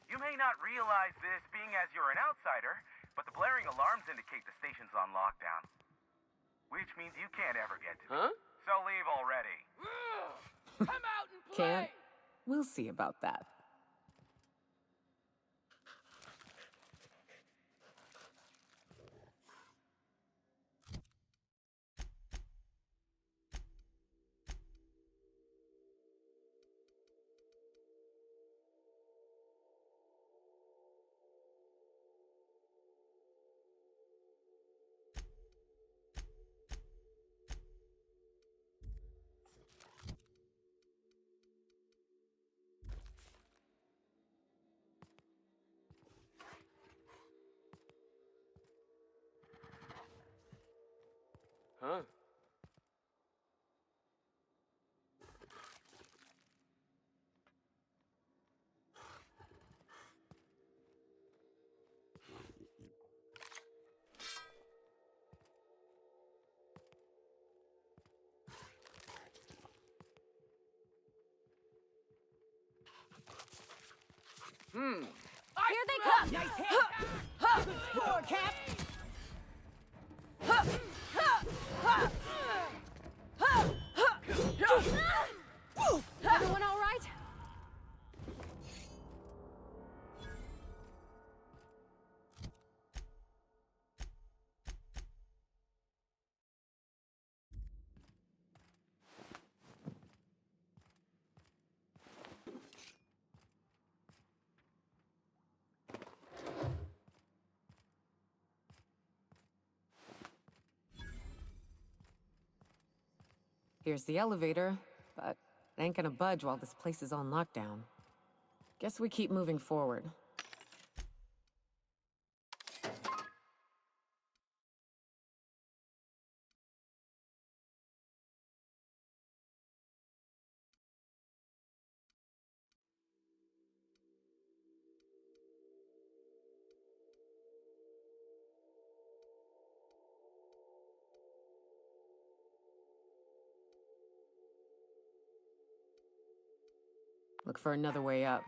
You may not realize this being as you're an outsider, but the blaring alarms indicate the station's on lockdown. Which means you can't ever get to me. Huh? So leave already. Come out and play! Can't? We'll see about that. Huh? Here they come! Nice hit! Good score, Cap! Everyone all right? Here's the elevator, but it ain't gonna budge while this place is on lockdown. Guess we keep moving forward. Look for another way up.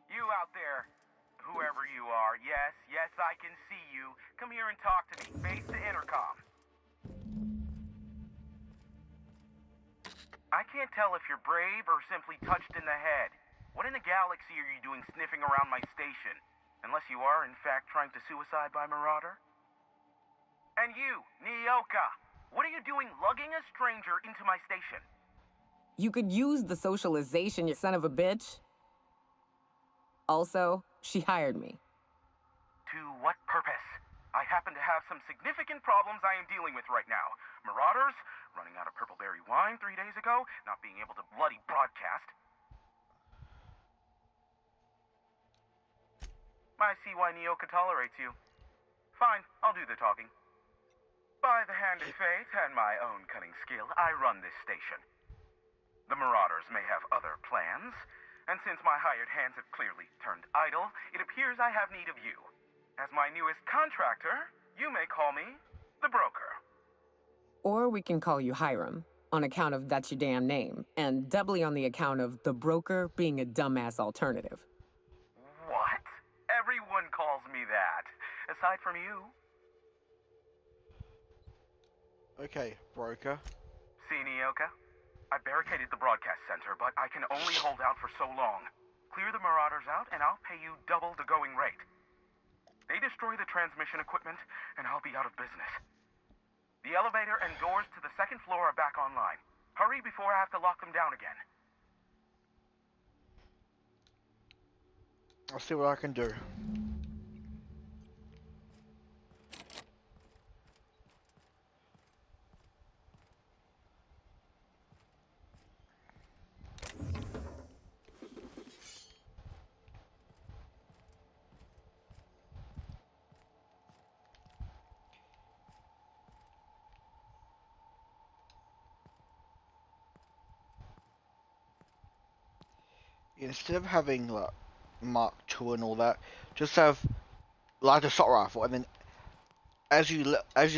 You out there, whoever you are, yes, I can see you. Come here and talk to me, face the intercom. I can't tell if you're brave or simply touched in the head. What in the galaxy are you doing sniffing around my station? Unless you are, in fact, trying to suicide by Marauder? And you, Nyoka, What are you doing lugging a stranger into my station? You could use the socialization, you son of a bitch. Also, she hired me. To what purpose? I happen to have some significant problems I am dealing with right now. Marauders, running out of purple berry wine 3 days ago, not being able to bloody broadcast. I see why Nyoka tolerates you. Fine, I'll do the talking. By the hand of fate and my own cunning skill, I run this station. The Marauders may have other plans, and since my hired hands have clearly turned idle, it appears I have need of you. As my newest contractor, you may call me the Broker. Or we can call you Hiram, on account of that's your damn name, and doubly on the account of the Broker being a dumbass alternative. What? Everyone calls me that, aside from you. Okay, Broker. See, Nyoka? I barricaded the broadcast center, but I can only hold out for so long. Clear the Marauders out, and I'll pay you double the going rate. They destroy the transmission equipment, and I'll be out of business. The elevator and doors to the second floor are back online. Hurry before I have to lock them down again. I'll see what I can do. Instead of having like Mark II and all that, just have like a assault rifle, and then as you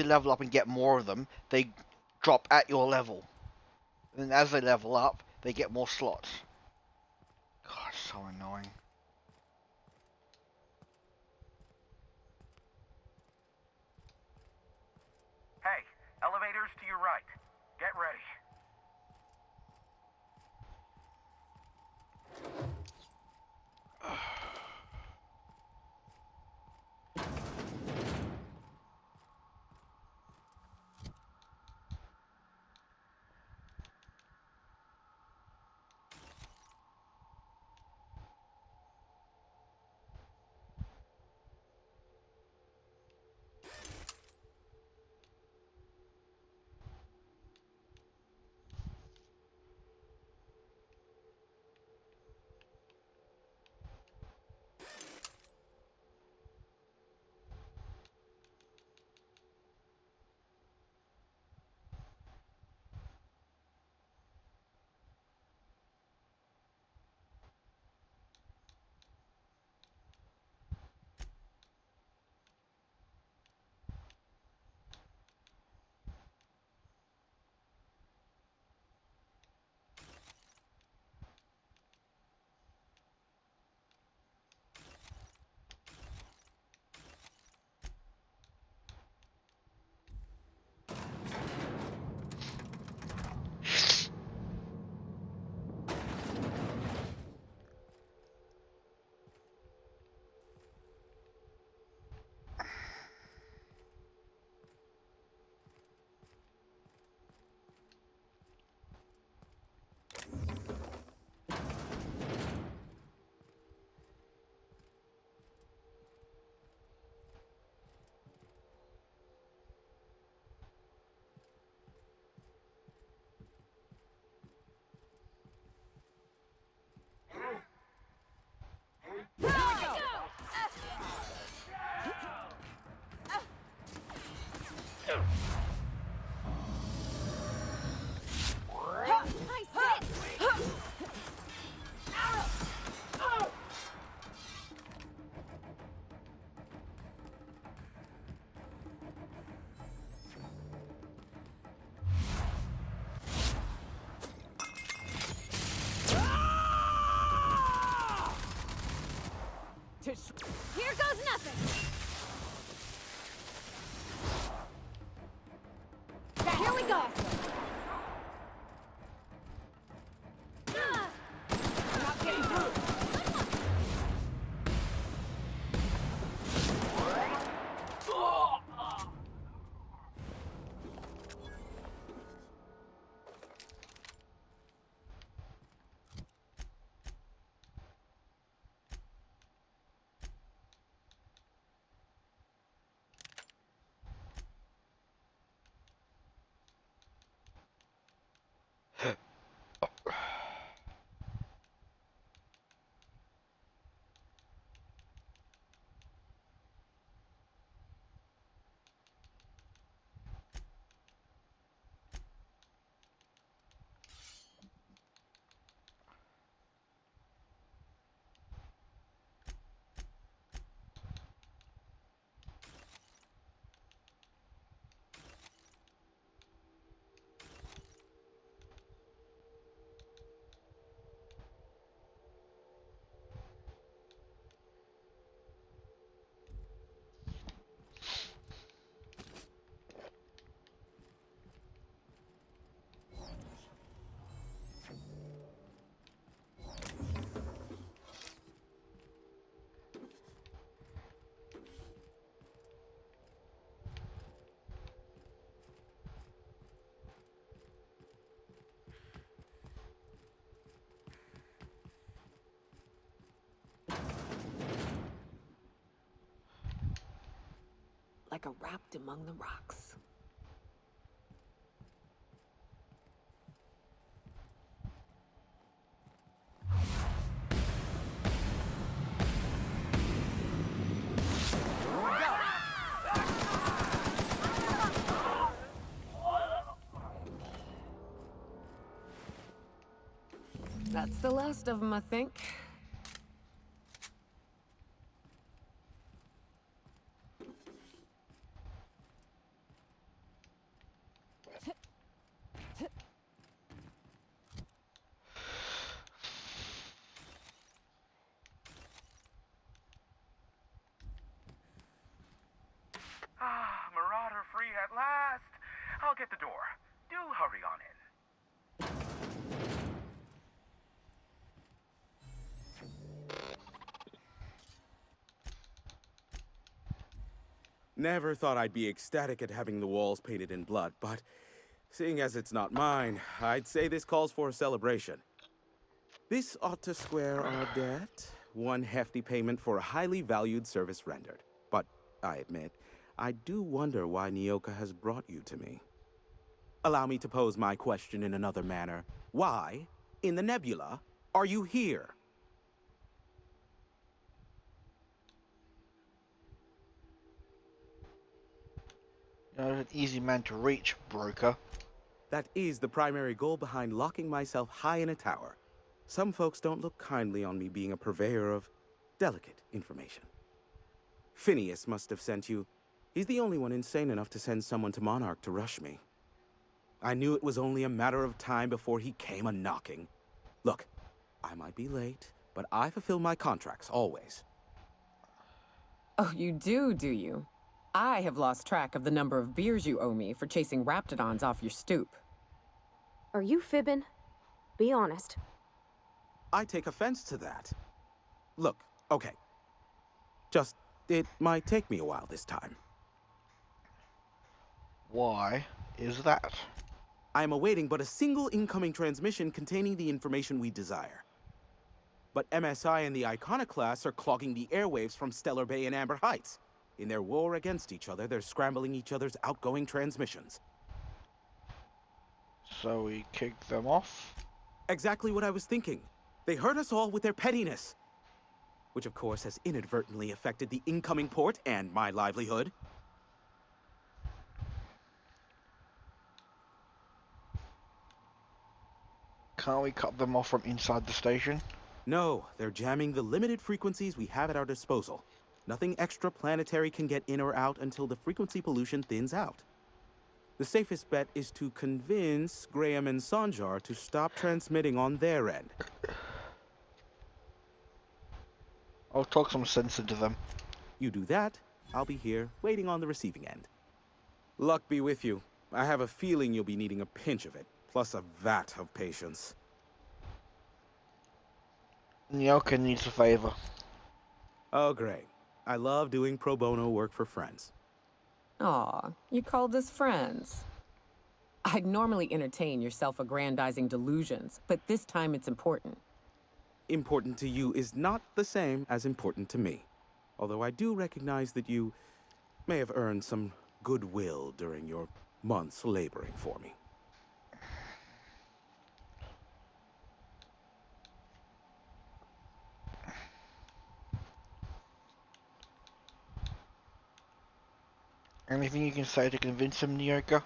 level up and get more of them, they drop at your level. And then as they level up, they get more slots. God, so annoying. Hey, elevators to your right. Get ready. Here goes nothing. Here we go. Not getting through. like a wrapped among the rocks. That's the last of them, I think. Ah, Marauder free at last. I'll get the door. Do hurry on in. Never thought I'd be ecstatic at having the walls painted in blood, but seeing as it's not mine, I'd say this calls for a celebration. This ought to square our debt. One hefty payment for a highly valued service rendered. But I admit, I do wonder why Nyoka has brought you to me. Allow me to pose my question in another manner. Why, in the nebula, are you here? You're an easy man to reach, broker. That is the primary goal behind locking myself high in a tower. Some folks don't look kindly on me being a purveyor of delicate information. Phineas must have sent you. He's the only one insane enough to send someone to Monarch to rush me. I knew it was only a matter of time before he came a-knocking. Look, I might be late, but I fulfill my contracts, always. Oh, you do you? I have lost track of the number of beers you owe me for chasing Raptidons off your stoop. Are you fibbing? Be honest. I take offense to that. Look, okay. Just, it might take me a while this time. Why is that? I am awaiting but a single incoming transmission containing the information we desire. But MSI and the Iconoclasts are clogging the airwaves from Stellar Bay and Amber Heights. In their war against each other, they're scrambling each other's outgoing transmissions. So we kick them off? Exactly what I was thinking. They hurt us all with their pettiness. Which of course has inadvertently affected the incoming port and my livelihood. Can't we cut them off from inside the station? No, they're jamming the limited frequencies we have at our disposal. Nothing extraplanetary can get in or out until the frequency pollution thins out. The safest bet is to convince Graham and Sanjar to stop transmitting on their end. I'll talk some sense into them. You do that, I'll be here, waiting on the receiving end. Luck be with you. I have a feeling you'll be needing a pinch of it, plus a vat of patience. Nyoka needs a favor. Oh, great. I love doing pro bono work for friends. Aw, you called us friends. I'd normally entertain your self-aggrandizing delusions, but this time it's important. Important to you is not the same as important to me. Although I do recognize that you may have earned some goodwill during your months laboring for me. Anything you can say to convince him, Nyoka?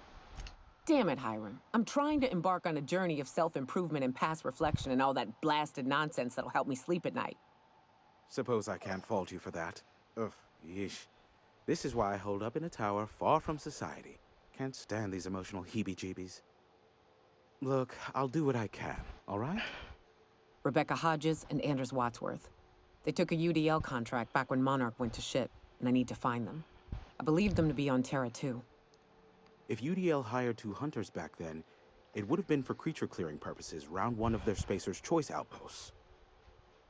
Damn it, Hiram. I'm trying to embark on a journey of self-improvement and past reflection and all that blasted nonsense that'll help me sleep at night. Suppose I can't fault you for that. Ugh, yeesh. This is why I hold up in a tower far from society. Can't stand these emotional heebie-jeebies. Look, I'll do what I can, all right? Rebecca Hodges and Anders Wadsworth. They took a UDL contract back when Monarch went to shit, and I need to find them. I believed them to be on Terra too. If UDL hired 2 hunters back then, it would have been for creature clearing purposes round one of their Spacer's Choice outposts.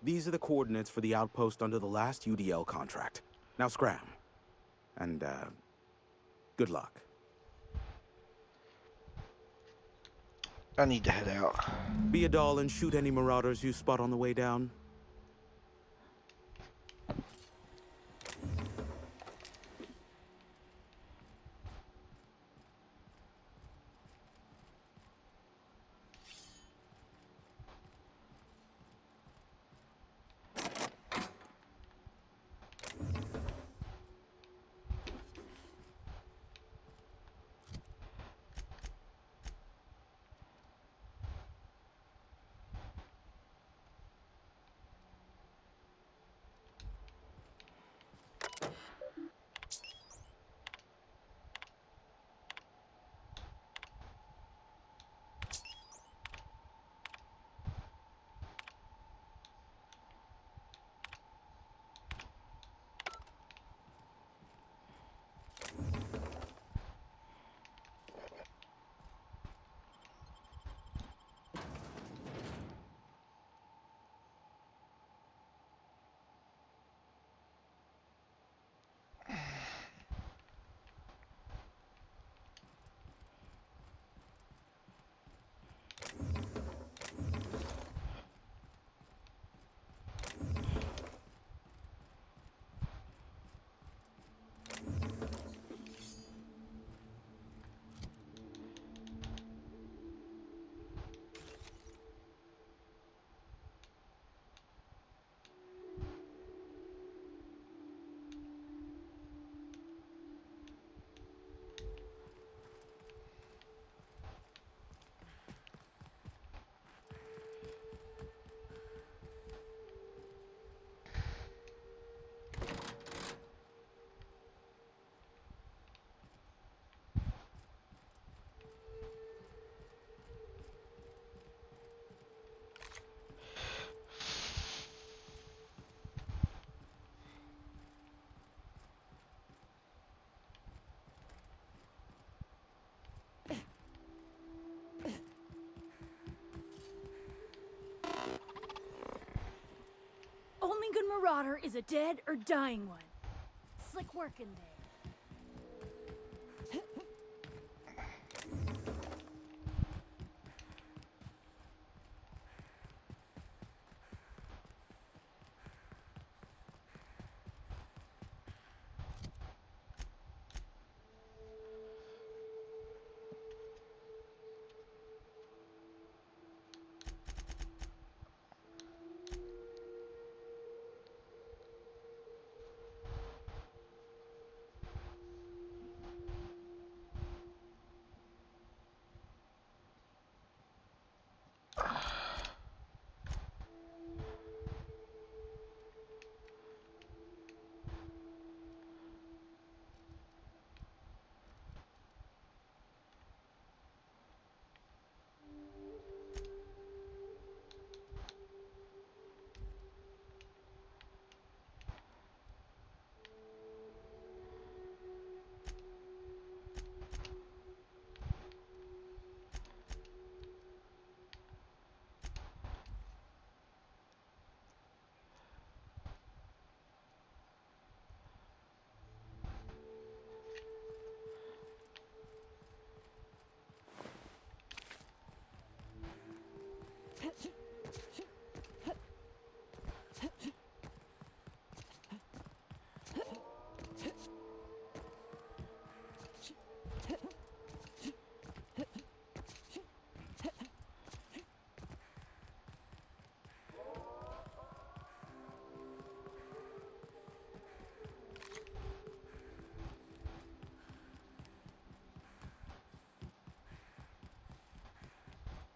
These are the coordinates for the outpost under the last UDL contract. Now scram. And, good luck. I need to head out. Be a doll and shoot any marauders you spot on the way down. marauder is a dead or dying one. Slick work in there.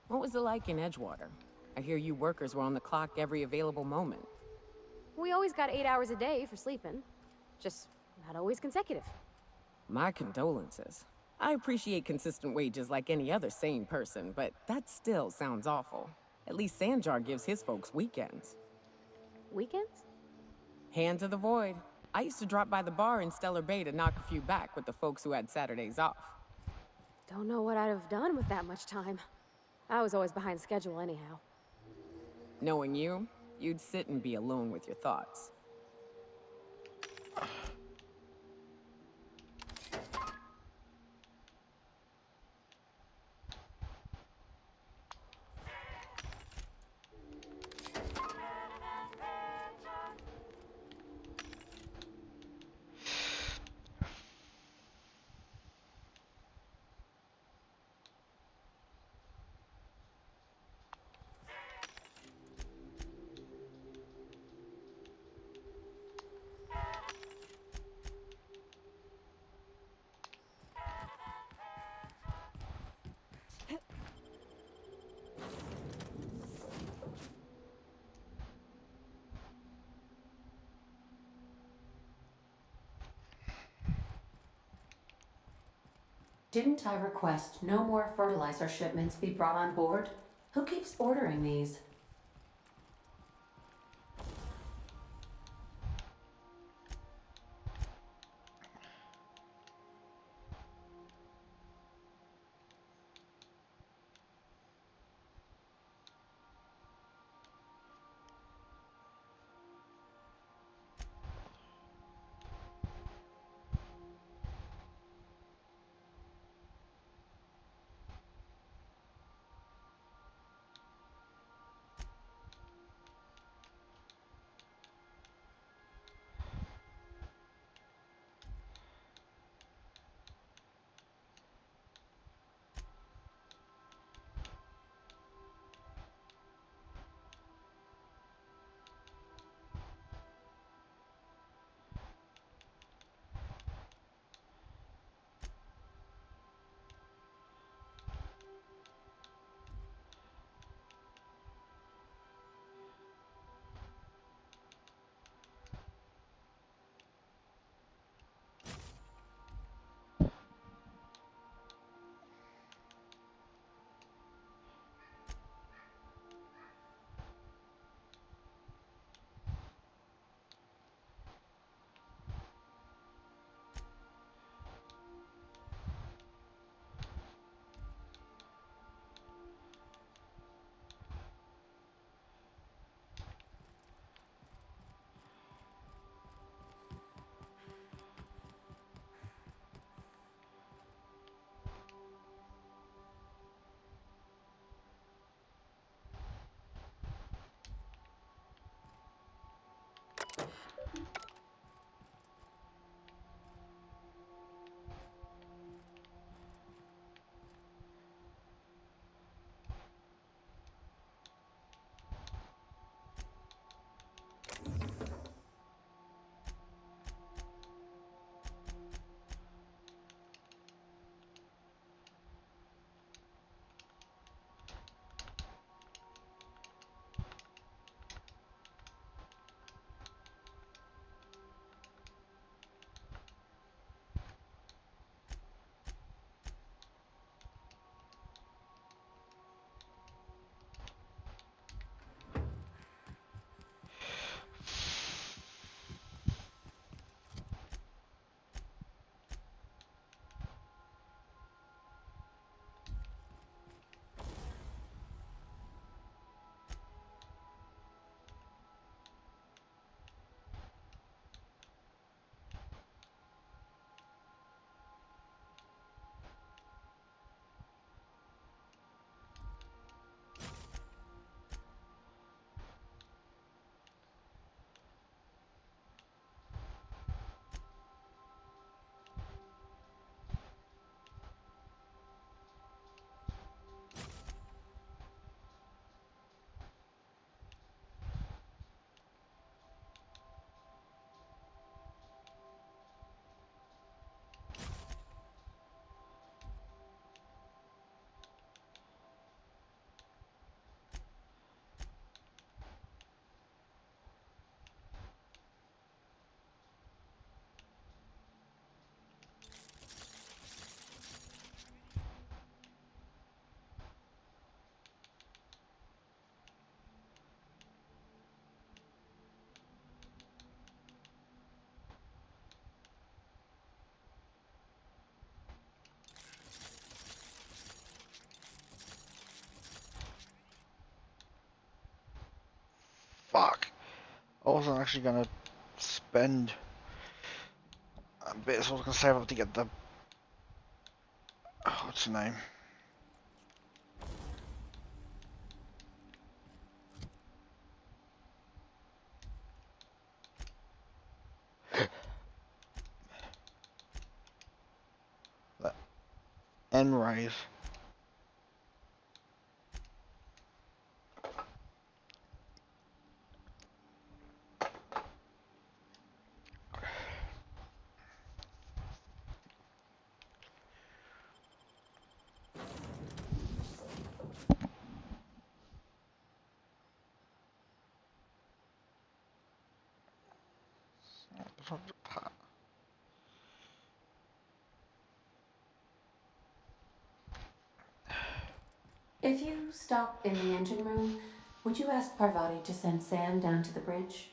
What was it like in Edgewater? I hear you workers were on the clock every available moment. We always got 8 hours a day for sleeping. Just not always consecutive. My condolences. I appreciate consistent wages like any other sane person, but that still sounds awful. At least Sanjar gives his folks weekends. Weekends? Hand to the void. I used to drop by the bar in Stellar Bay to knock a few back with the folks who had Saturdays off. Don't know what I'd have done with that much time. I was always behind schedule anyhow. Knowing you, you'd sit and be alone with your thoughts. Didn't I request no more fertilizer shipments be brought on board? Who keeps ordering these? Fuck. I wasn't actually gonna spend a bit, so I was gonna save up to get the. Oh, what's the name? The N-rays. If you stop in the engine room, would you ask Parvati to send Sam down to the bridge?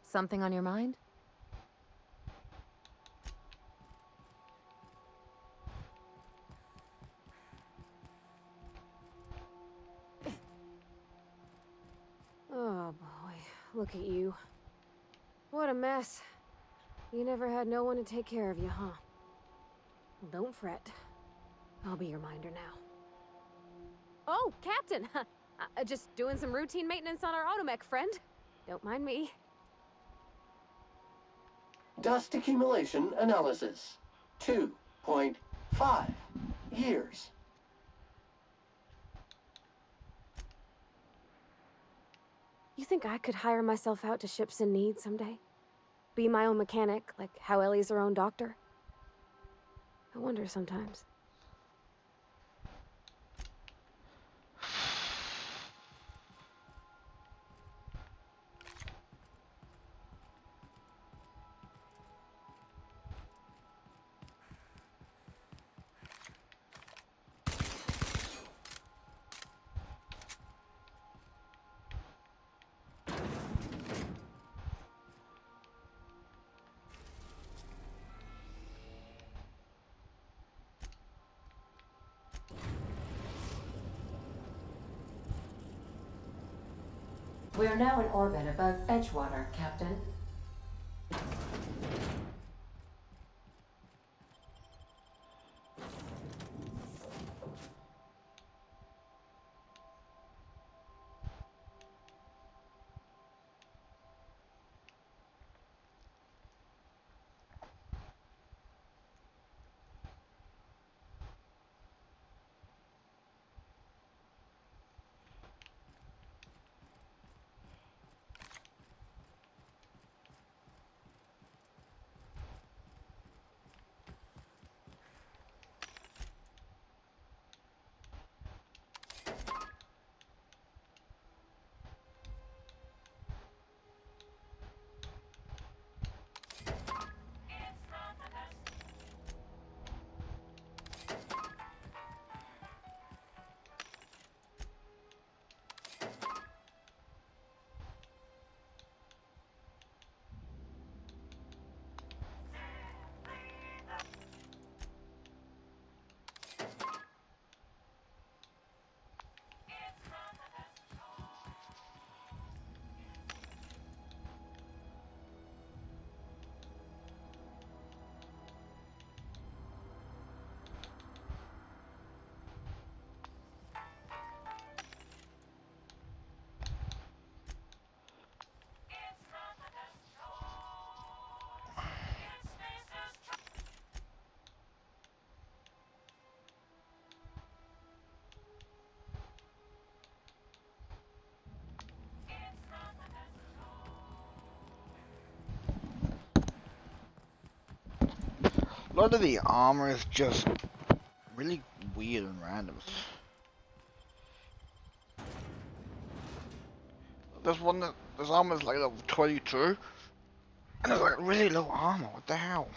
Something on your mind? Oh boy, look at you. What a mess. You never had no one to take care of you, huh? Well, don't fret. I'll be your minder now. Oh, Captain! Just doing some routine maintenance on our automech, friend. Don't mind me. Dust accumulation analysis. 2.5 years. You think I could hire myself out to ships in need someday? Be my own mechanic, like how Ellie's her own doctor? I wonder sometimes. We are now in orbit above Edgewater, Captain. A lot of the armor is just really weird and random. There's one that this armor is like level 22, and it's like really low armor. What the hell?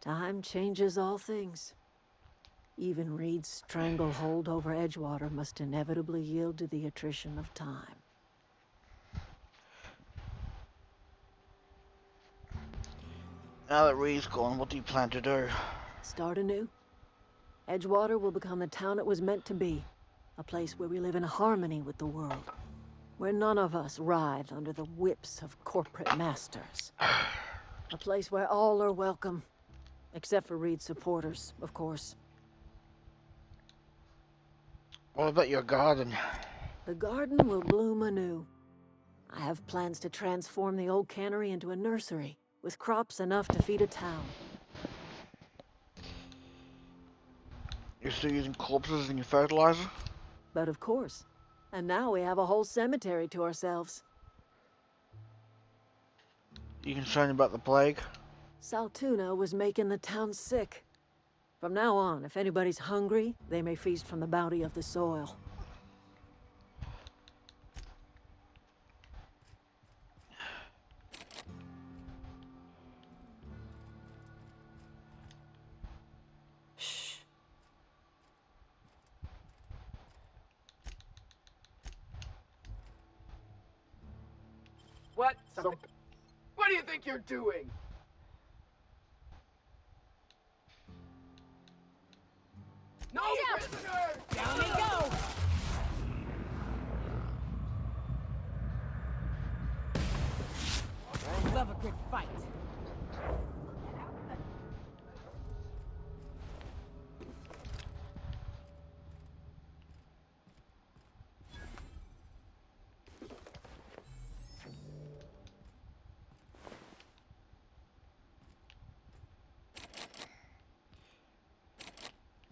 Time changes all things. Even Reed's stranglehold over Edgewater must inevitably yield to the attrition of time. Now that Reed's gone, what do you plan to do? Start anew. Edgewater will become the town it was meant to be. A place where we live in harmony with the world. Where none of us writhe under the whips of corporate masters. A place where all are welcome. Except for Reed's supporters, of course. What about your garden? The garden will bloom anew. I have plans to transform the old cannery into a nursery, with crops enough to feed a town. You're still using corpses in your fertilizer? But of course. And now we have a whole cemetery to ourselves. You concerned about the plague? Saltuna was making the town sick. From now on, if anybody's hungry, they may feast from the bounty of the soil. Shh. What? So, what do you think you're doing? No prisoner! Down we go! I love a good fight.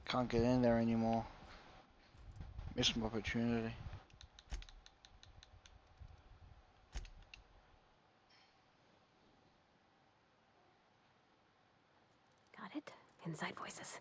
Can't get in there anymore. Missed my opportunity. Got it? Inside voices.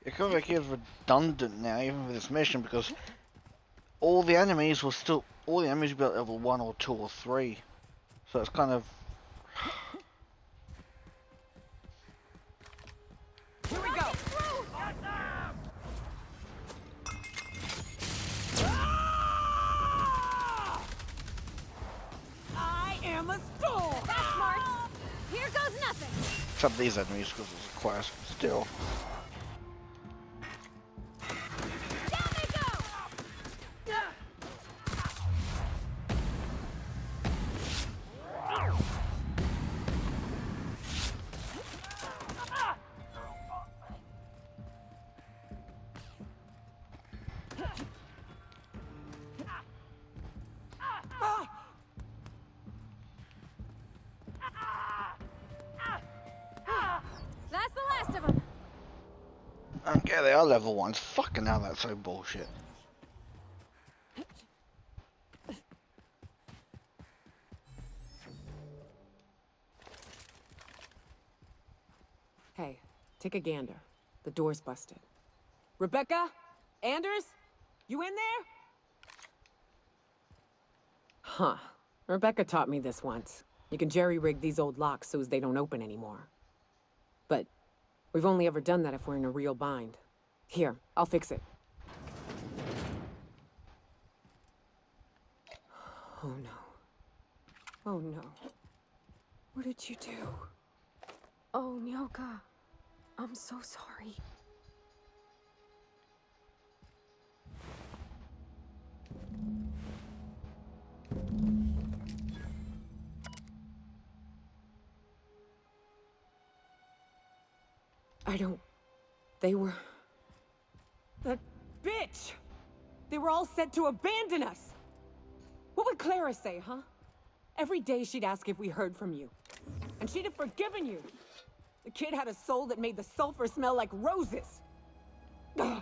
It feels like it's redundant now, even for this mission, because all the enemies will be at level 1 or 2 or 3. So it's kind of... Here we go! I am a storm! That's smart! Here goes nothing! Except these enemies, because it's a quest, still. Down they go! Yeah, they are level 1s. Fucking hell, that's so bullshit. Hey, take a gander. The door's busted. Rebecca? Anders? You in there? Huh. Rebecca taught me this once. You can jerry-rig these old locks so as they don't open anymore. But we've only ever done that if we're in a real bind. Here, I'll fix it. Oh no. Oh no. What did you do? Oh, Nyoka. I'm so sorry. I don't... They were... That bitch! They were all set to abandon us! What would Clara say, huh? Every day she'd ask if we heard from you. And she'd have forgiven you. The kid had a soul that made the sulfur smell like roses. Ugh.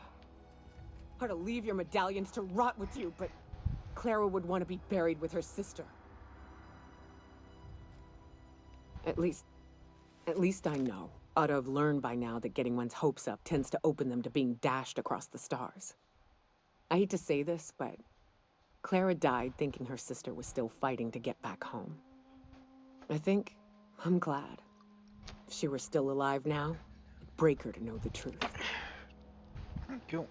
Or to leave your medallions to rot with you, but Clara would want to be buried with her sister. At least I know. Ought to have learned by now that getting one's hopes up tends to open them to being dashed across the stars. I hate to say this, but Clara died thinking her sister was still fighting to get back home. I'm glad. If she were still alive now, it'd break her to know the truth. Thank you.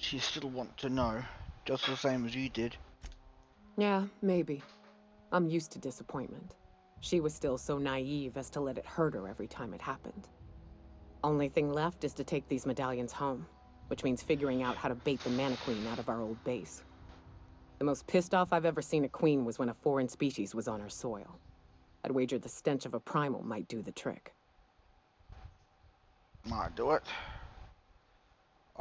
She still wants to know, just the same as you did. Yeah, maybe. I'm used to disappointment. She was still so naive as to let it hurt her every time it happened. Only thing left is to take these medallions home, which means figuring out how to bait the Mana Queen out of our old base. The most pissed off I've ever seen a queen was when a foreign species was on her soil. I'd wager the stench of a primal might do the trick. Might do it.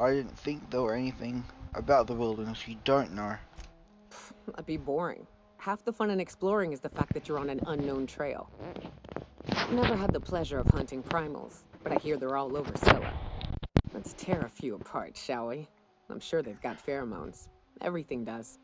I didn't think there were anything about the wilderness you don't know. That'd be boring. Half the fun in exploring is the fact that you're on an unknown trail. Never had the pleasure of hunting primals, but I hear they're all over Scylla. Let's tear a few apart, shall we? I'm sure they've got pheromones. Everything does.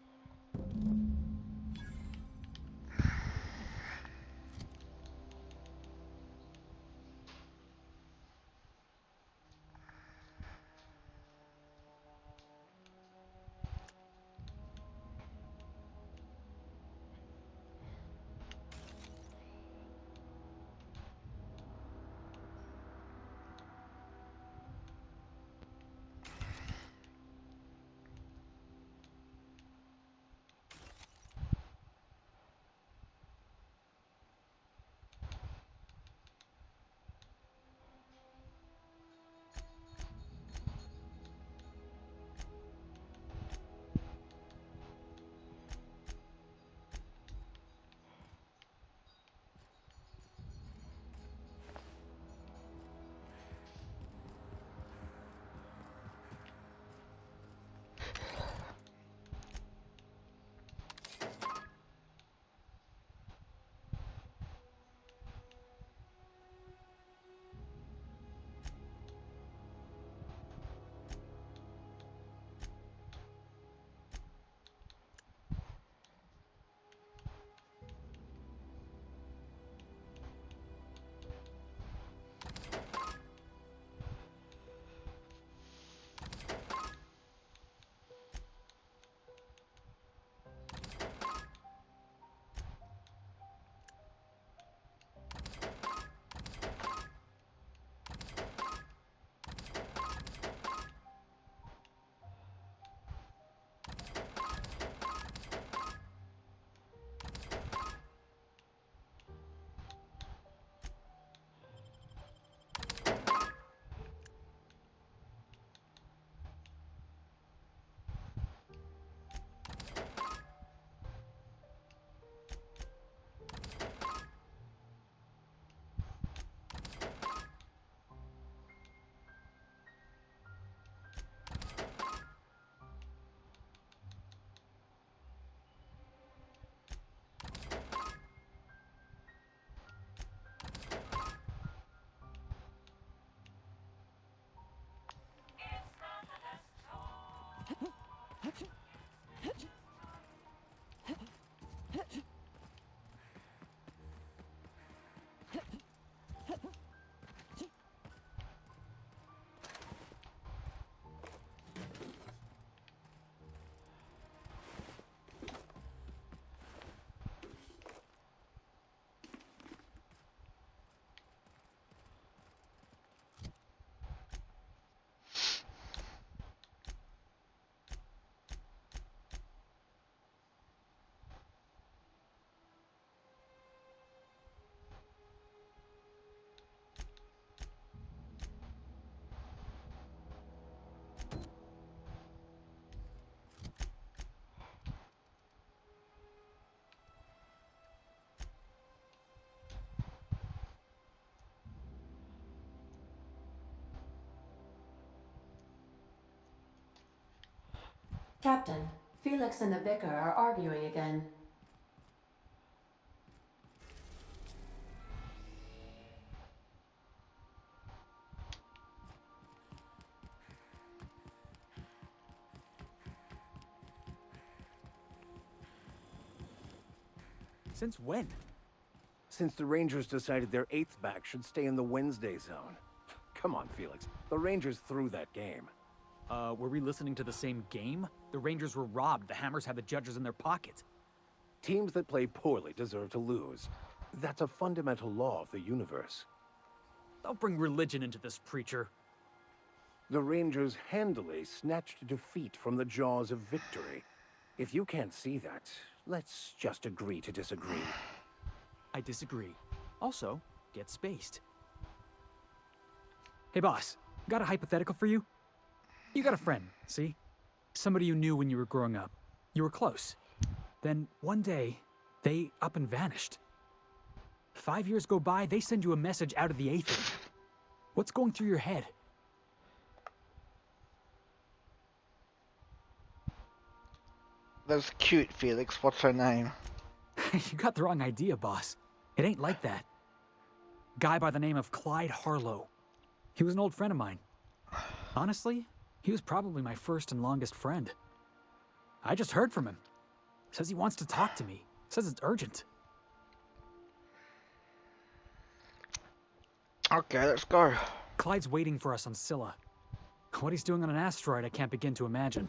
Captain, Felix and the Vicar are arguing again. Since when? Since the Rangers decided their 8th back should stay in the Wednesday zone. Come on, Felix. The Rangers threw that game. Were we listening to the same game? The Rangers were robbed. The Hammers had the judges in their pocket. Teams that play poorly deserve to lose. That's a fundamental law of the universe. Don't bring religion into this, preacher. The Rangers handily snatched defeat from the jaws of victory. If you can't see that, let's just agree to disagree. I disagree. Also, get spaced. Hey, boss. Got a hypothetical for you? You got a friend, see? Somebody you knew when you were growing up. You were close. Then, one day, they up and vanished. 5 years go by, they send you a message out of the aether. What's going through your head? That's cute, Felix. What's her name? You got the wrong idea, boss. It ain't like that. Guy by the name of Clyde Harlow. He was an old friend of mine. Honestly, he was probably my first and longest friend. I just heard from him. Says he wants to talk to me. Says it's urgent. Okay, let's go. Clyde's waiting for us on Scylla. What he's doing on an asteroid, I can't begin to imagine.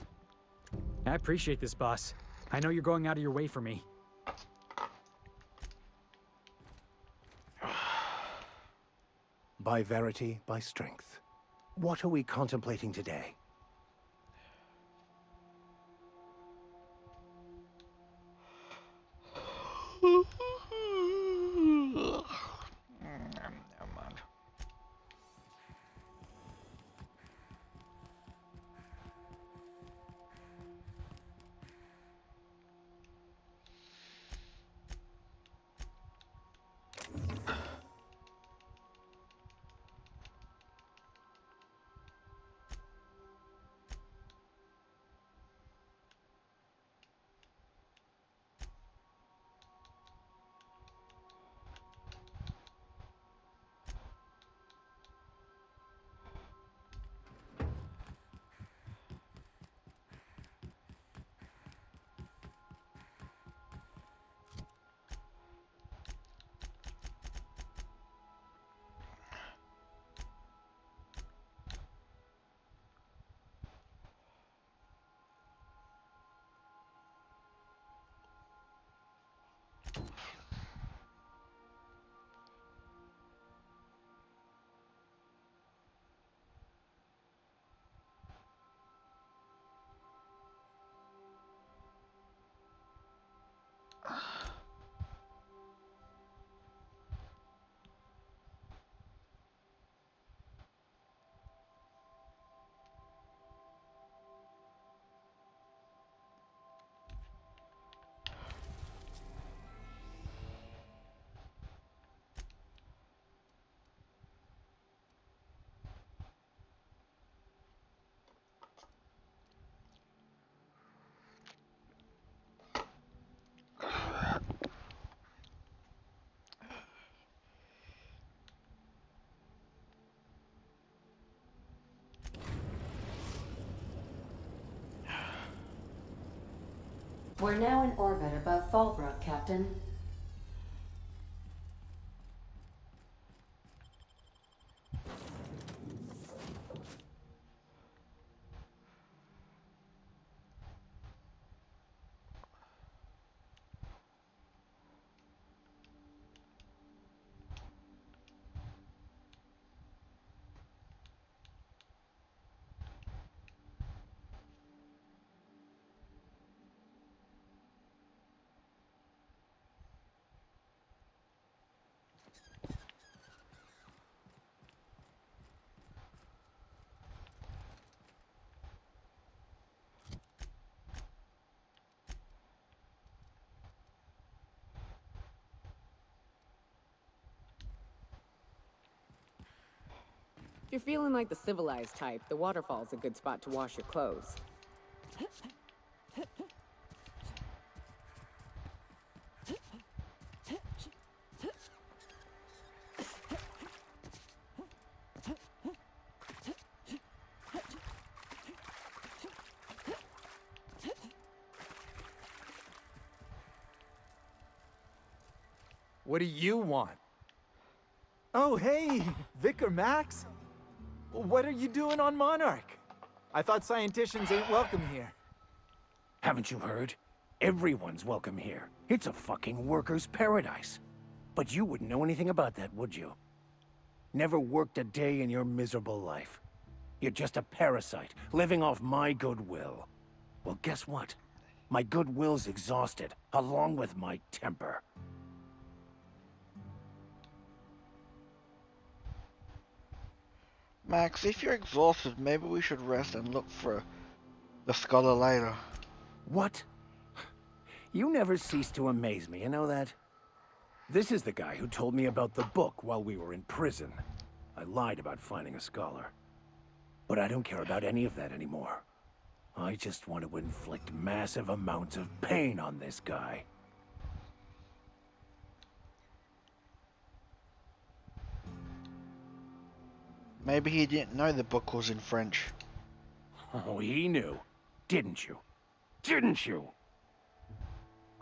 I appreciate this, boss. I know you're going out of your way for me. By verity, by strength. What are we contemplating today? Never mind. We're now in orbit above Fallbrook, Captain. If you're feeling like the civilized type, the waterfall's a good spot to wash your clothes. What do you want? Oh, hey, Vicar Max. What are you doing on Monarch? I thought scienticians ain't welcome here. Haven't you heard? Everyone's welcome here. It's a fucking worker's paradise. But you wouldn't know anything about that, would you? Never worked a day in your miserable life. You're just a parasite, living off my goodwill. Well, guess what? My goodwill's exhausted, along with my temper. Max, if you're exhausted, maybe we should rest and look for the scholar later. What? You never cease to amaze me, you know that? This is the guy who told me about the book while we were in prison. I lied about finding a scholar. But I don't care about any of that anymore. I just want to inflict massive amounts of pain on this guy. Maybe he didn't know the book was in French. Oh, he knew. Didn't you? Didn't you?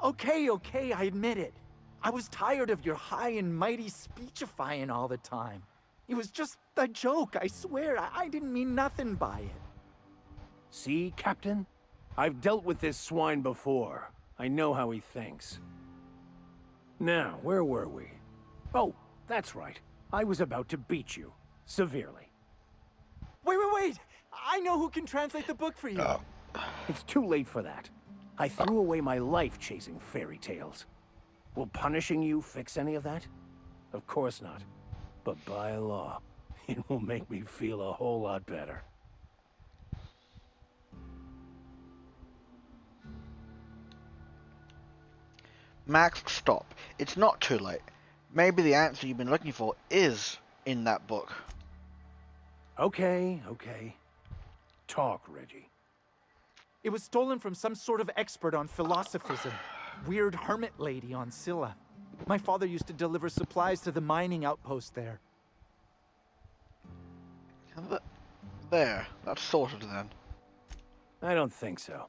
Okay, I admit it. I was tired of your high and mighty speechifying all the time. It was just a joke, I swear. I didn't mean nothing by it. See, Captain? I've dealt with this swine before. I know how he thinks. Now, where were we? Oh, that's right. I was about to beat you. Severely. Wait! I know who can translate the book for you. It's too late for that. I threw away my life chasing fairy tales. Will punishing you fix any of that? Of course not. But by law, it will make me feel a whole lot better. Max, stop. It's not too late. Maybe the answer you've been looking for is in that book. Okay. Talk, Reggie. It was stolen from some sort of expert on philosophism. Weird hermit lady on Scylla. My father used to deliver supplies to the mining outpost there. There, that's sorted then. I don't think so.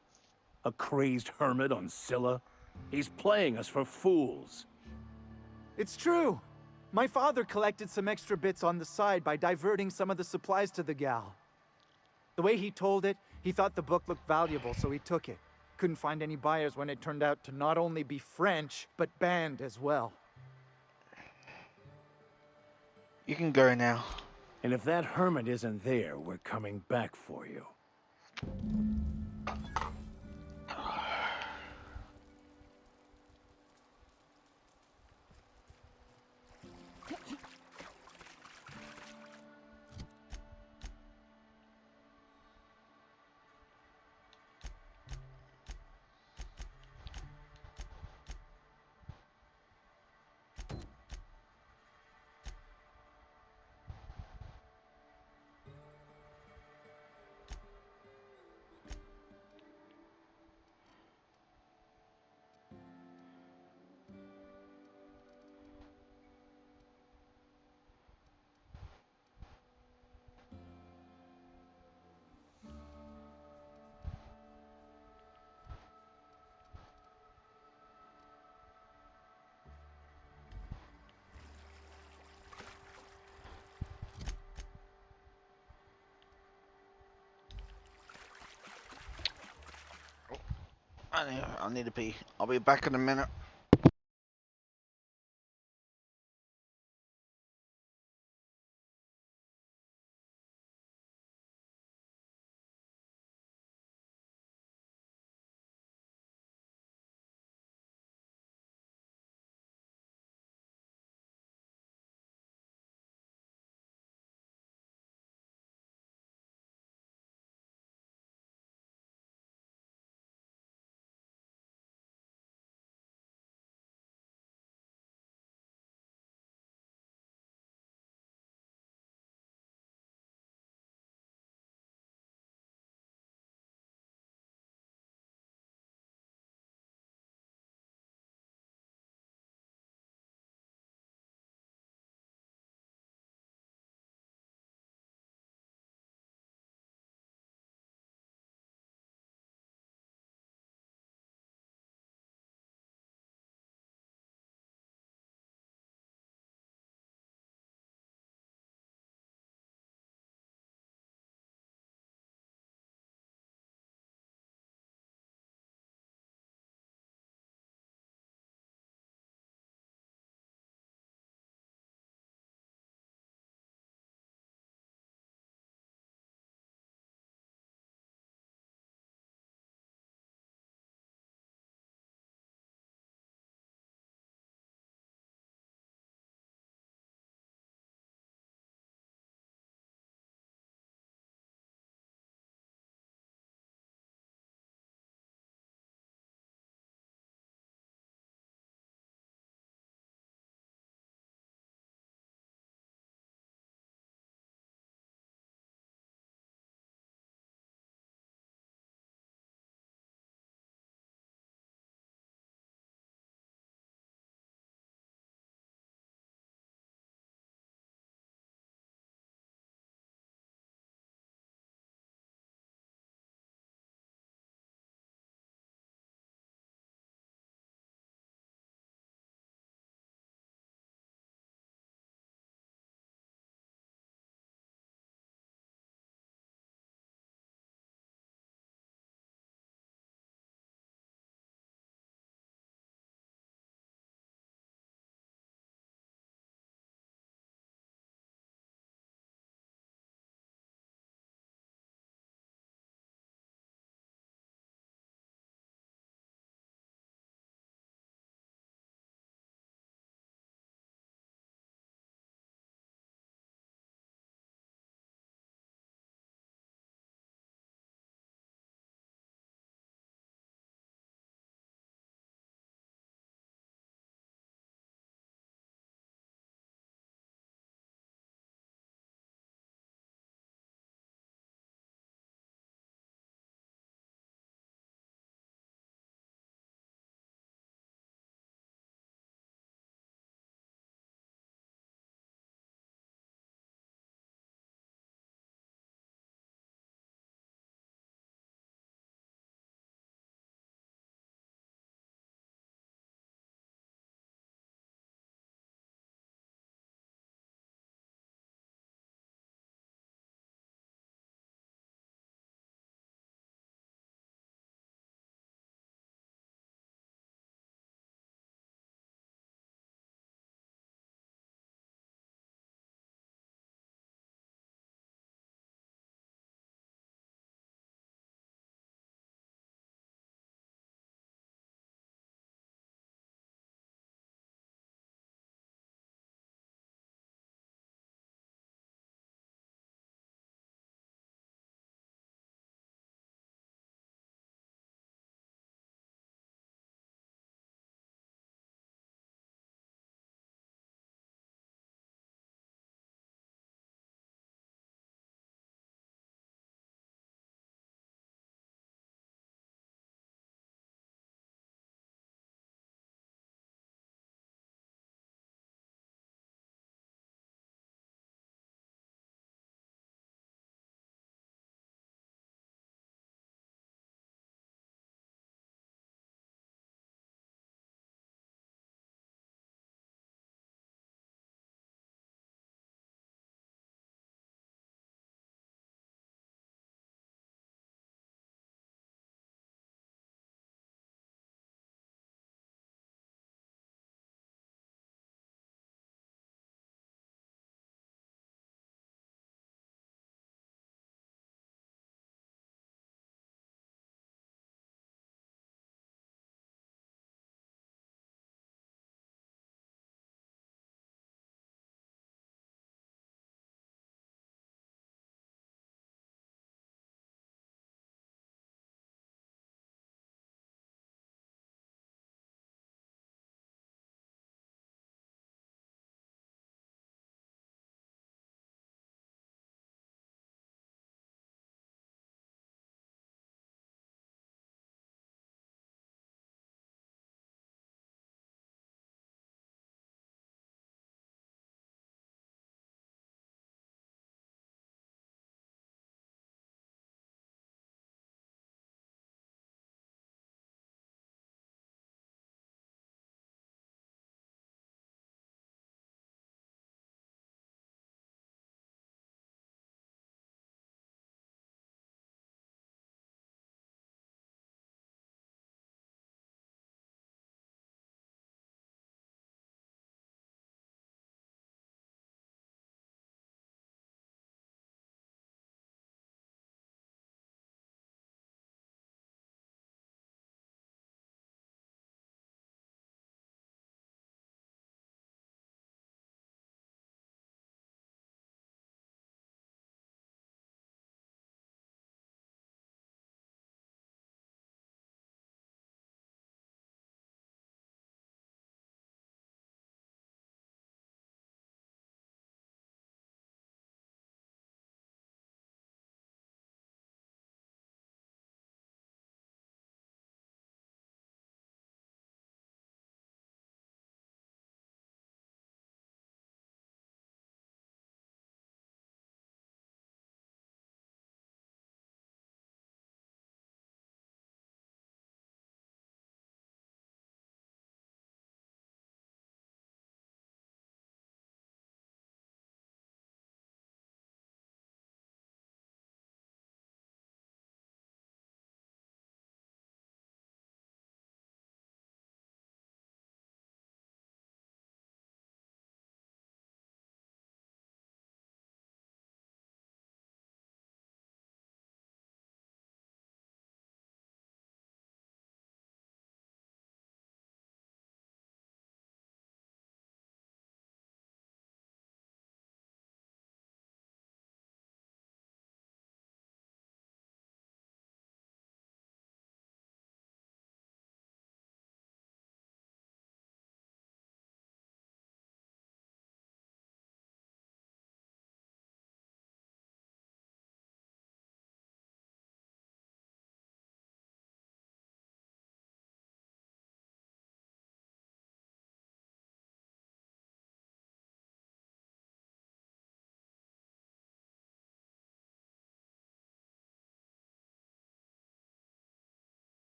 A crazed hermit on Scylla? He's playing us for fools. It's true. My father collected some extra bits on the side by diverting some of the supplies to the gal. The way he told it, he thought the book looked valuable, so he took it. Couldn't find any buyers when it turned out to not only be French, but banned as well. You can go now. And if that hermit isn't there, we're coming back for you. I need to pee. I'll be back in a minute.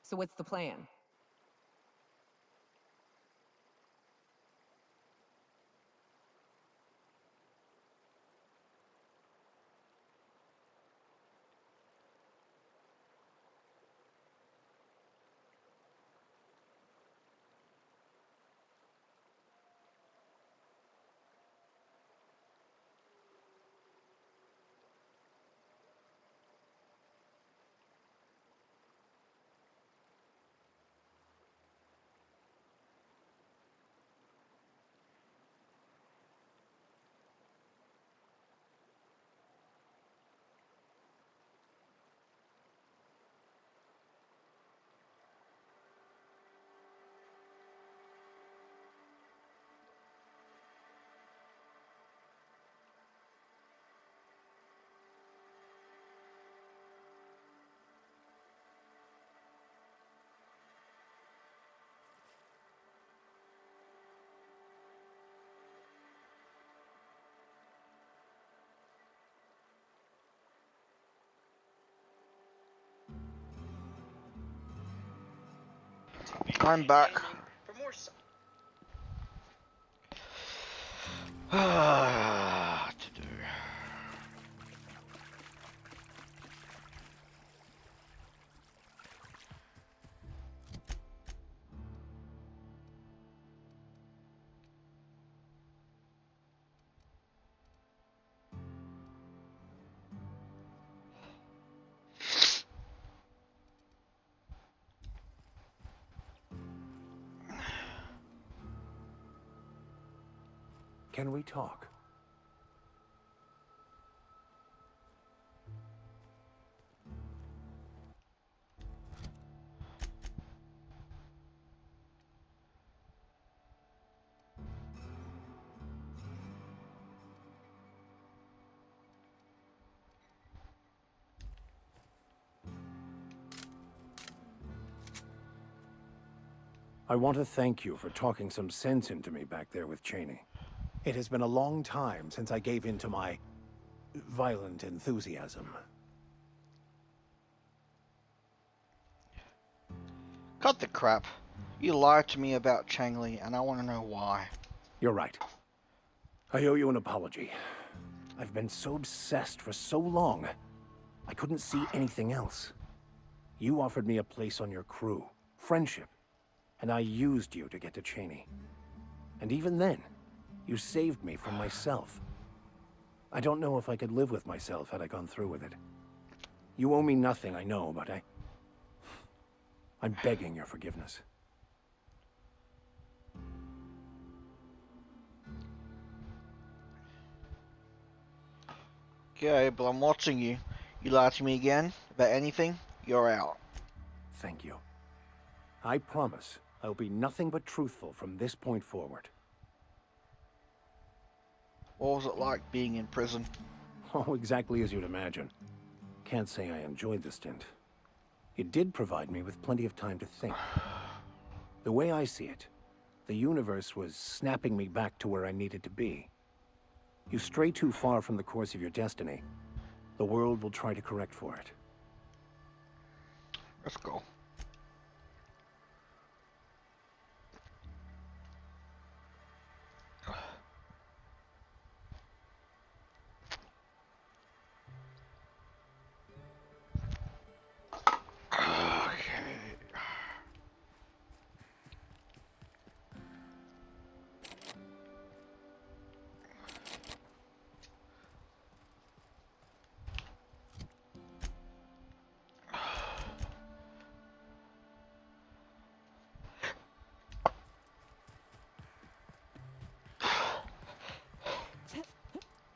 So what's the plan? I'm back. For more To do. Can we talk? I want to thank you for talking some sense into me back there with Cheney. It has been a long time since I gave in to my violent enthusiasm. Cut the crap. You lied to me about Changli, and I want to know why. You're right. I owe you an apology. I've been so obsessed for so long, I couldn't see anything else. You offered me a place on your crew, friendship, and I used you to get to Cheney. And even then, you saved me from myself. I don't know if I could live with myself had I gone through with it. You owe me nothing, I know, but I'm begging your forgiveness. Okay, but I'm watching you. You lie to me again about anything, you're out. Thank you. I promise I'll be nothing but truthful from this point forward. What was it like being in prison? Oh, exactly as you'd imagine. Can't say I enjoyed the stint. It did provide me with plenty of time to think. The way I see it, the universe was snapping me back to where I needed to be. You stray too far from the course of your destiny, the world will try to correct for it. Let's go.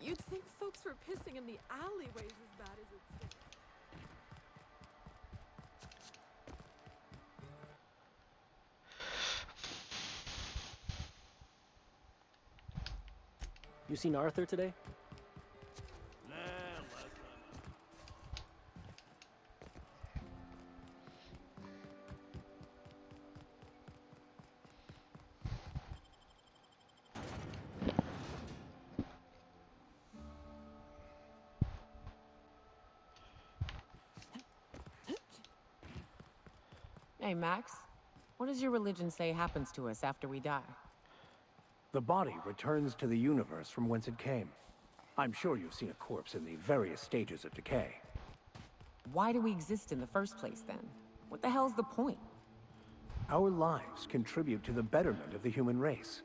You'd think folks were pissing in the alleyways as bad as it stinks. You seen Arthur today? Hey, Max. What does your religion say happens to us after we die? The body returns to the universe from whence it came. I'm sure you've seen a corpse in the various stages of decay. Why do we exist in the first place, then? What the hell's the point? Our lives contribute to the betterment of the human race.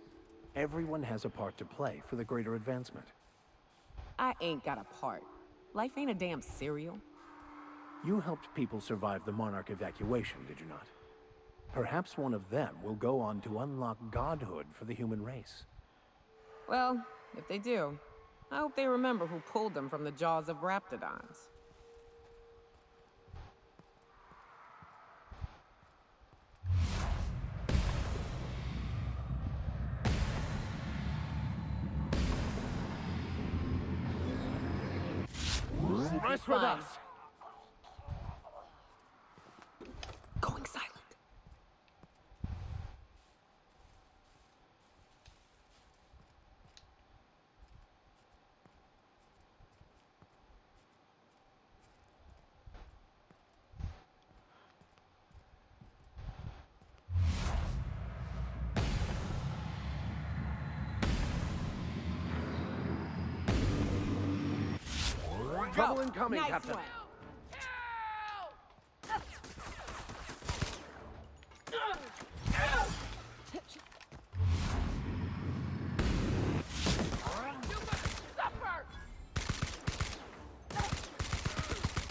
Everyone has a part to play for the greater advancement. I ain't got a part. Life ain't a damn cereal. You helped people survive the Monarch evacuation, did you not? Perhaps one of them will go on to unlock godhood for the human race. Well, if they do, I hope they remember who pulled them from the jaws of raptidons. Rest with us! Going silent. Trouble incoming, Nice Captain. one.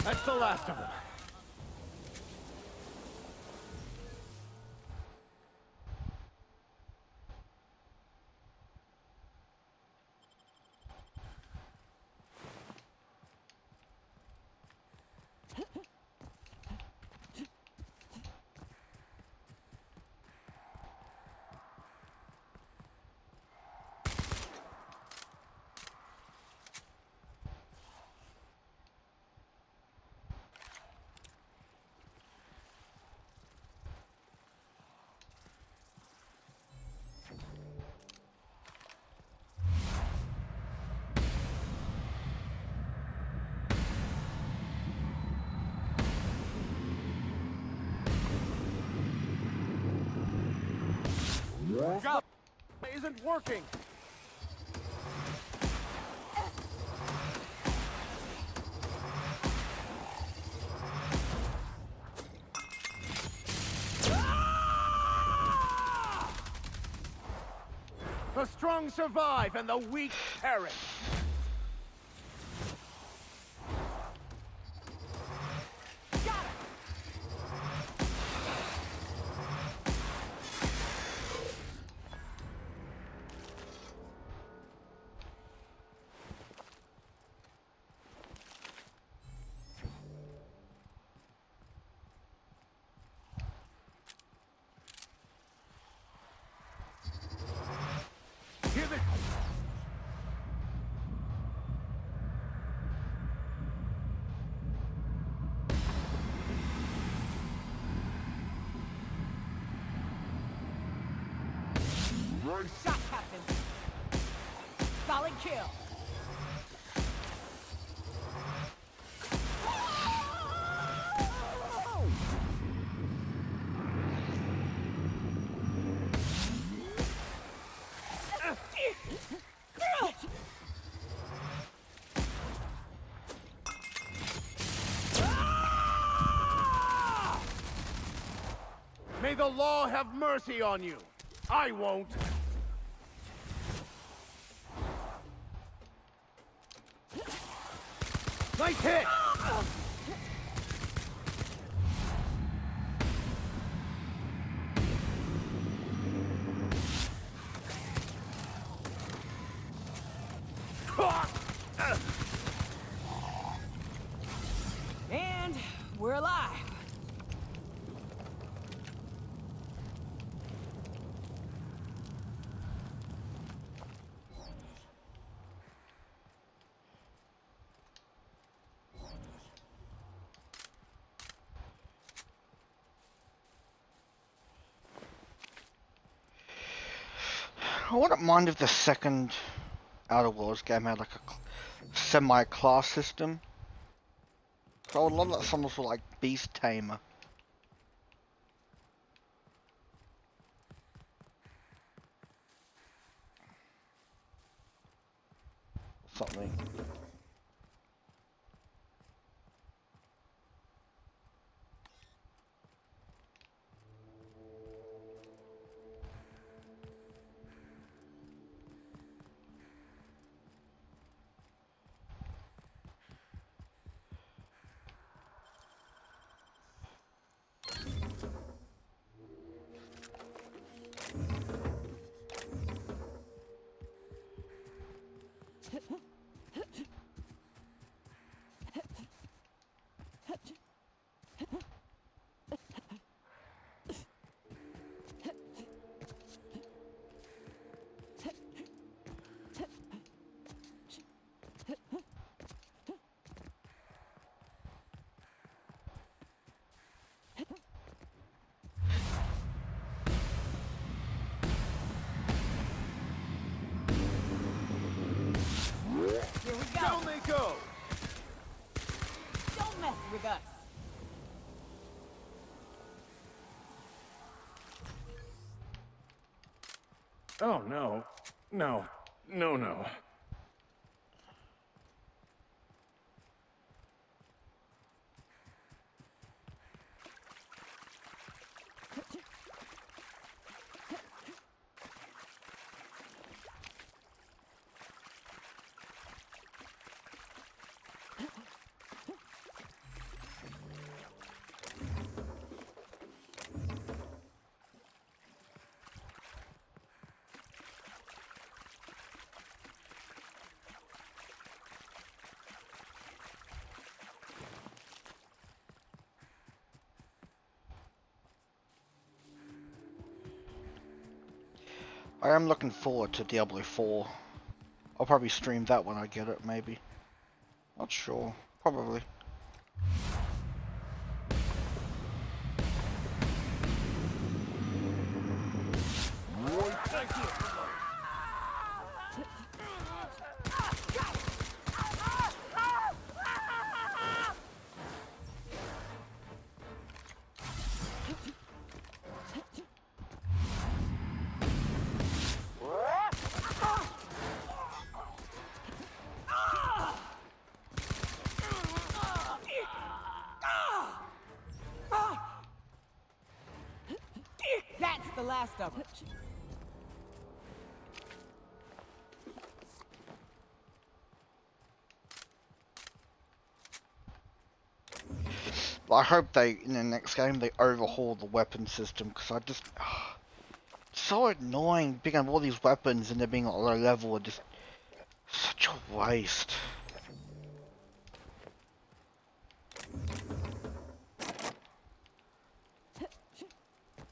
That's the last of them. Job isn't working. The strong survive and the weak perish. Shot, Captain. Solid kill. May the law have mercy on you. I won't. Nice hit! And we're alive. I wouldn't mind if the second Outer Worlds game had like a semi-class system. So I would love that some sort of like Beast Tamer. something. Here we go. Down they go! Don't mess with us. Oh, no. No. No, no. I am looking forward to Diablo 4. I'll probably stream that when I get it, maybe. Not sure. Probably. That's the last of them. I hope they, in the next game, they overhaul the weapon system, because I just... it's so annoying picking up all these weapons and they're being at low level, and just... such a waste.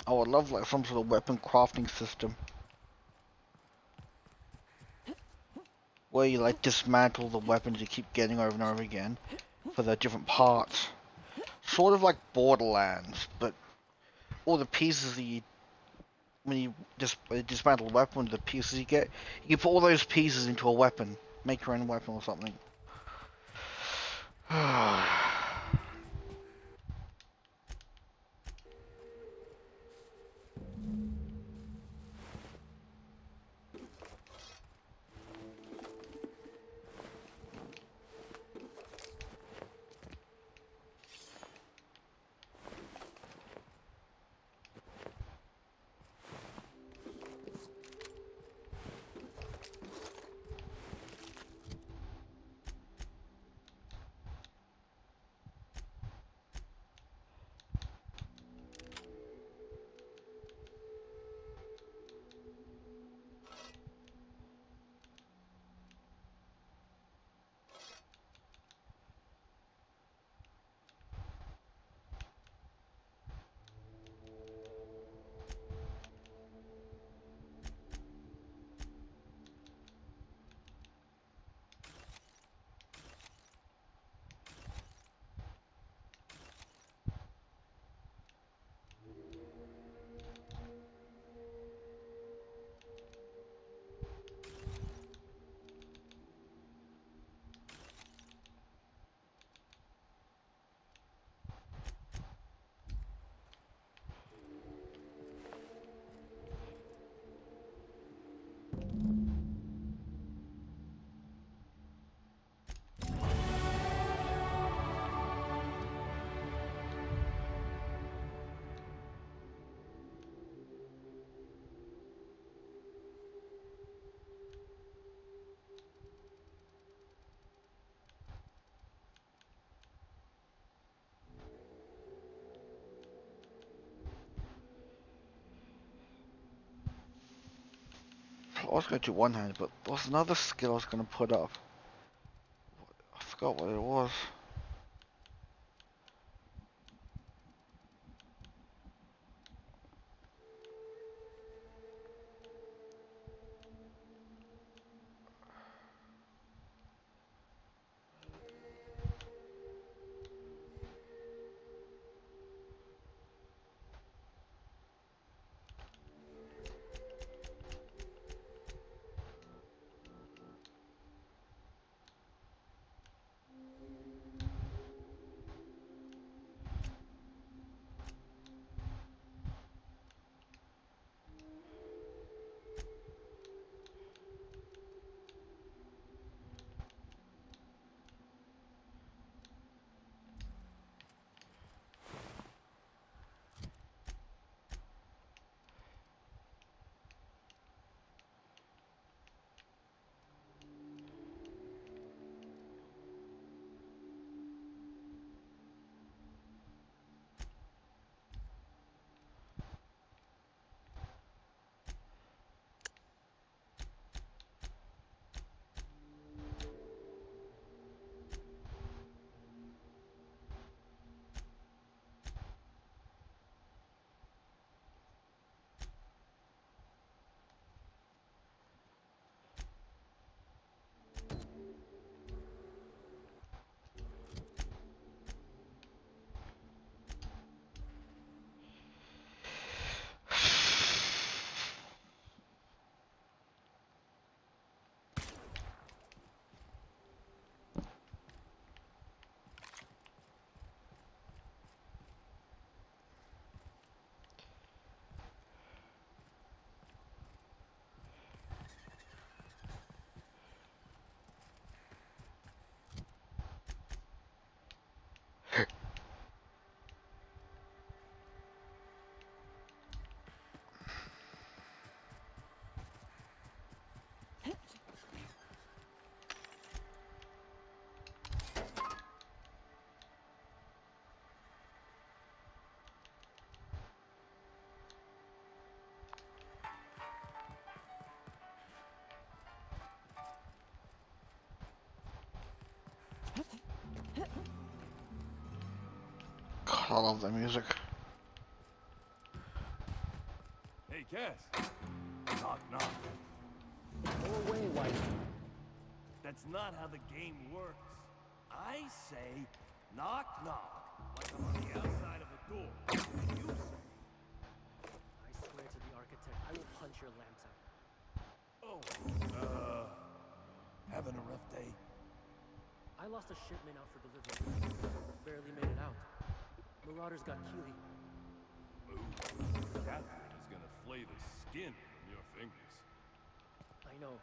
I would love like some sort of weapon crafting system. Where you like dismantle the weapons you keep getting over and over again for the different parts. Sort of like Borderlands, but all the pieces that you, when you dismantle the weapon, the pieces you get, you put all those pieces into a weapon, make your own weapon or something. I was going to do one hand, but there was another skill I was going to put up. I forgot what it was. God, I love the music. Hey, Cass. Knock, knock. Go away, White. That's not how the game works. I say, knock, knock, like I'm on the outside of a door. You say... I swear to the architect, I will punch your lamps out. Oh, having a rough day? I lost a shipment out for delivery. Barely made it out. Marauders got Keely. Ooh, Catherine is gonna flay the skin from your fingers. I know.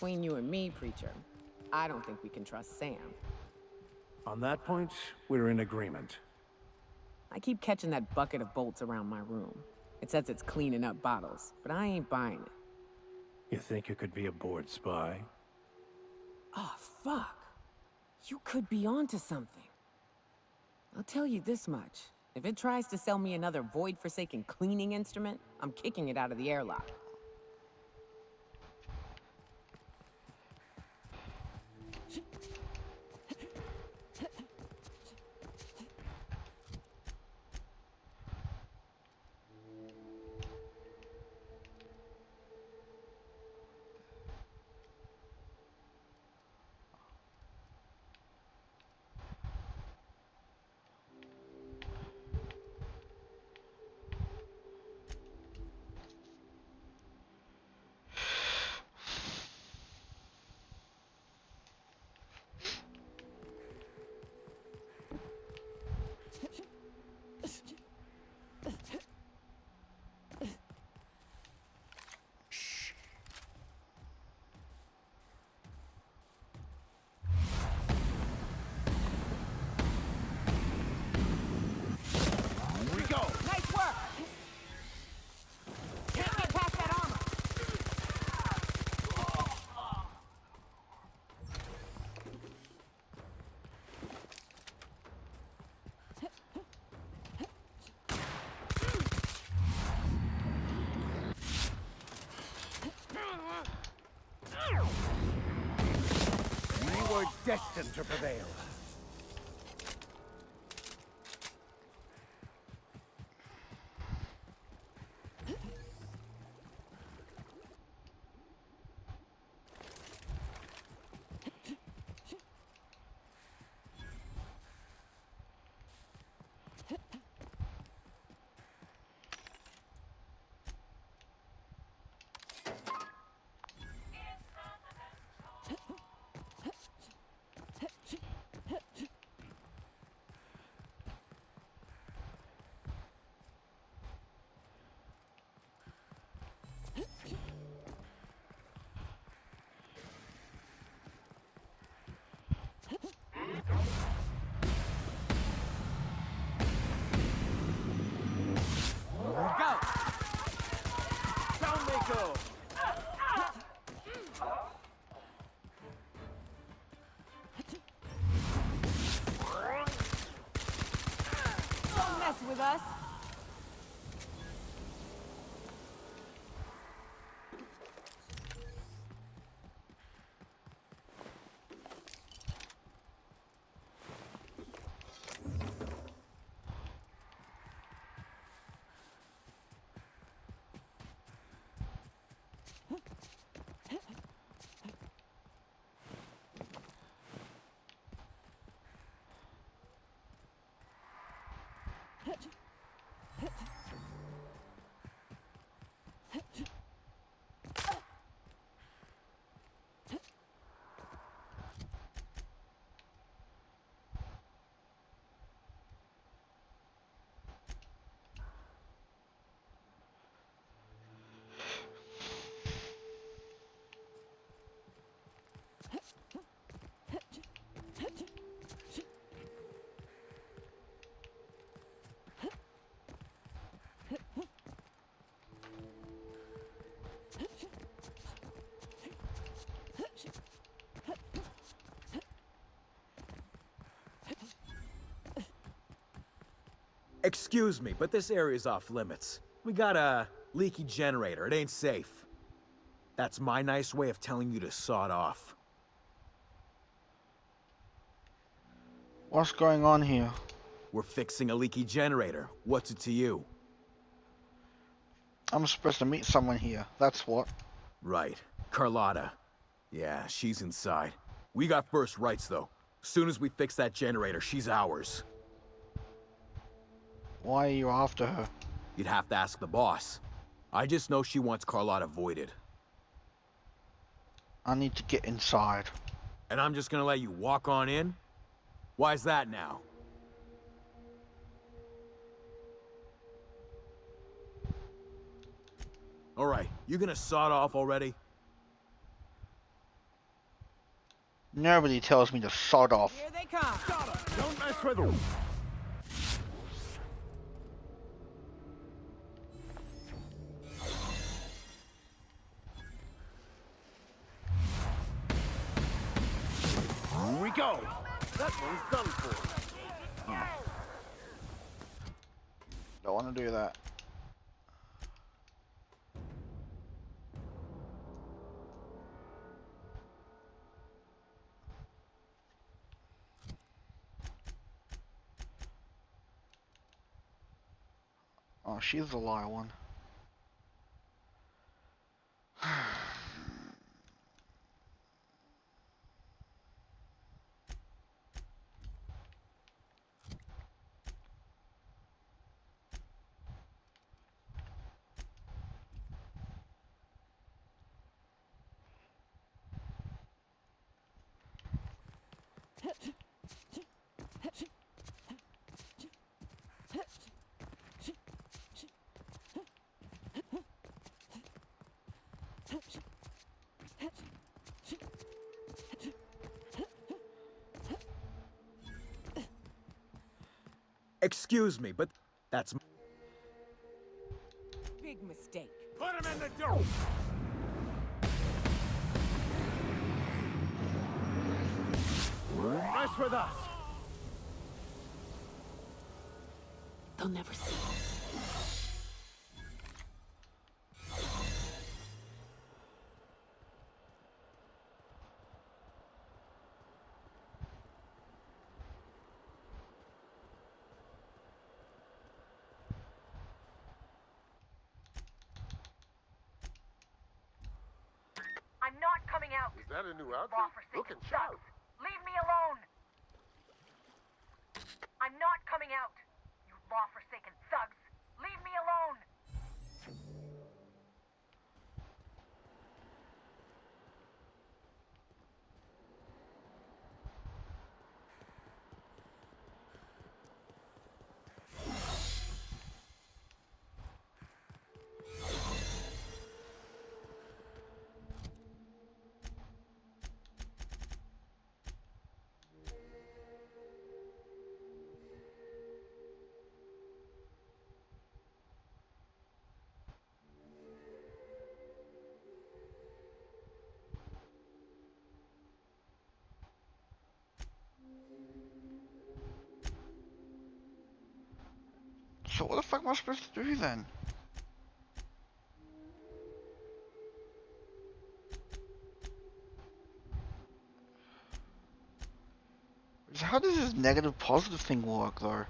between you and me, Preacher, I don't think we can trust Sam. On that point, we're in agreement. I keep catching that bucket of bolts around my room. It says it's cleaning up bottles, but I ain't buying it. You think you could be a bored spy? Oh, fuck. You could be onto something. I'll tell you this much. If it tries to sell me another void-forsaken cleaning instrument, I'm kicking it out of the airlock. We were destined to prevail. Don't mess with us. Excuse me, but this area's off limits. We got a leaky generator. It ain't safe. That's my nice way of telling you to sod off. What's going on here? We're fixing a leaky generator. What's it to you? I'm supposed to meet someone here. That's what. Right. Carlotta. Yeah, she's inside. We got first rights, though. Soon as we fix that generator, she's ours. Why are you after her? You'd have to ask the boss. I just know she wants Carlotta voided. I need to get inside. And I'm just gonna let you walk on in? Why's that now? Alright, you gonna sod off already? Nobody tells me to sod off. Here they come. Don't mess with them. Here we go. That one's done for. Don't want to do that. Oh, she's the liar one. Excuse me, but that's... Big mistake. Put him in the door. Mess with us. They'll never see us. I'm not coming out. Is that a new outfit? Raw-forsaken Looking thugs. sharp. Leave me alone. I'm not coming out. You law-forsaken thugs. Leave me alone. So what the fuck am I supposed to do then? How does this negative positive thing work though?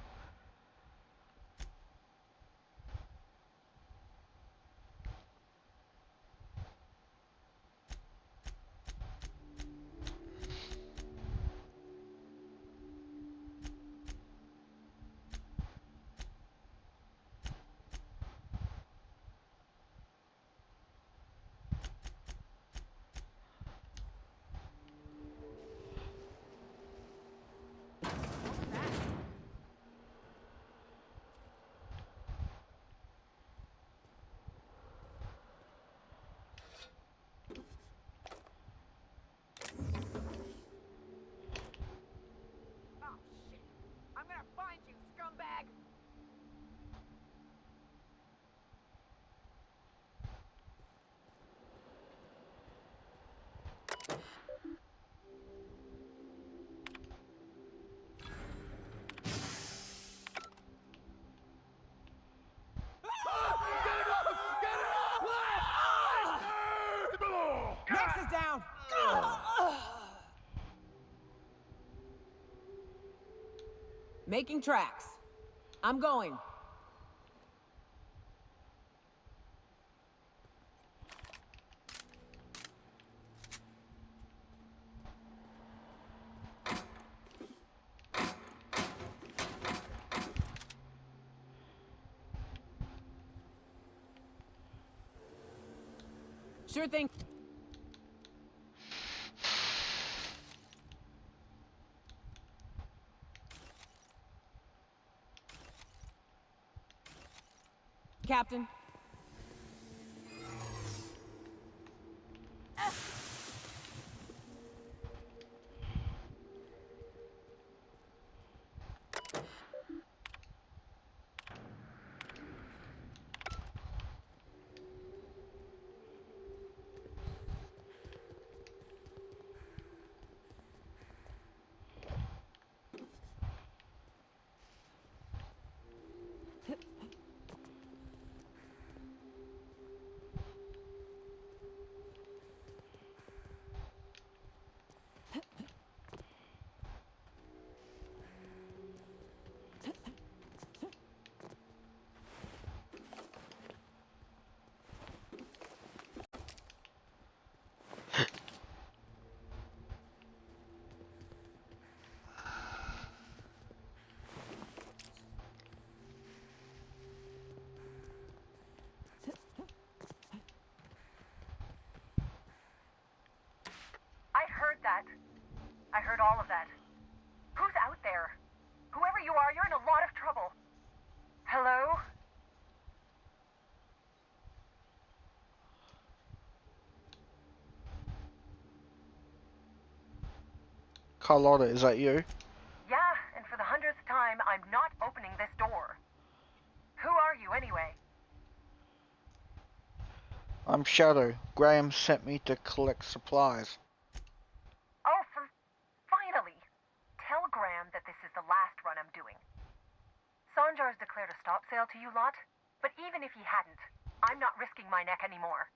I'm gonna find you, scumbag! Max is down! Making tracks. I'm going. Sure thing. Captain. all of that. Who's out there? Whoever you are, you're in a lot of trouble. Hello? Carlotta, is that you? Yeah, and for the 100th time, I'm not opening this door. Who are you, anyway? I'm Shadow. Graham sent me to collect supplies. Oh, finally! Tell Graham that this is the last run I'm doing. Sanjar's declared a stop sale to you lot, but even if he hadn't, I'm not risking my neck anymore.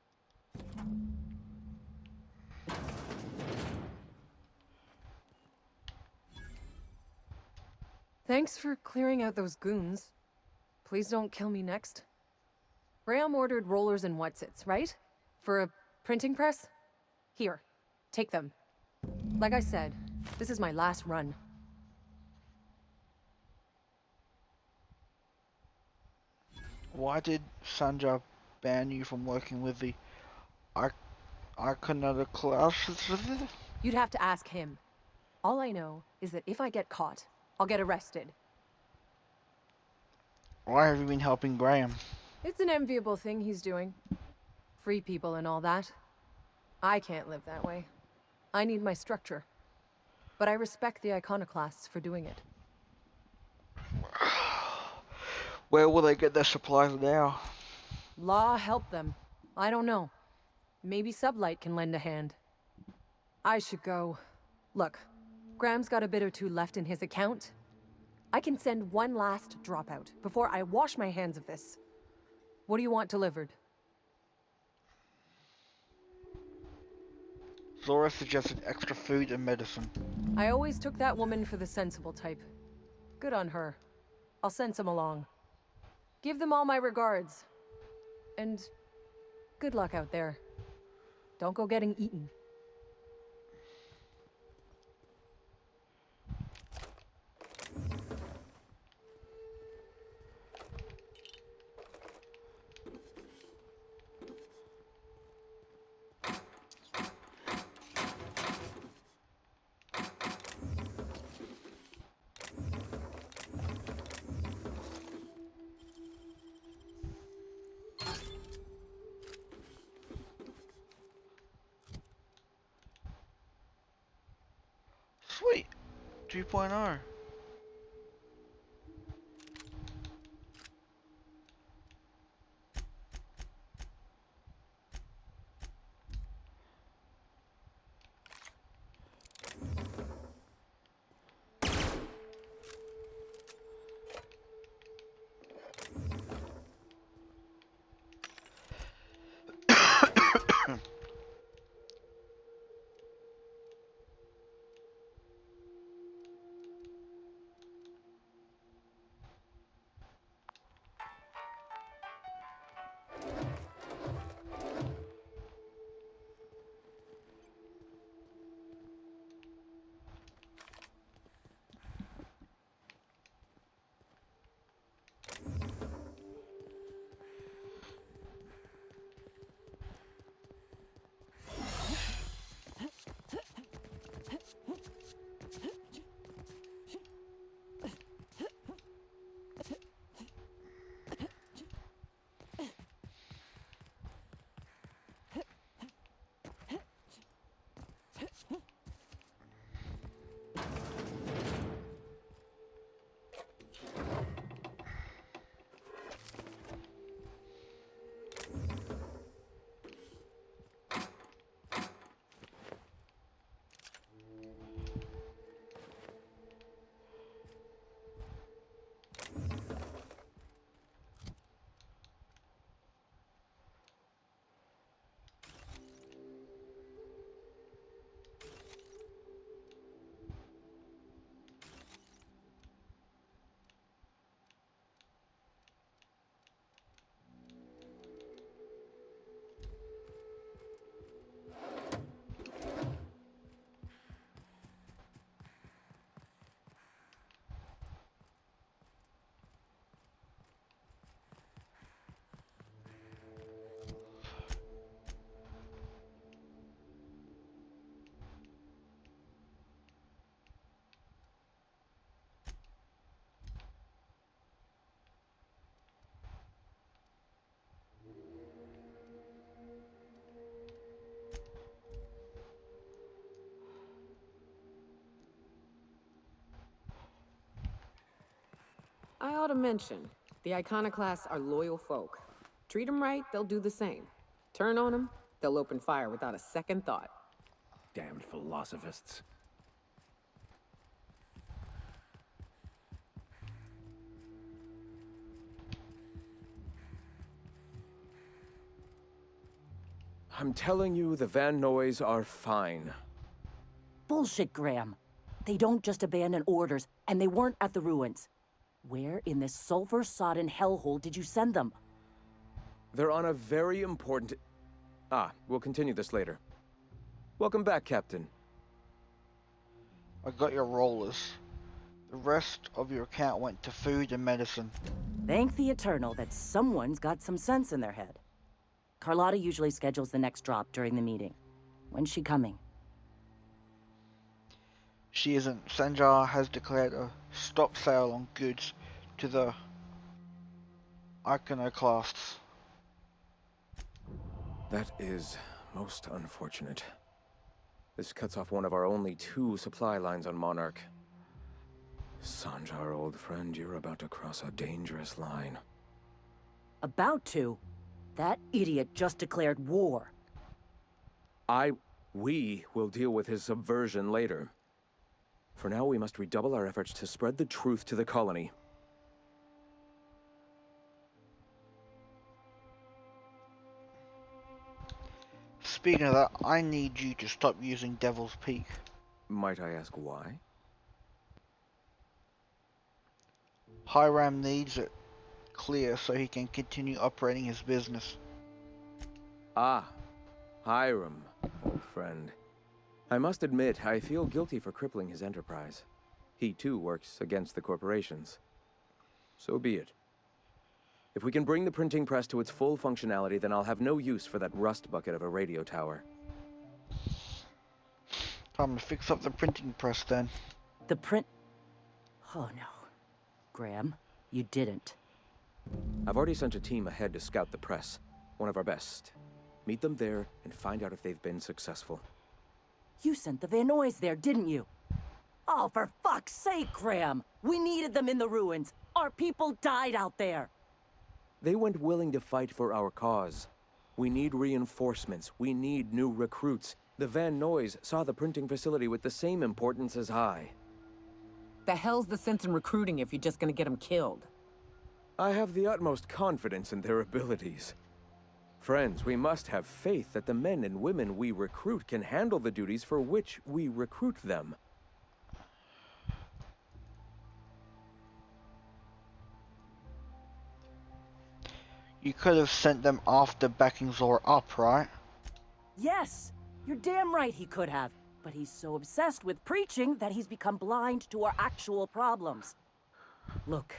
Thanks for clearing out those goons. Please don't kill me next. Graham ordered rollers and whatsits, right? For a printing press? Here, take them. Like I said, this is my last run. Why did Sanjar ban you from working with the Iconoclasts? You'd have to ask him. All I know is that if I get caught, I'll get arrested. Why have you been helping Graham? It's an enviable thing he's doing. Free people and all that. I can't live that way. I need my structure. But I respect the Iconoclasts for doing it. Where will they get their supplies now? Law help them. I don't know. Maybe Sublight can lend a hand. I should go. Look, Graham's got a bit or two left in his account. I can send one last dropout before I wash my hands of this. What do you want delivered? Zora suggested extra food and medicine. I always took that woman for the sensible type. Good on her. I'll send some along. Give them all my regards. And good luck out there. Don't go getting eaten. Sweet. 2.0. I ought to mention, the Iconoclasts are loyal folk. Treat them right, they'll do the same. Turn on them, they'll open fire without a second thought. Damned philosophists. I'm telling you, the Van Noys are fine. Bullshit, Graham. They don't just abandon orders, and they weren't at the ruins. Where in this sulfur-sodden hellhole did you send them? They're on a very important... we'll continue this later. Welcome back, Captain. I got your rollers. The rest of your account went to food and medicine. Thank the Eternal that someone's got some sense in their head. Carlotta usually schedules the next drop during the meeting. When's she coming? She isn't. Sanjar has declared a stop sale on goods to the Iconoclasts. That is most unfortunate. This cuts off one of our only 2 supply lines on Monarch. Sanjar, old friend, you're about to cross a dangerous line. About to? That idiot just declared war. We will deal with his subversion later. For now, we must redouble our efforts to spread the truth to the colony. Speaking of that, I need you to stop using Devil's Peak. Might I ask why? Hiram needs it clear so he can continue operating his business. Hiram, old friend. I must admit, I feel guilty for crippling his enterprise. He too works against the corporations. So be it. If we can bring the printing press to its full functionality, then I'll have no use for that rust bucket of a radio tower. Time to fix up the printing press then. Oh no. Graham, you didn't. I've already sent a team ahead to scout the press. One of our best. Meet them there and find out if they've been successful. You sent the Van Noys there, didn't you? Oh, for fuck's sake, Graham! We needed them in the ruins! Our people died out there! They went willing to fight for our cause. We need reinforcements. We need new recruits. The Van Noys saw the printing facility with the same importance as I. The hell's the sense in recruiting if you're just gonna get them killed? I have the utmost confidence in their abilities. Friends, we must have faith that the men and women we recruit can handle the duties for which we recruit them. You could have sent them after backing Zora up, right? Yes! You're damn right he could have. But he's so obsessed with preaching that he's become blind to our actual problems. Look,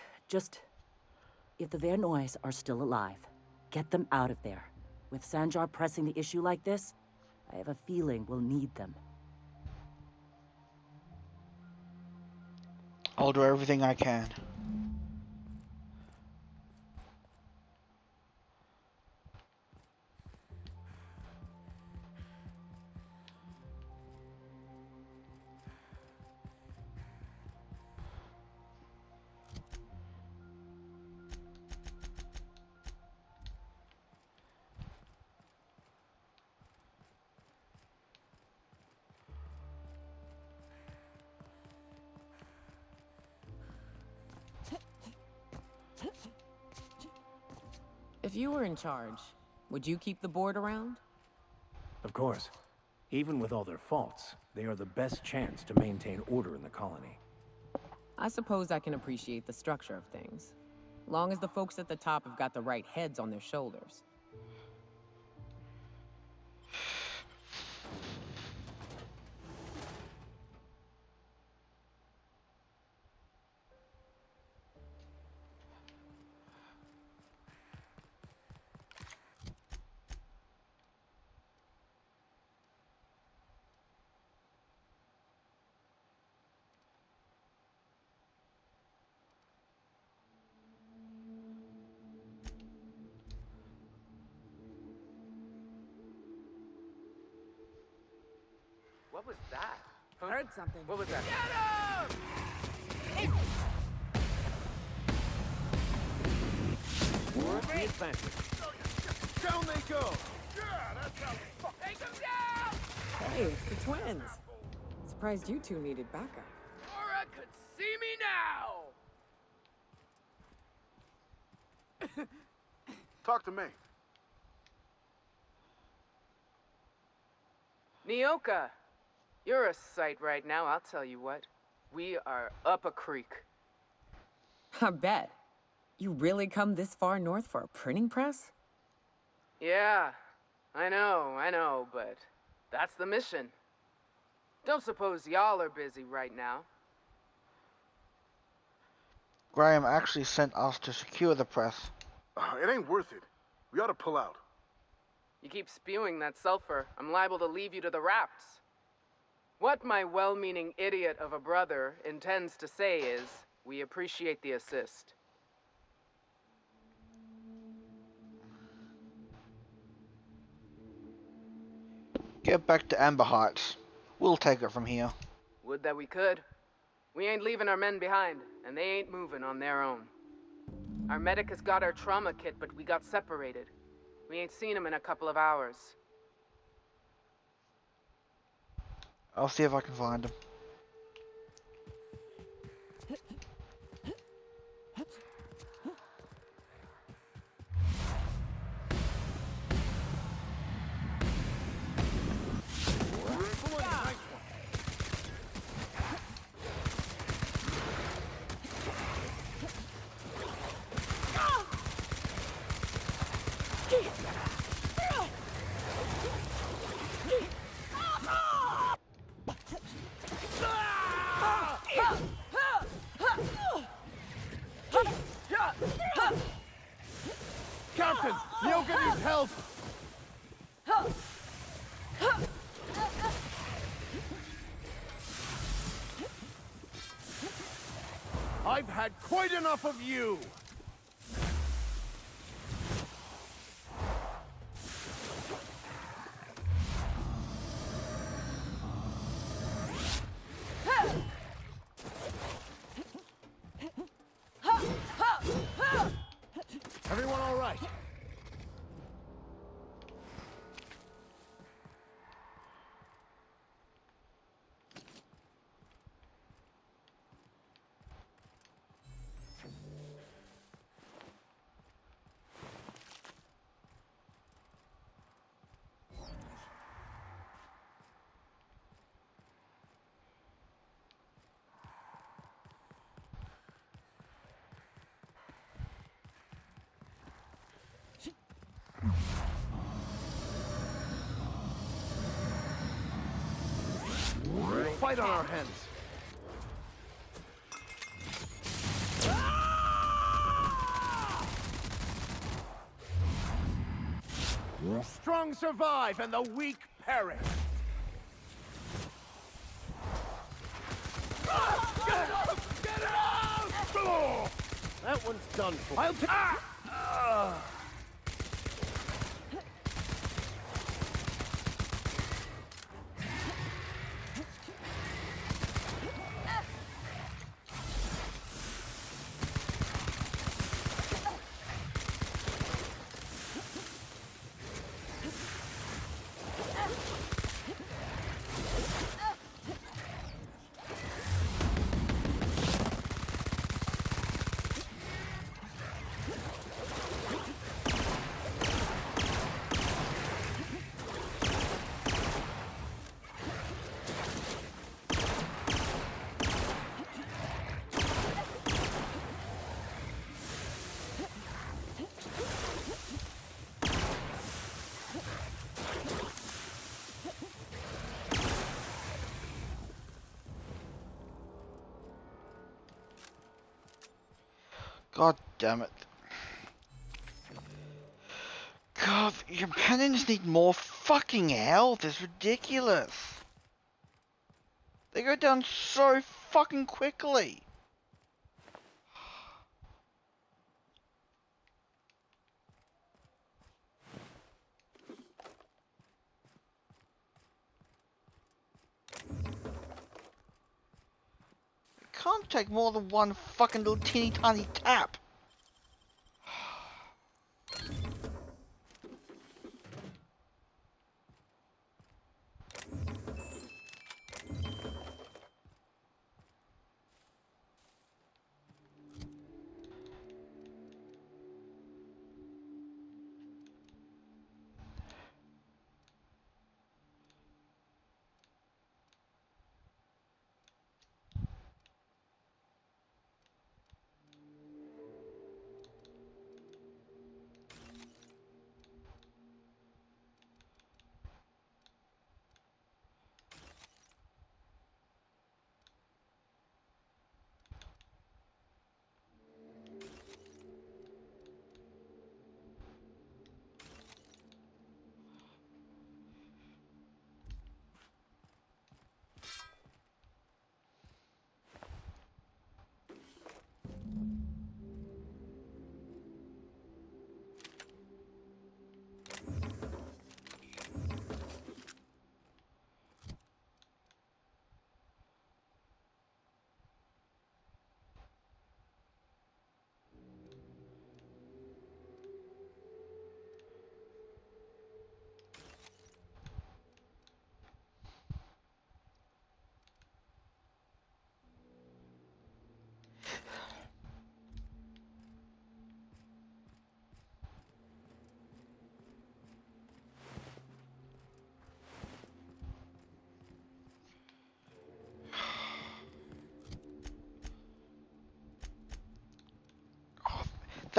if the Van Noys are still alive, get them out of there. With Sanjar pressing the issue like this, I have a feeling we'll need them. I'll do everything I can. If you were in charge, would you keep the board around? Of course. Even with all their faults, they are the best chance to maintain order in the colony. I suppose I can appreciate the structure of things. Long as the folks at the top have got the right heads on their shoulders. What was that? Heard something. What was that? Get him! The advantage. Down they go! Take him down! Hey, it's the twins. Surprised you two needed backup. Laura could see me now! Talk to me. Nyoka, you're a sight right now, I'll tell you what. We are up a creek. I bet. You really come this far north for a printing press? Yeah, I know, but that's the mission. Don't suppose y'all are busy right now. Graham actually sent us to secure the press. It ain't worth it. We ought to pull out. You keep spewing that sulfur, I'm liable to leave you to the rafts. What my well-meaning idiot of a brother intends to say is, we appreciate the assist. Get back to Amber Heights. We'll take it from here. Would that we could. We ain't leaving our men behind, and they ain't moving on their own. Our medic has got our trauma kit, but we got separated. We ain't seen him in a couple of hours. I'll see if I can find him. Captain, Nyoka needs help! I've had quite enough of you! Everyone all right? Fight on our hands. Strong survive and the weak perish. Get out! Get out! That one's done for. I'll take. God damn it. God, your cannons need more fucking health. It's ridiculous. They go down so fucking quickly. It can't take more than one fucking little teeny tiny tap.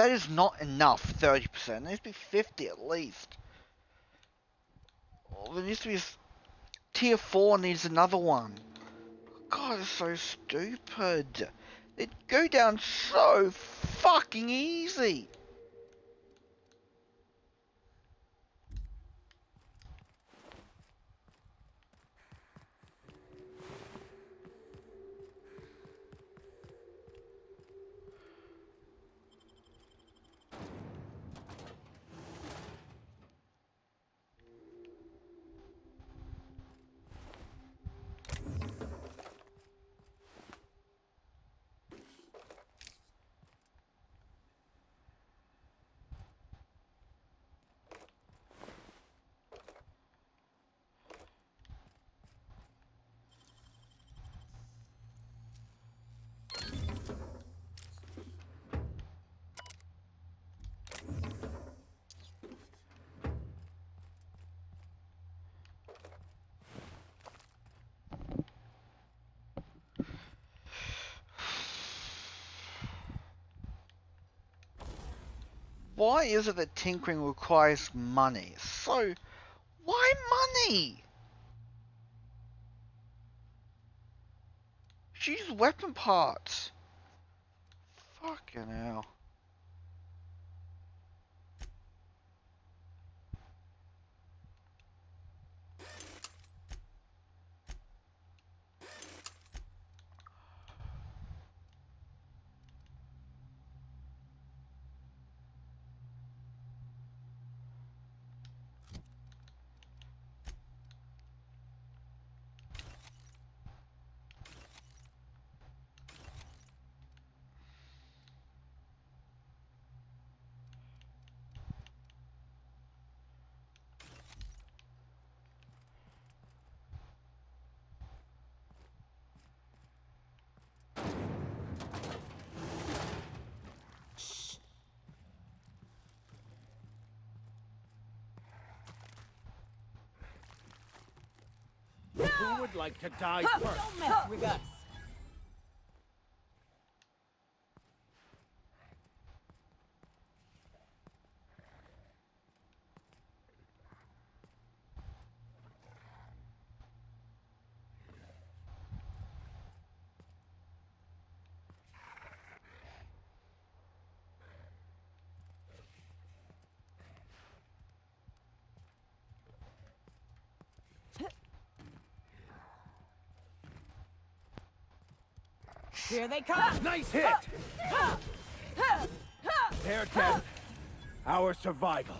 That is not enough, 30%. There needs to be 50 at least. Oh, there needs to be tier 4 needs another one. God, it's so stupid. It go down so fucking easy. Why is it that tinkering requires money? So, why money? Use weapon parts. Fucking hell. Who would like to die first? Don't mess with us. Here they come! Nice hit! Their death, our survival.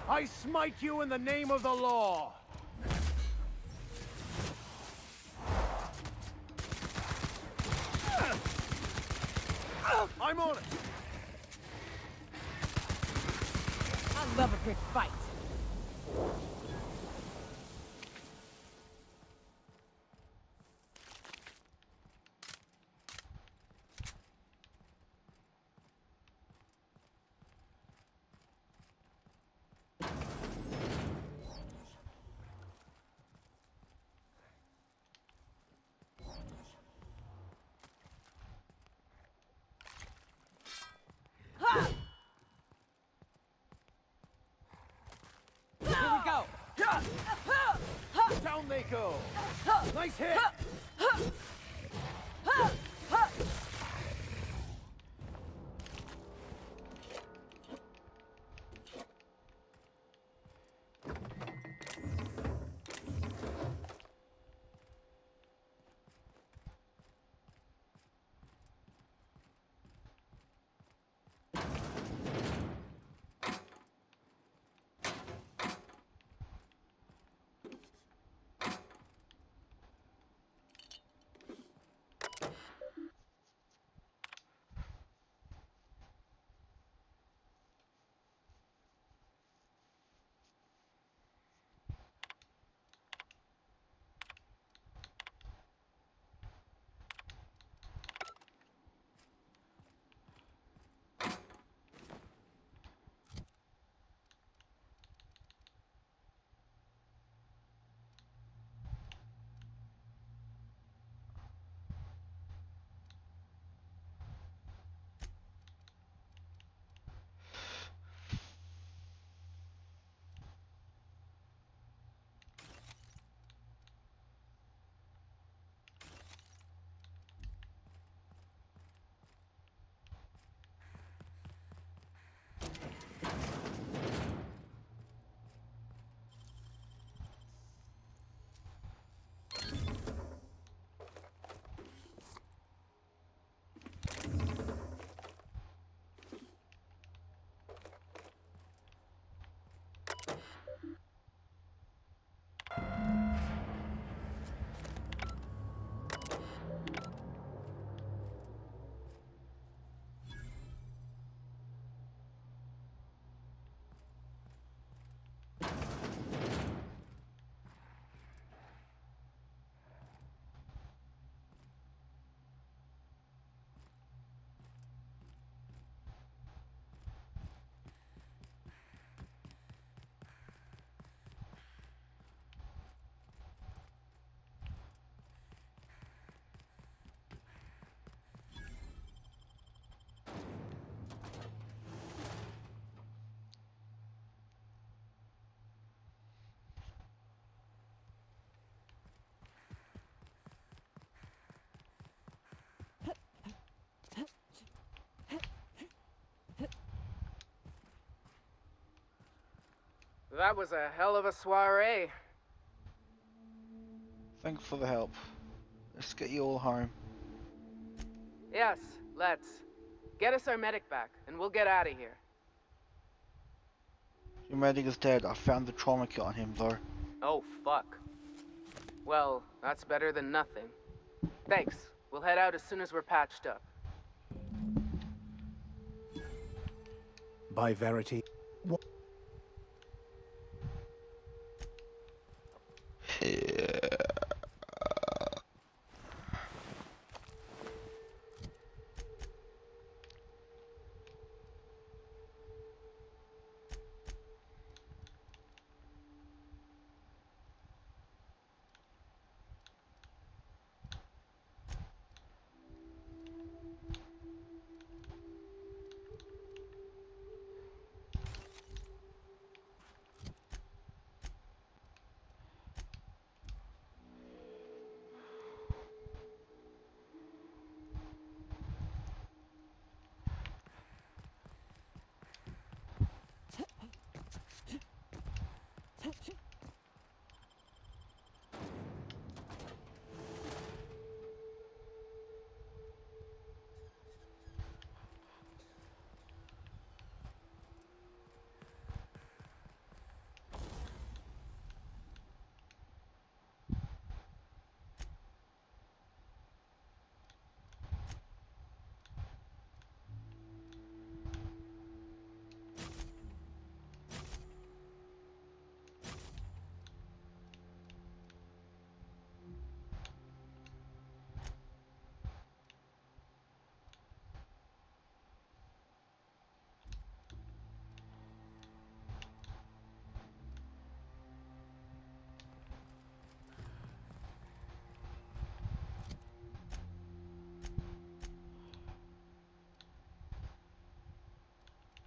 I smite you in the name of the law! I'm on it! I love a quick fight. Ha! Down they go. Nice hit. That was a hell of a soiree. Thanks for the help. Let's get you all home. Yes, let's. Get us our medic back, and we'll get out of here. Your medic is dead. I found the trauma kit on him, though. Oh, fuck. Well, that's better than nothing. Thanks. We'll head out as soon as we're patched up. By Verity.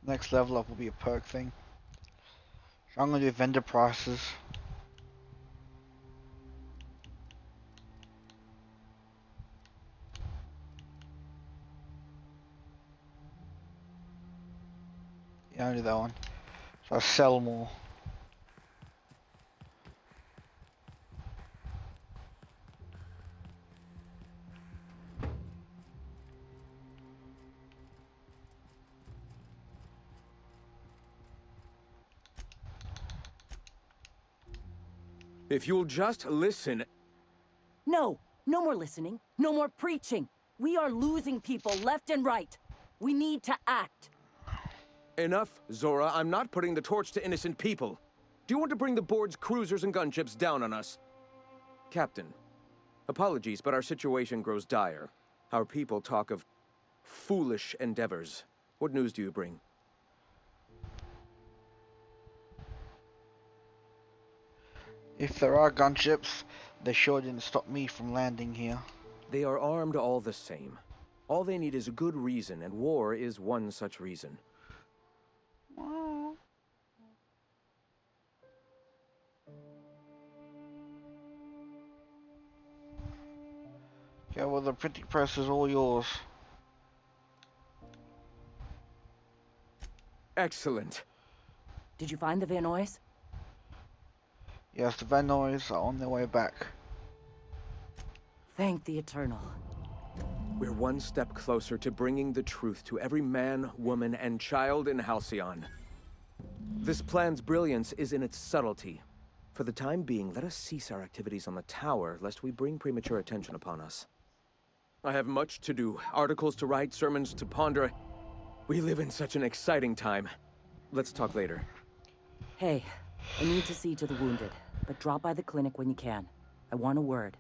Next level up will be a perk thing. So I'm gonna do vendor prices. Yeah, only that one. So I sell more. If you'll just listen... No, no more listening. No more preaching. We are losing people left and right. We need to act. Enough, Zora. I'm not putting the torch to innocent people. Do you want to bring the board's cruisers and gunships down on us? Captain, apologies, but our situation grows dire. Our people talk of foolish endeavors. What news do you bring? If there are gunships, they sure didn't stop me from landing here. They are armed all the same. All they need is a good reason, and war is one such reason. Yeah, well, the printing press is all yours. Excellent. Did you find the Vanoys? Yes, the Vanoys are on their way back. Thank the Eternal. We're one step closer to bringing the truth to every man, woman, and child in Halcyon. This plan's brilliance is in its subtlety. For the time being, let us cease our activities on the tower, lest we bring premature attention upon us. I have much to do, articles to write, sermons to ponder. We live in such an exciting time. Let's talk later. Hey, I need to see to the wounded, but drop by the clinic when you can. I want a word.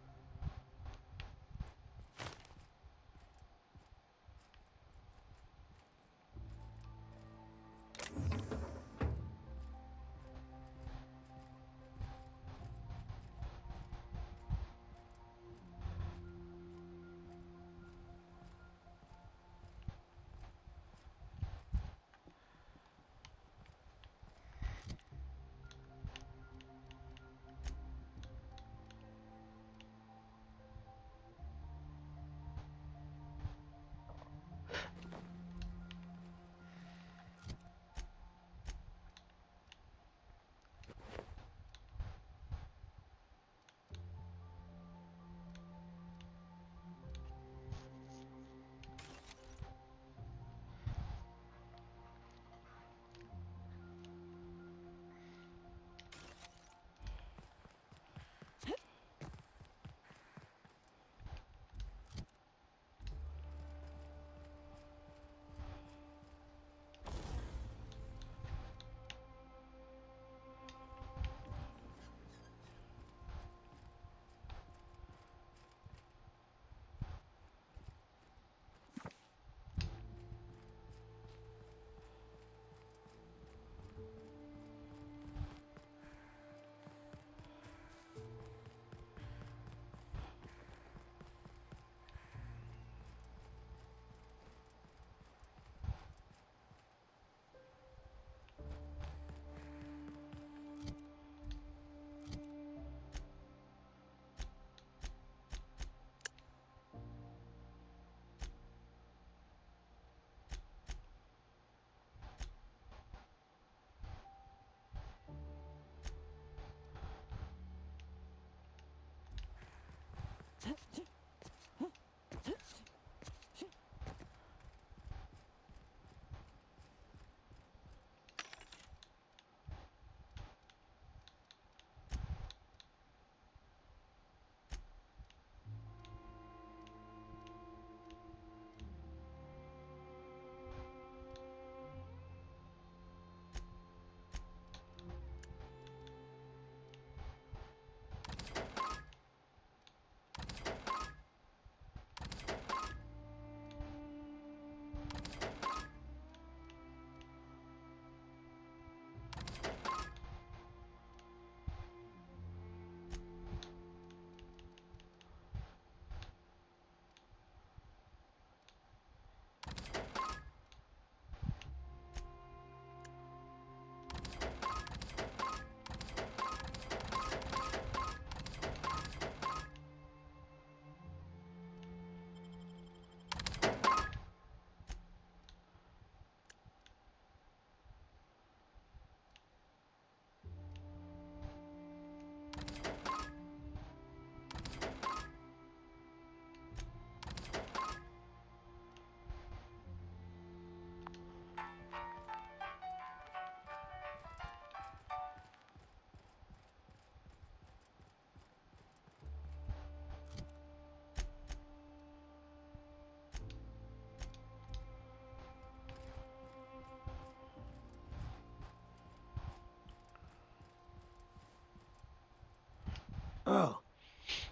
Oh,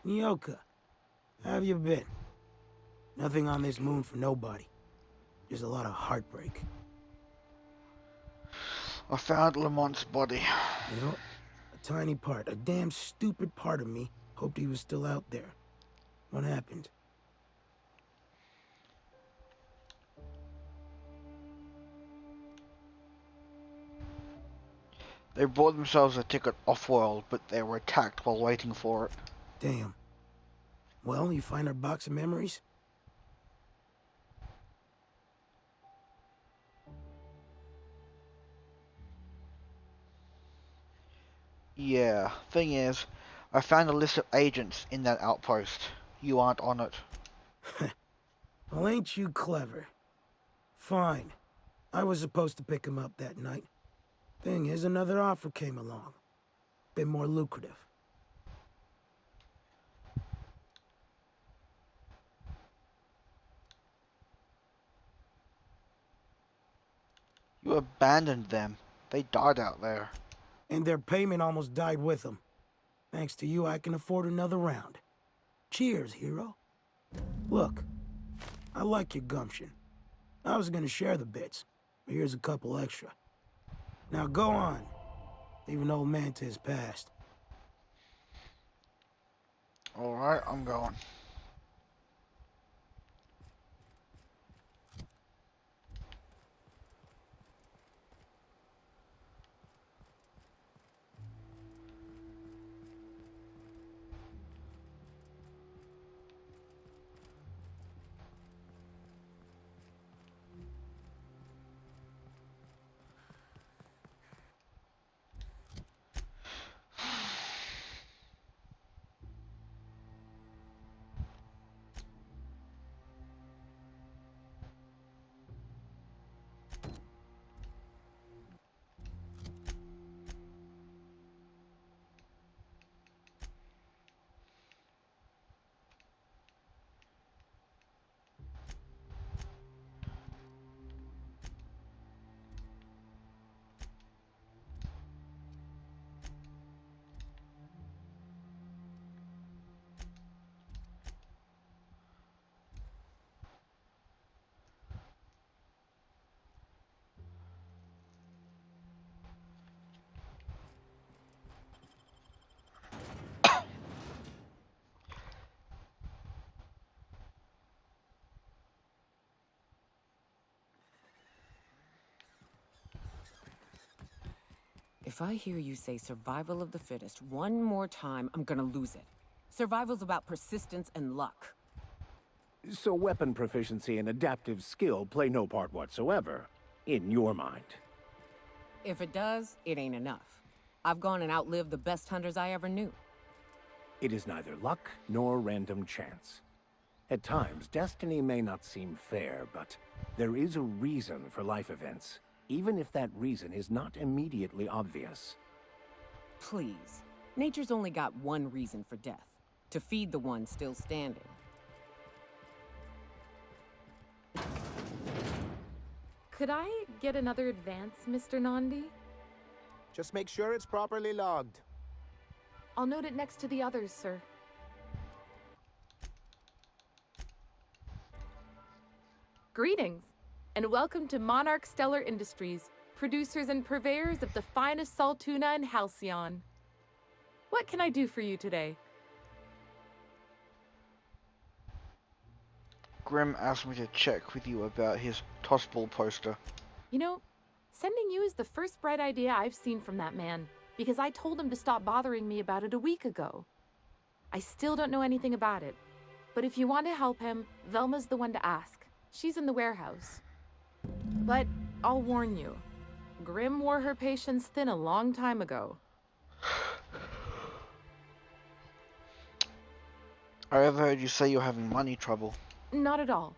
Nyoka. How have you been? Nothing on this moon for nobody. Just a lot of heartbreak. I found Lamont's body. You know, a tiny part, a damn stupid part of me hoped he was still out there. What happened? They bought themselves a ticket off-world, but they were attacked while waiting for it. Damn. Well, you find our box of memories? Yeah, thing is, I found a list of agents in that outpost. You aren't on it. Well, ain't you clever? Fine. I was supposed to pick him up that night. Thing is, another offer came along. Bit more lucrative. You abandoned them. They died out there. And their payment almost died with them. Thanks to you, I can afford another round. Cheers, hero. Look, I like your gumption. I was gonna share the bits, but here's a couple extra. Now go on. Leave an old man to his past. Alright, I'm going. If I hear you say survival of the fittest one more time, I'm gonna lose it. Survival's about persistence and luck. So weapon proficiency and adaptive skill play no part whatsoever, in your mind. If it does, it ain't enough. I've gone and outlived the best hunters I ever knew. It is neither luck nor random chance. At times, destiny may not seem fair, but there is a reason for life events, even if that reason is not immediately obvious. Please. Nature's only got one reason for death. To feed the one still standing. Could I get another advance, Mr. Nandi? Just make sure it's properly logged. I'll note it next to the others, sir. Greetings, and welcome to Monarch Stellar Industries, producers and purveyors of the finest salt tuna in Halcyon. What can I do for you today? Grim asked me to check with you about his Tossball poster. You know, sending you is the first bright idea I've seen from that man, because I told him to stop bothering me about it a week ago. I still don't know anything about it, but if you want to help him, Velma's the one to ask. She's in the warehouse. But I'll warn you, Grim wore her patience thin a long time ago. I overheard you say you're having money trouble. Not at all.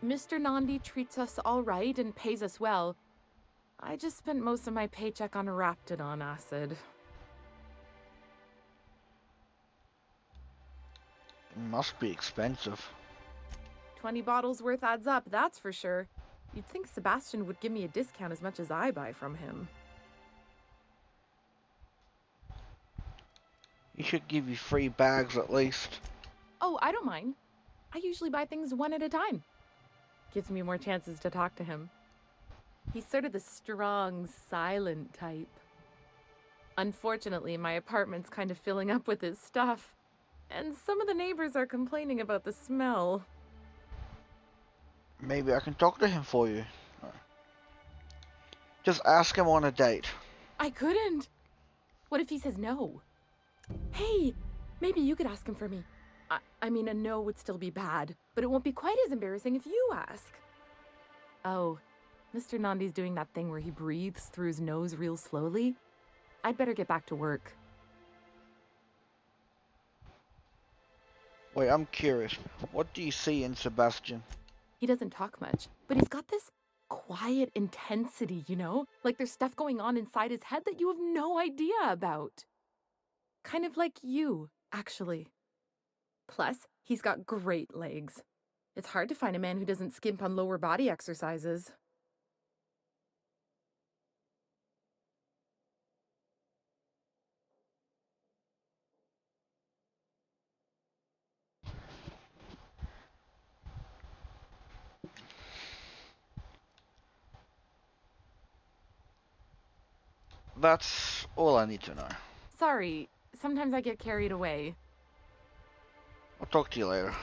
Mr. Nandi treats us all right and pays us well. I just spent most of my paycheck on Raptidon acid. It must be expensive. 20 bottles worth adds up, that's for sure. You'd think Sebastian would give me a discount as much as I buy from him. He should give you 3 bags at least. Oh, I don't mind. I usually buy things one at a time. Gives me more chances to talk to him. He's sort of the strong, silent type. Unfortunately, my apartment's kind of filling up with his stuff. And some of the neighbors are complaining about the smell. Maybe I can talk to him for you. Just ask him on a date. I couldn't. What if he says no? Hey, maybe you could ask him for me. I mean, a no would still be bad, but it won't be quite as embarrassing if you ask. Oh, Mr. Nandi's doing that thing where he breathes through his nose real slowly. I'd better get back to work. Wait, I'm curious. What do you see in Sebastian? He doesn't talk much, but he's got this quiet intensity, you know? Like there's stuff going on inside his head that you have no idea about. Kind of like you, actually. Plus, he's got great legs. It's hard to find a man who doesn't skimp on lower body exercises. That's all I need to know. Sorry, sometimes I get carried away. I'll talk to you later.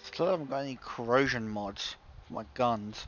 Still haven't got any corrosion mods for my guns.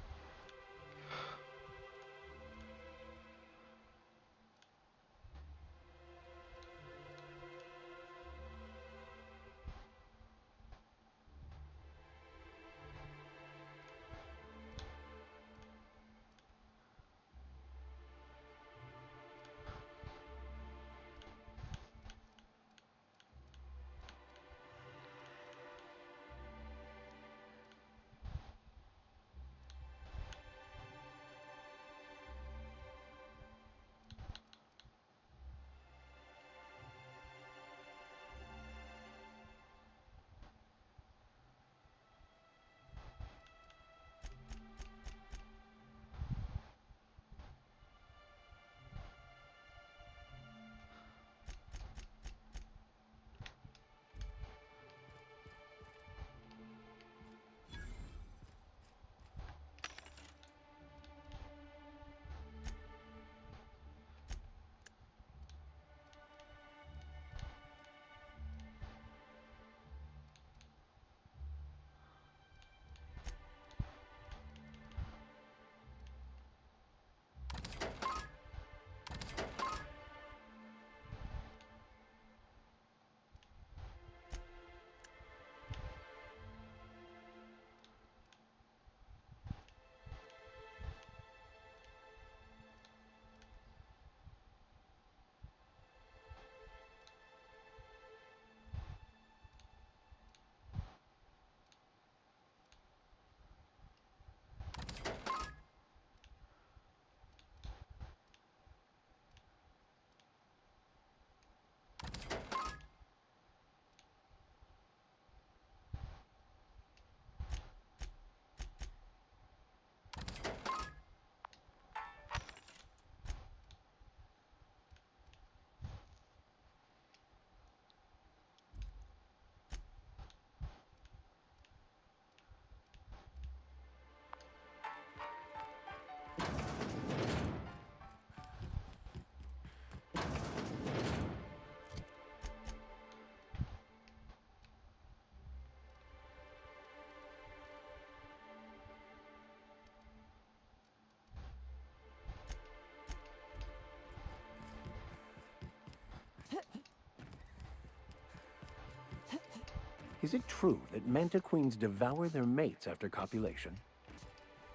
Is it true that manta queens devour their mates after copulation?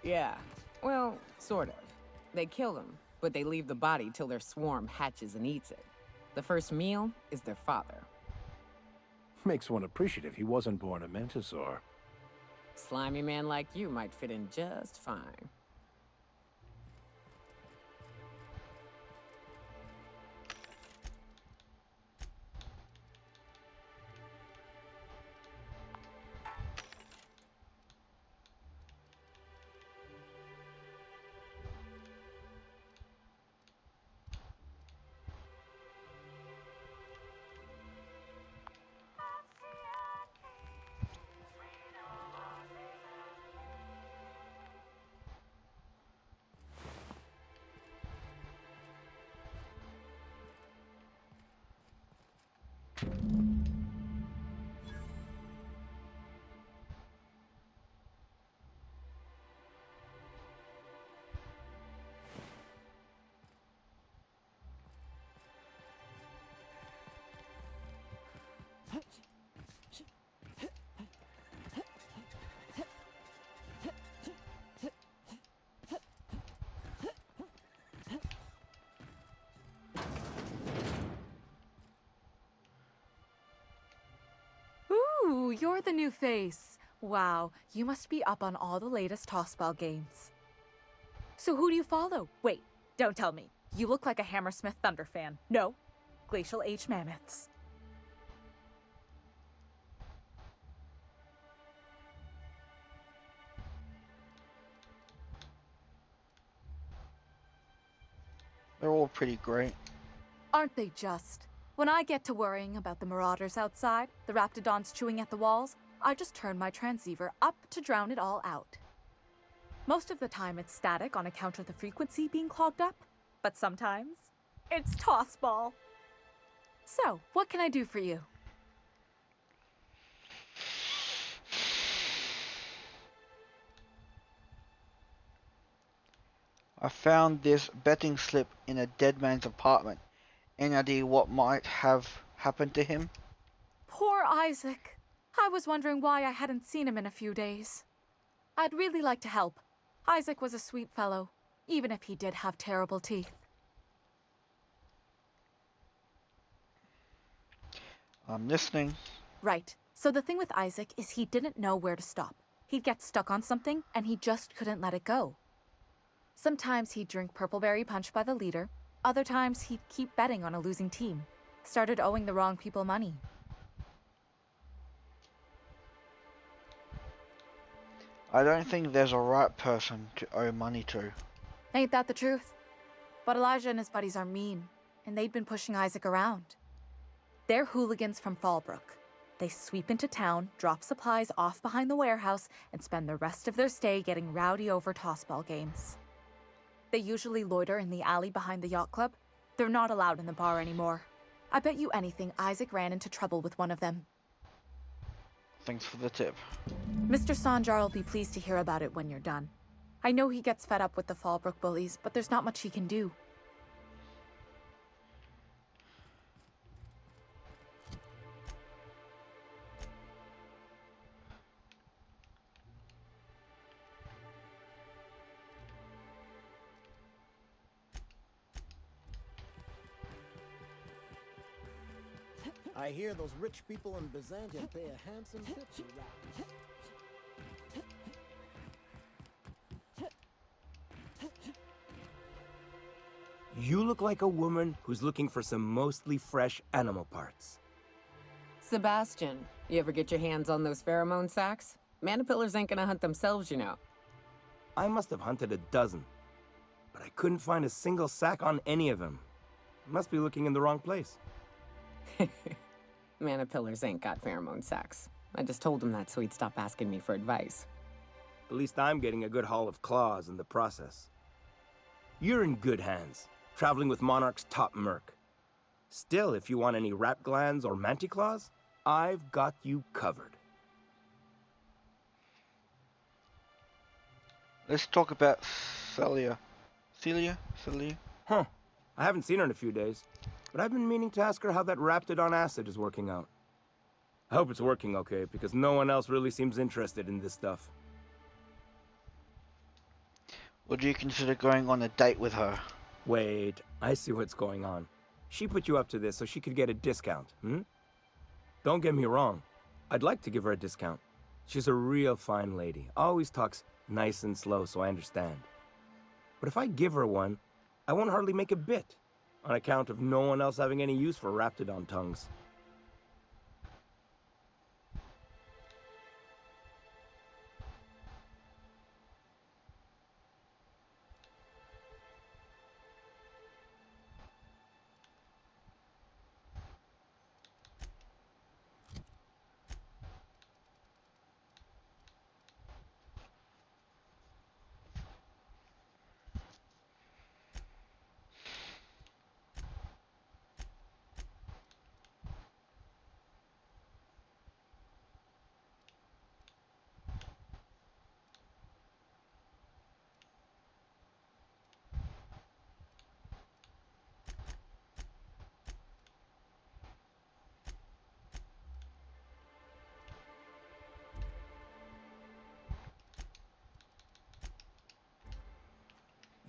Yeah. Well, sort of. They kill them, but they leave the body till their swarm hatches and eats it. The first meal is their father. Makes one appreciative he wasn't born a mantisaur. Slimy man like you might fit in just fine. Ooh, you're the new face. Wow, you must be up on all the latest tossball games. So who do you follow? Wait, don't tell me. You look like a Hammersmith Thunder fan. No, Glacial H Mammoths. They're all pretty great. Aren't they just? When I get to worrying about the marauders outside, the raptidons chewing at the walls, I just turn my transceiver up to drown it all out. Most of the time it's static on account of the frequency being clogged up, but sometimes it's tossball. So, what can I do for you? I found this betting slip in a dead man's apartment. Any idea what might have happened to him? Poor Isaac. I was wondering why I hadn't seen him in a few days. I'd really like to help. Isaac was a sweet fellow, even if he did have terrible teeth. I'm listening. Right. So the thing with Isaac is he didn't know where to stop. He'd get stuck on something, and he just couldn't let it go. Sometimes he'd drink Purpleberry Punch by the liter. Other times he'd keep betting on a losing team. Started owing the wrong people money. I don't think there's a right person to owe money to. Ain't that the truth? But Elijah and his buddies are mean, and they'd been pushing Isaac around. They're hooligans from Fallbrook. They sweep into town, drop supplies off behind the warehouse, and spend the rest of their stay getting rowdy over tossball games. They usually loiter in the alley behind the yacht club. They're not allowed in the bar anymore. I bet you anything Isaac ran into trouble with one of them. Thanks for the tip. Mr. Sanjar will be pleased to hear about it when you're done. I know he gets fed up with the Fallbrook bullies, but there's not much he can do. I hear those rich people in Byzantium pay a handsome tip to rappers. You look like a woman who's looking for some mostly fresh animal parts. Sebastian, you ever get your hands on those pheromone sacs? Manipillars ain't gonna hunt themselves, you know. I must have hunted a dozen, but I couldn't find a single sack on any of them. Must be looking in the wrong place. Manipillars ain't got pheromone sacs. I just told him that so he'd stop asking me for advice. At least I'm getting a good haul of claws in the process. You're in good hands, traveling with Monarch's top merc. Still, if you want any rat glands or manticlaws, I've got you covered. Let's talk about Celia. Celia? Huh. I haven't seen her in a few days, but I've been meaning to ask her how that Raptidon acid is working out. I hope it's working okay, because no one else really seems interested in this stuff. Would you consider going on a date with her? Wait, I see what's going on. She put you up to this so she could get a discount, hmm? Don't get me wrong. I'd like to give her a discount. She's a real fine lady. Always talks nice and slow, so I understand. But if I give her one, I won't hardly make a bit, on account of no one else having any use for Raptidon tongues.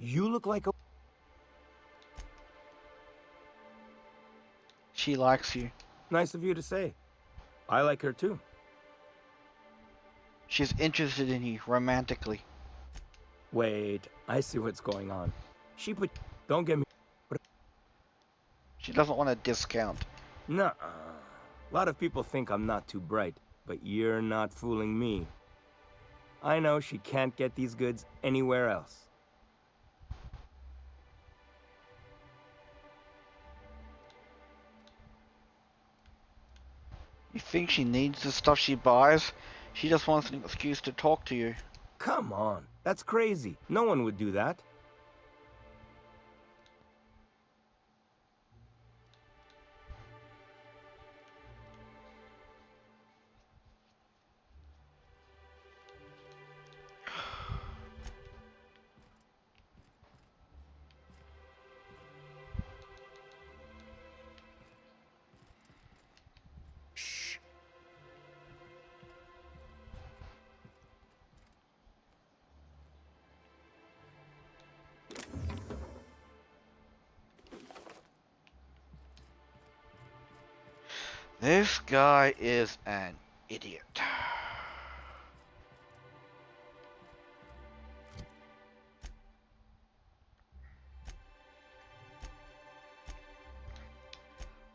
You look like a... She likes you. Nice of you to say. I like her too. She's interested in you romantically. Wait, I see what's going on. She put... Don't get me... She doesn't want a discount. Nuh-uh. A lot of people think I'm not too bright, but you're not fooling me. I know she can't get these goods anywhere else. You think she needs the stuff she buys? She just wants an excuse to talk to you. Come on, that's crazy. No one would do that. This guy is an idiot.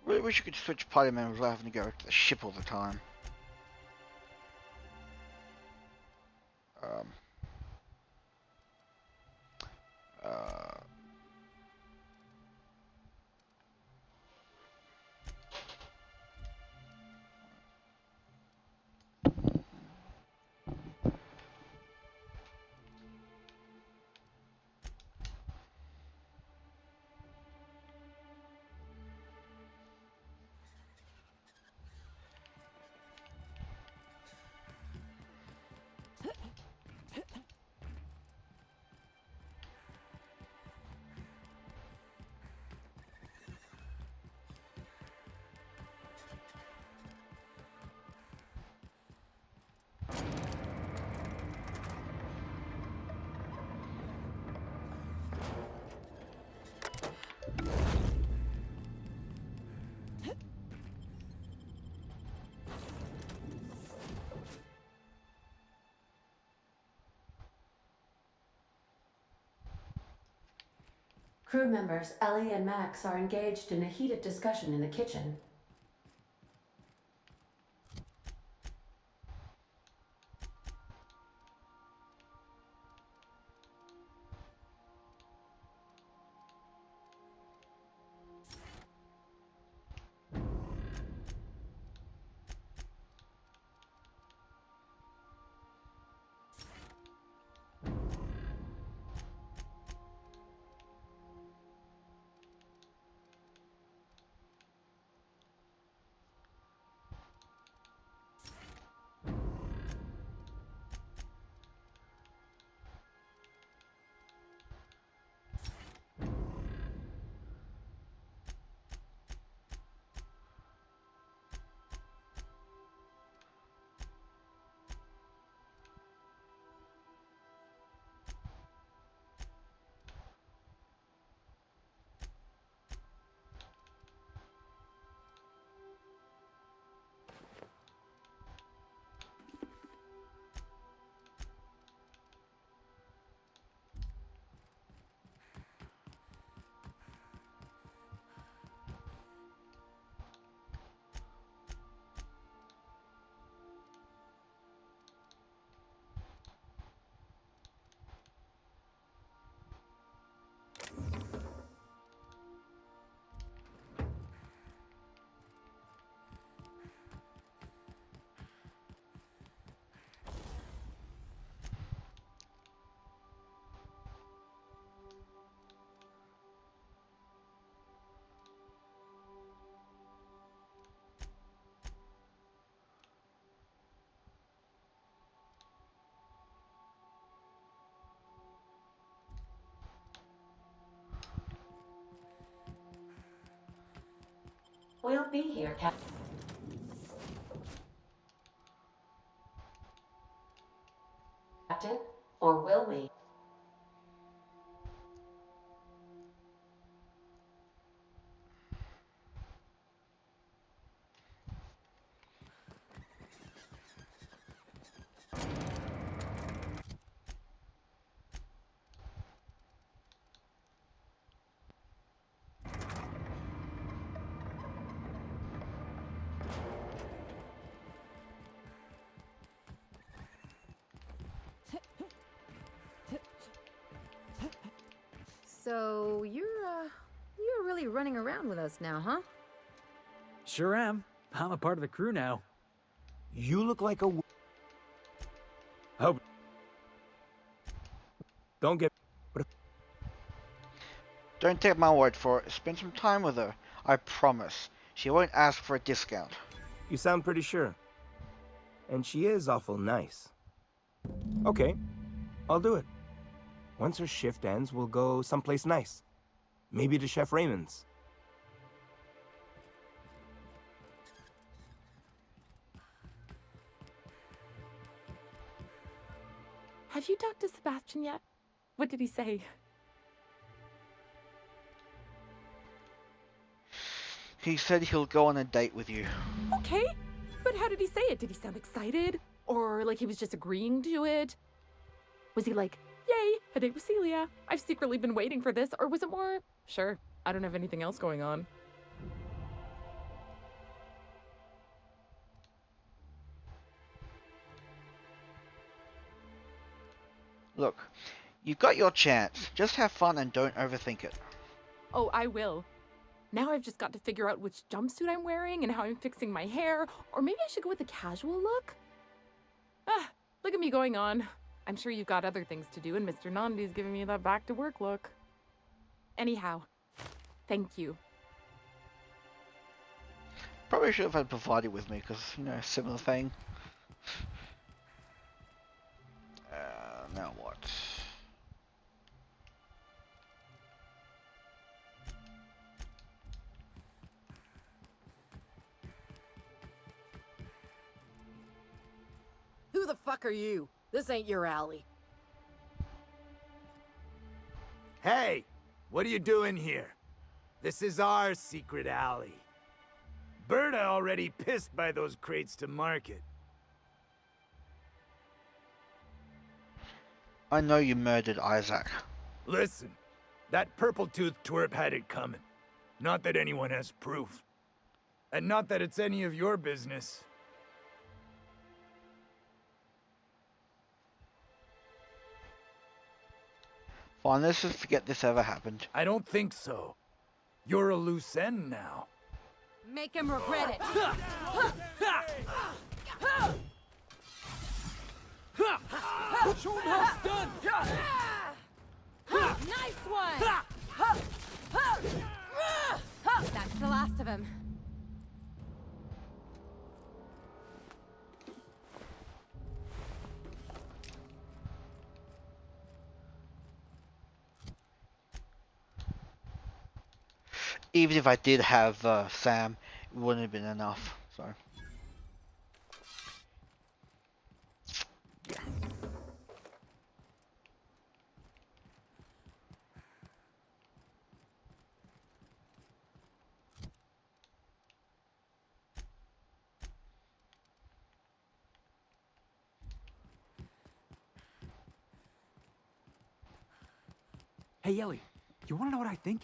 Really wish you could switch party members without having to go to the ship all the time. Crew members Ellie and Max are engaged in a heated discussion in the kitchen. We'll be here, Captain. Or will we? So you're really running around with us now, huh? Sure am. I'm a part of the crew now. You look like a... Oh. Don't get... Don't take my word for it. Spend some time with her. I promise. She won't ask for a discount. You sound pretty sure. And she is awful nice. Okay, I'll do it. Once her shift ends, we'll go someplace nice. Maybe to Chef Raymond's. Have you talked to Sebastian yet? What did he say? He said he'll go on a date with you. Okay, but how did he say it? Did he sound excited? Or like he was just agreeing to it? Was he like, yay, a date with Celia? I've secretly been waiting for this. Or was it more, sure, I don't have anything else going on? Look, you've got your chance. Just have fun and don't overthink it. Oh, I will. Now I've just got to figure out which jumpsuit I'm wearing and how I'm fixing my hair. Or maybe I should go with a casual look? Ah, look at me going on. I'm sure you've got other things to do, and Mr. Nandi's giving me that back-to-work look. Anyhow, thank you. Probably should have had provided with me, because, you know, similar thing. Now what? Who the fuck are you? This ain't your alley. Hey, what are you doing here? This is our secret alley. Berta already pissed by those crates to market. I know you murdered Isaac. Listen, that purple-toothed twerp had it coming. Not that anyone has proof. And not that it's any of your business. Fine, let's just forget this ever happened. I don't think so. You're a loose end now. Make him regret it. Show him how it's done! Nice one! That's the last of him. Even if I did have Sam, it wouldn't have been enough. So. Hey, Ellie, you want to know what I think?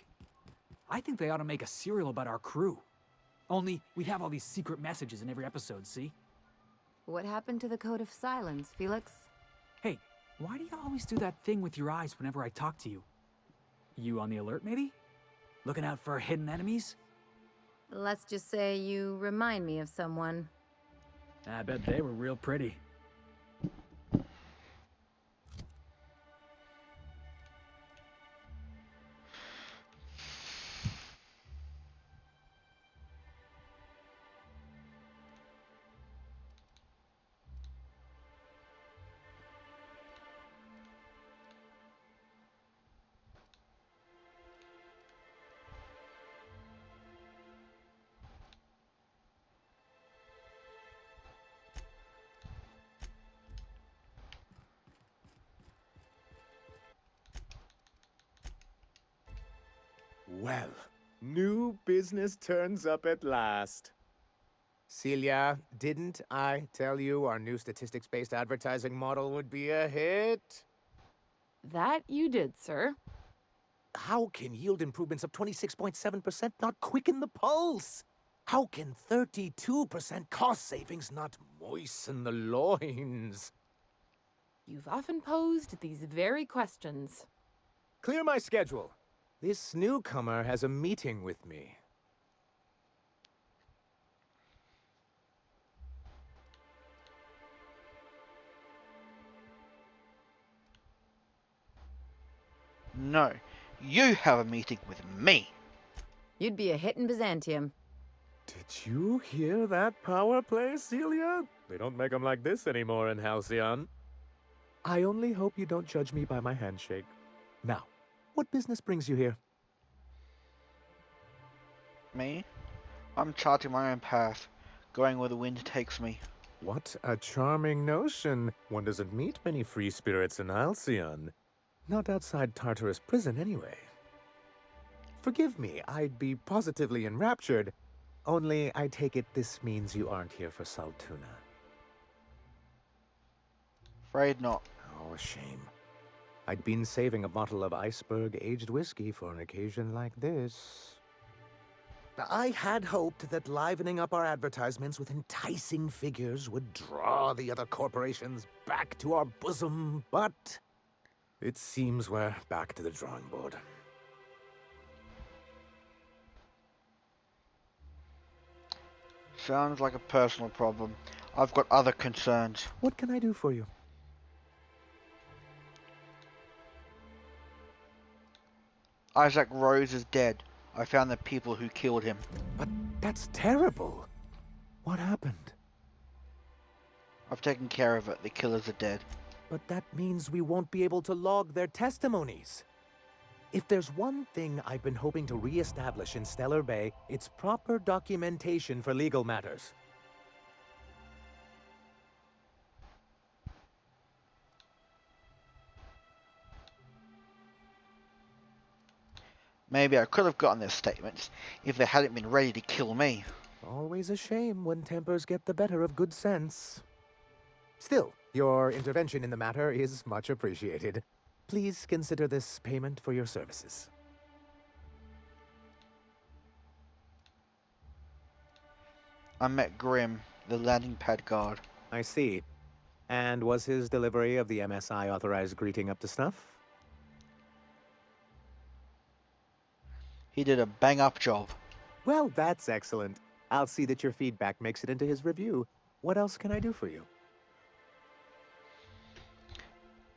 I think they ought to make a serial about our crew. Only, we'd have all these secret messages in every episode, see? What happened to the Code of Silence, Felix? Hey, why do you always do that thing with your eyes whenever I talk to you? You on the alert, maybe? Looking out for hidden enemies? Let's just say you remind me of someone. I bet they were real pretty. Well, new business turns up at last. Celia, didn't I tell you our new statistics-based advertising model would be a hit? That you did, sir. How can yield improvements of 26.7% not quicken the pulse? How can 32% cost savings not moisten the loins? You've often posed these very questions. Clear my schedule. This newcomer has a meeting with me. No, you have a meeting with me. You'd be a hit in Byzantium. Did you hear that power play, Celia? They don't make them like this anymore in Halcyon. I only hope you don't judge me by my handshake. Now, what business brings you here? Me? I'm charting my own path, going where the wind takes me. What a charming notion. One doesn't meet many free spirits in Halcyon. Not outside Tartarus prison, anyway. Forgive me, I'd be positively enraptured. Only, I take it this means you aren't here for Saltuna. Afraid not. Oh, a shame. I'd been saving a bottle of iceberg-aged whiskey for an occasion like this. I had hoped that livening up our advertisements with enticing figures would draw the other corporations back to our bosom, but it seems we're back to the drawing board. Sounds like a personal problem. I've got other concerns. What can I do for you? Isaac Rose is dead. I found the people who killed him. But that's terrible. What happened? I've taken care of it. The killers are dead. But that means we won't be able to log their testimonies. If there's one thing I've been hoping to re-establish in Stellar Bay, it's proper documentation for legal matters. Maybe I could have gotten their statements if they hadn't been ready to kill me. Always a shame when tempers get the better of good sense. Still, your intervention in the matter is much appreciated. Please consider this payment for your services. I met Grimm, the landing pad guard. I see. And was his delivery of the MSI authorized greeting up to snuff? He did a bang-up job. Well, that's excellent. I'll see that your feedback makes it into his review. What else can I do for you?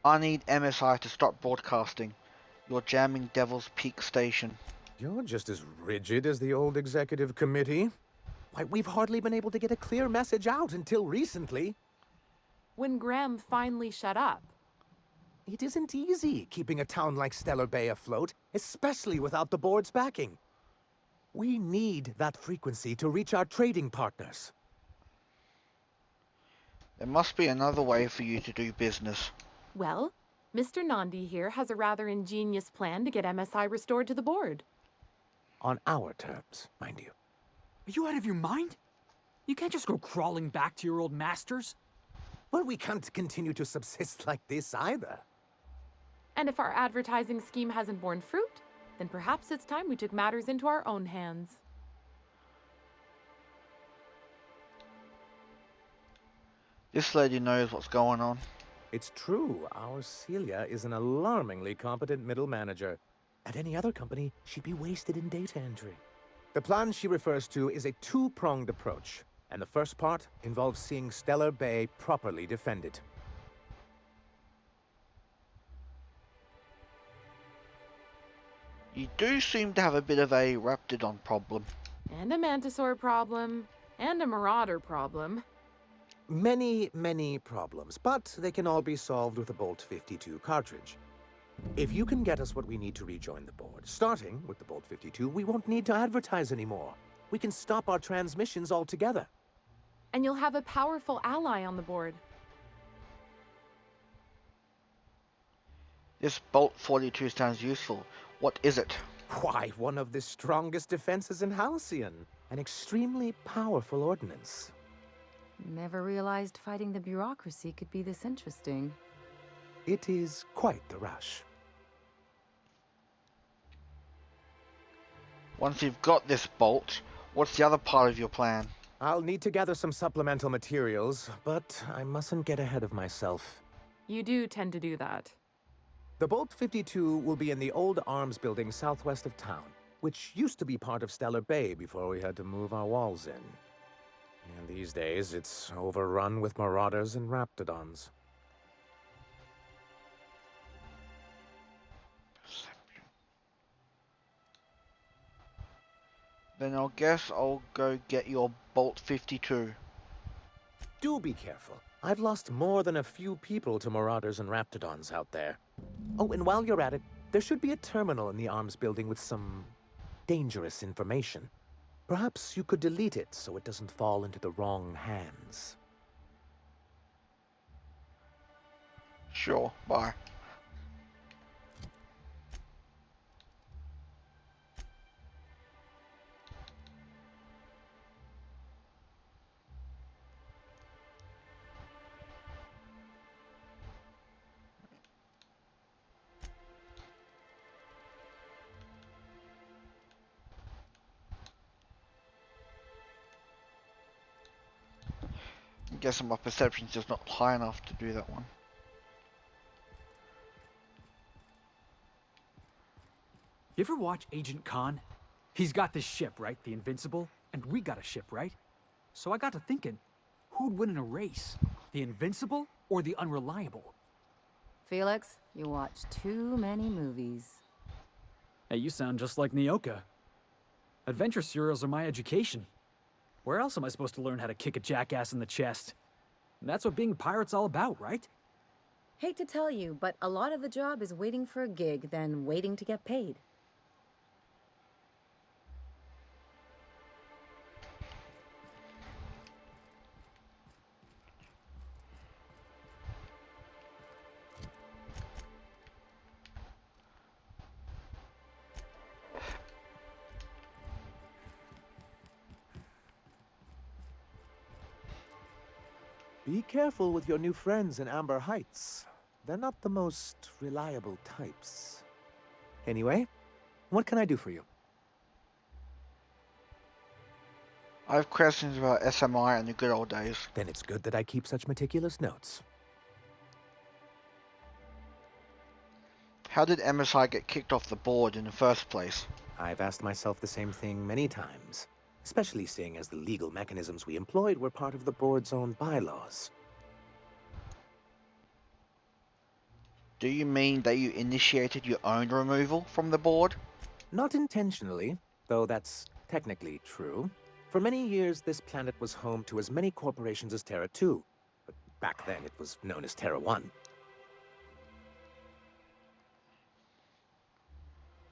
I need MSI to stop broadcasting. You're jamming Devil's Peak Station. You're just as rigid as the old executive committee. Why, we've hardly been able to get a clear message out until recently. When Graham finally shut up. It isn't easy keeping a town like Stellar Bay afloat, especially without the board's backing. We need that frequency to reach our trading partners. There must be another way for you to do business. Well, Mr. Nandi here has a rather ingenious plan to get MSI restored to the board. On our terms, mind you. Are you out of your mind? You can't just go crawling back to your old masters. Well, we can't continue to subsist like this either. And if our advertising scheme hasn't borne fruit, then perhaps it's time we took matters into our own hands. This lady knows what's going on. It's true, our Celia is an alarmingly competent middle manager. At any other company, she'd be wasted in data entry. The plan she refers to is a two-pronged approach, and the first part involves seeing Stellar Bay properly defended. You do seem to have a bit of a Raptidon problem. And a Mantisaur problem. And a Marauder problem. Many, many problems, but they can all be solved with a Bolt 52 cartridge. If you can get us what we need to rejoin the board, starting with the Bolt 52, we won't need to advertise anymore. We can stop our transmissions altogether. And you'll have a powerful ally on the board. This Bolt 42 sounds useful. What is it? Why, one of the strongest defenses in Halcyon. An extremely powerful ordnance. Never realized fighting the bureaucracy could be this interesting. It is quite the rush. Once you've got this bolt, what's the other part of your plan? I'll need to gather some supplemental materials, but I mustn't get ahead of myself. You do tend to do that. The Bolt 52 will be in the old arms building southwest of town, which used to be part of Stellar Bay before we had to move our walls in. And these days, it's overrun with marauders and raptidons. Then I guess I'll go get your Bolt 52. Do be careful. I've lost more than a few people to marauders and raptidons out there. Oh, and while you're at it, there should be a terminal in the arms building with some dangerous information. Perhaps you could delete it so it doesn't fall into the wrong hands. Sure, bye. I'm guessing my perception's just not high enough to do that one. You ever watch Agent Khan? He's got this ship, right? The Invincible? And we got a ship, right? So I got to thinking, who'd win in a race? The Invincible or the Unreliable? Felix, you watch too many movies. Hey, you sound just like Nyoka. Adventure serials are my education. Where else am I supposed to learn how to kick a jackass in the chest? And that's what being a pirate's all about, right? Hate to tell you, but a lot of the job is waiting for a gig, then waiting to get paid. Be careful with your new friends in Amber Heights. They're not the most reliable types. Anyway, what can I do for you? I have questions about SMI and the good old days. Then it's good that I keep such meticulous notes. How did MSI get kicked off the board in the first place? I've asked myself the same thing many times, especially seeing as the legal mechanisms we employed were part of the board's own bylaws. Do you mean that you initiated your own removal from the board? Not intentionally, though that's technically true. For many years, this planet was home to as many corporations as Terra 2, but back then it was known as Terra 1.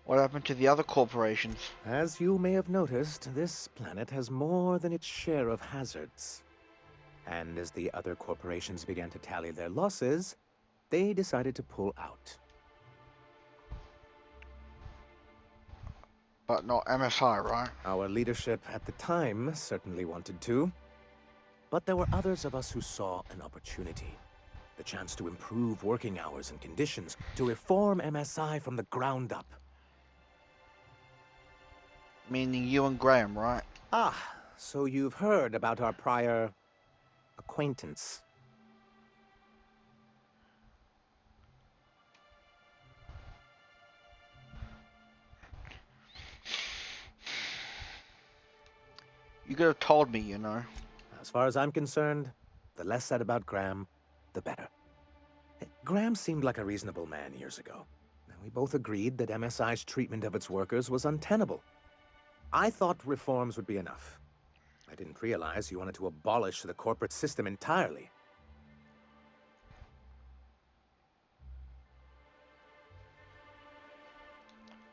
What happened to the other corporations? As you may have noticed, this planet has more than its share of hazards. And as the other corporations began to tally their losses, they decided to pull out. But not MSI, right? Our leadership at the time certainly wanted to. But there were others of us who saw an opportunity. The chance to improve working hours and conditions, to reform MSI from the ground up. Meaning you and Graham, right? Ah, so you've heard about our prior acquaintance. You could have told me, you know. As far as I'm concerned, the less said about Graham, the better. Graham seemed like a reasonable man years ago. We both agreed that MSI's treatment of its workers was untenable. I thought reforms would be enough. I didn't realize you wanted to abolish the corporate system entirely.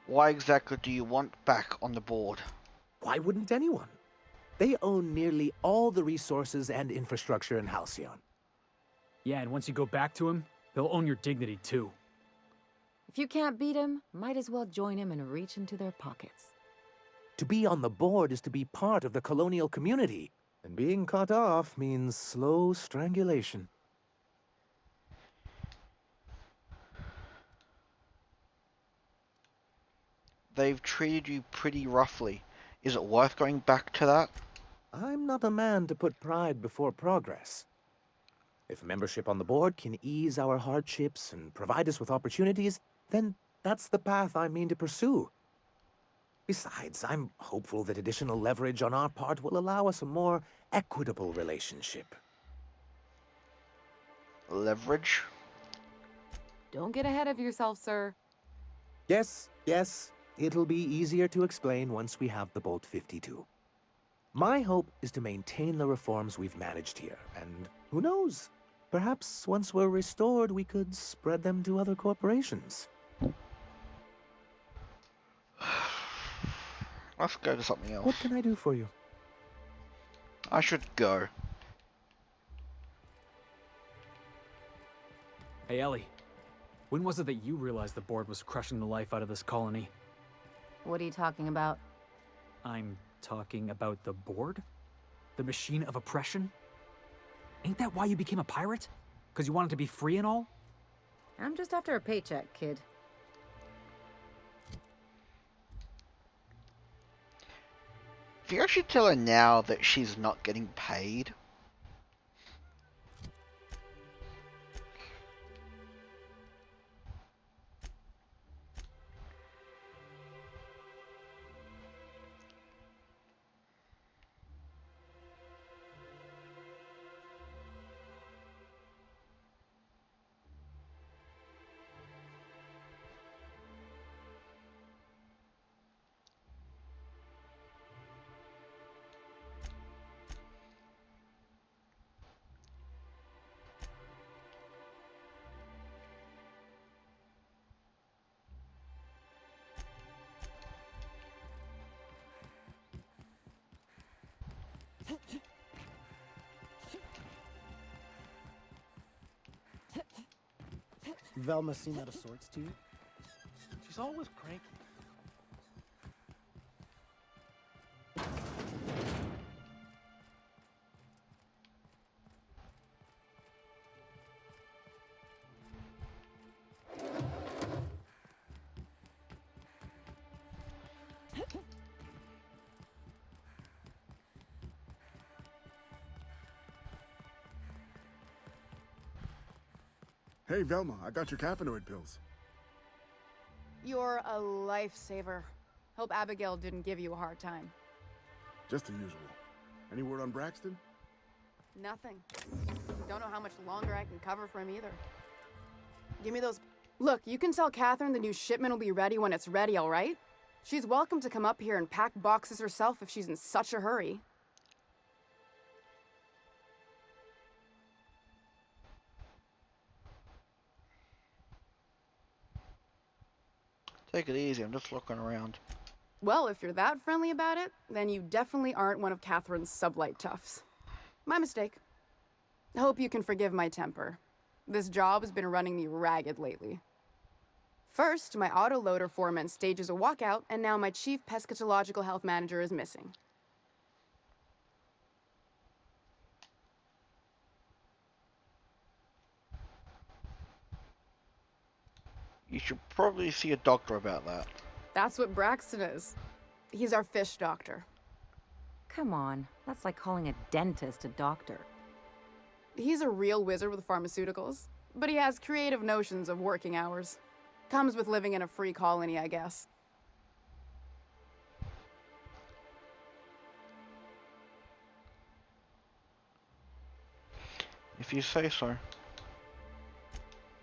Why exactly do you want back on the board? Why wouldn't anyone? They own nearly all the resources and infrastructure in Halcyon. Yeah, and once you go back to him, he'll own your dignity too. If you can't beat him, might as well join him and reach into their pockets. To be on the board is to be part of the colonial community, and being cut off means slow strangulation. They've treated you pretty roughly. Is it worth going back to that? I'm not a man to put pride before progress. If membership on the board can ease our hardships and provide us with opportunities, then that's the path I mean to pursue. Besides, I'm hopeful that additional leverage on our part will allow us a more equitable relationship. Leverage? Don't get ahead of yourself, sir. Yes, yes, it'll be easier to explain once we have the Bolt 52. My hope is to maintain the reforms we've managed here, and who knows? Perhaps once we're restored, we could spread them to other corporations. Let's go to something else. What can I do for you? I should go. Hey, Ellie. When was it that you realized the board was crushing the life out of this colony? What are you talking about? I'm talking about the board? The machine of oppression? Ain't that why you became a pirate? Because you wanted to be free and all? I'm just after a paycheck, kid. If you actually tell her now that she's not getting paid. Velma seem out of sorts to you? She's always cranky. Hey, Velma, I got your caffeinoid pills. You're a lifesaver. Hope Abigail didn't give you a hard time. Just the usual. Any word on Braxton? Nothing. Don't know how much longer I can cover for him either. Give me those. Look, you can tell Catherine the new shipment will be ready when it's ready, all right? She's welcome to come up here and pack boxes herself if she's in such a hurry. Take it easy, I'm just looking around. Well, if you're that friendly about it, then you definitely aren't one of Catherine's sublight toughs. My mistake. Hope you can forgive my temper. This job has been running me ragged lately. First, my autoloader foreman stages a walkout, and now my chief pescatological health manager is missing. You should probably see a doctor about that. That's what Braxton is. He's our fish doctor. Come on, that's like calling a dentist a doctor. He's a real wizard with pharmaceuticals, but he has creative notions of working hours. Comes with living in a free colony, I guess. If you say so.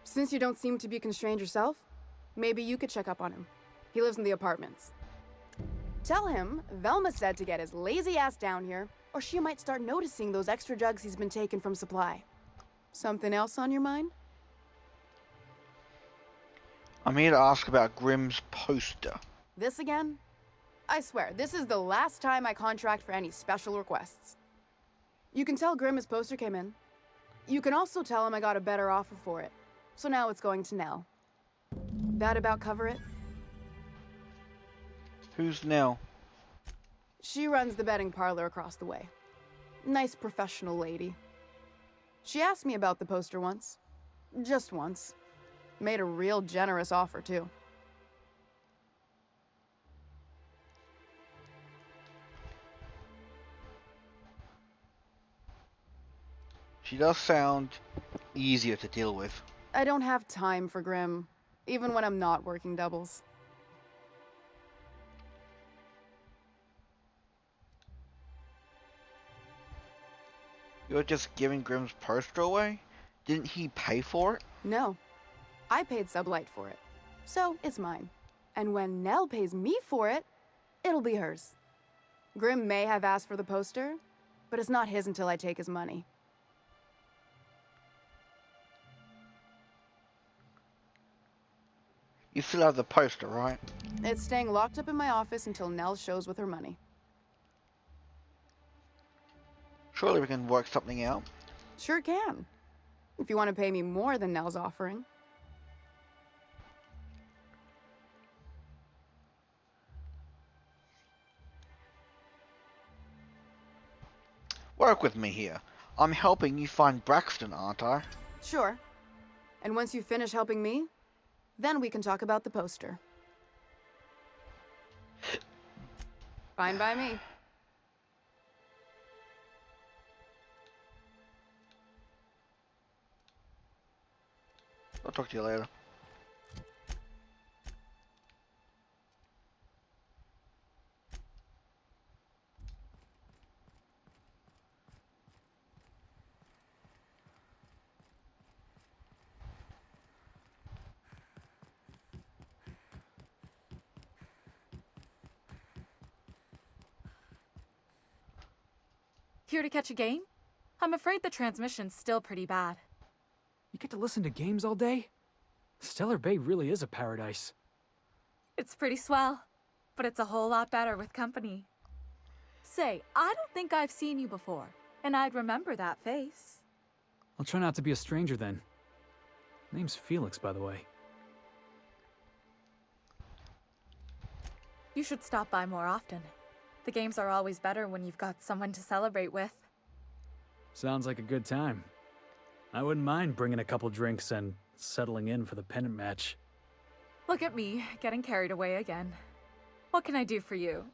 Since you don't seem to be constrained yourself, maybe you could check up on him. He lives in the apartments. Tell him Velma said to get his lazy ass down here, or she might start noticing those extra jugs he's been taking from supply. Something else on your mind? I'm here to ask about Grimm's poster. This again? I swear, this is the last time I contract for any special requests. You can tell Grimm his poster came in. You can also tell him I got a better offer for it. So now it's going to Nell. That about cover it? Who's Nell? She runs the betting parlor across the way. Nice professional lady. She asked me about the poster once. Just once. Made a real generous offer, too. She does sound easier to deal with. I don't have time for Grim, even when I'm not working doubles. You're just giving Grimm's poster away? Didn't he pay for it? No. I paid Sublight for it. So, it's mine. And when Nell pays me for it, it'll be hers. Grim may have asked for the poster, but it's not his until I take his money. You still have the poster, right? It's staying locked up in my office until Nell shows with her money. Surely we can work something out. Sure can. If you want to pay me more than Nell's offering. Work with me here. I'm helping you find Braxton, aren't I? Sure. And once you finish helping me, then we can talk about the poster. Fine by me. I'll talk to you later. Here to catch a game? I'm afraid the transmission's still pretty bad. You get to listen to games all day? Stellar Bay really is a paradise. It's pretty swell, but it's a whole lot better with company. Say, I don't think I've seen you before, and I'd remember that face. I'll try not to be a stranger then. Name's Felix, by the way. You should stop by more often. The games are always better when you've got someone to celebrate with. Sounds like a good time. I wouldn't mind bringing a couple drinks and settling in for the pennant match. Look at me, getting carried away again. What can I do for you?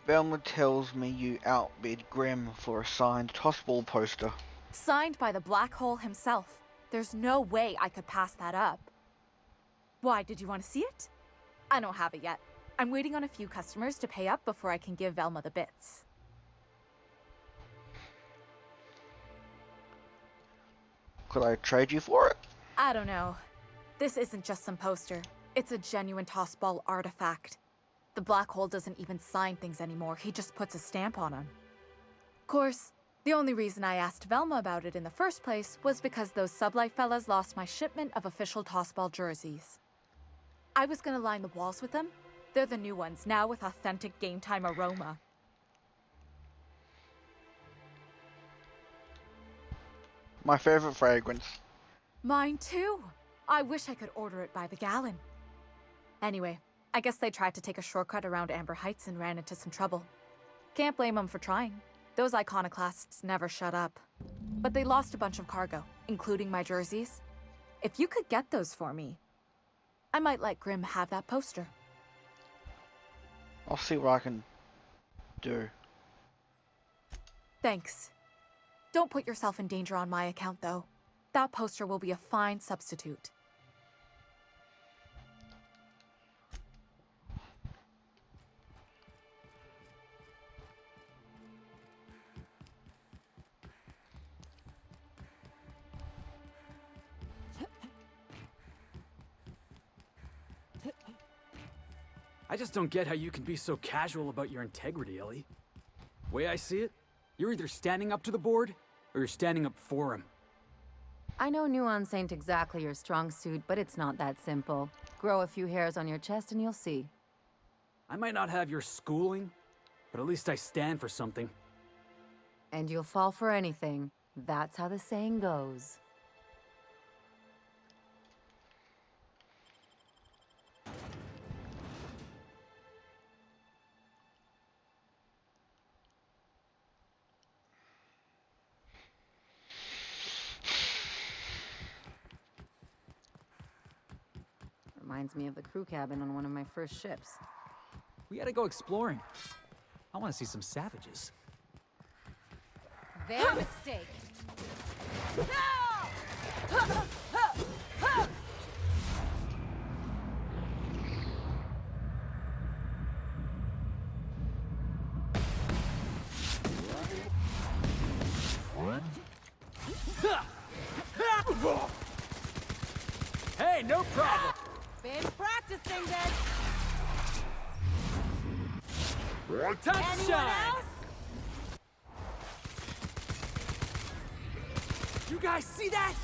Velma tells me you outbid Grim for a signed Tossball poster. Signed by the Black Hole himself. There's no way I could pass that up. Why, did you want to see it? I don't have it yet. I'm waiting on a few customers to pay up before I can give Velma the bits. Could I trade you for it? I don't know. This isn't just some poster. It's a genuine Tossball artifact. The Black Hole doesn't even sign things anymore. He just puts a stamp on them. Of course, the only reason I asked Velma about it in the first place was because those Sublight fellas lost my shipment of official Tossball jerseys. I was gonna line the walls with them. They're the new ones, now with authentic game time aroma. My favorite fragrance. Mine too. I wish I could order it by the gallon. Anyway, I guess they tried to take a shortcut around Amber Heights and ran into some trouble. Can't blame them for trying. Those iconoclasts never shut up. But they lost a bunch of cargo, including my jerseys. If you could get those for me, I might let Grim have that poster. I'll see what I can do. Thanks. Don't put yourself in danger on my account, though. That poster will be a fine substitute. I just don't get how you can be so casual about your integrity, Ellie. Way I see it, you're either standing up to the board, or you're standing up for him. I know nuance ain't exactly your strong suit, but it's not that simple. Grow a few hairs on your chest and you'll see. I might not have your schooling, but at least I stand for something. And you'll fall for anything. That's how the saying goes. Reminds me of the crew cabin on one of my first ships. We gotta go exploring. I want to see some savages. Their mistake. Hey, no problem. Been practicing this. Time to Anyone shine. else? You guys see that?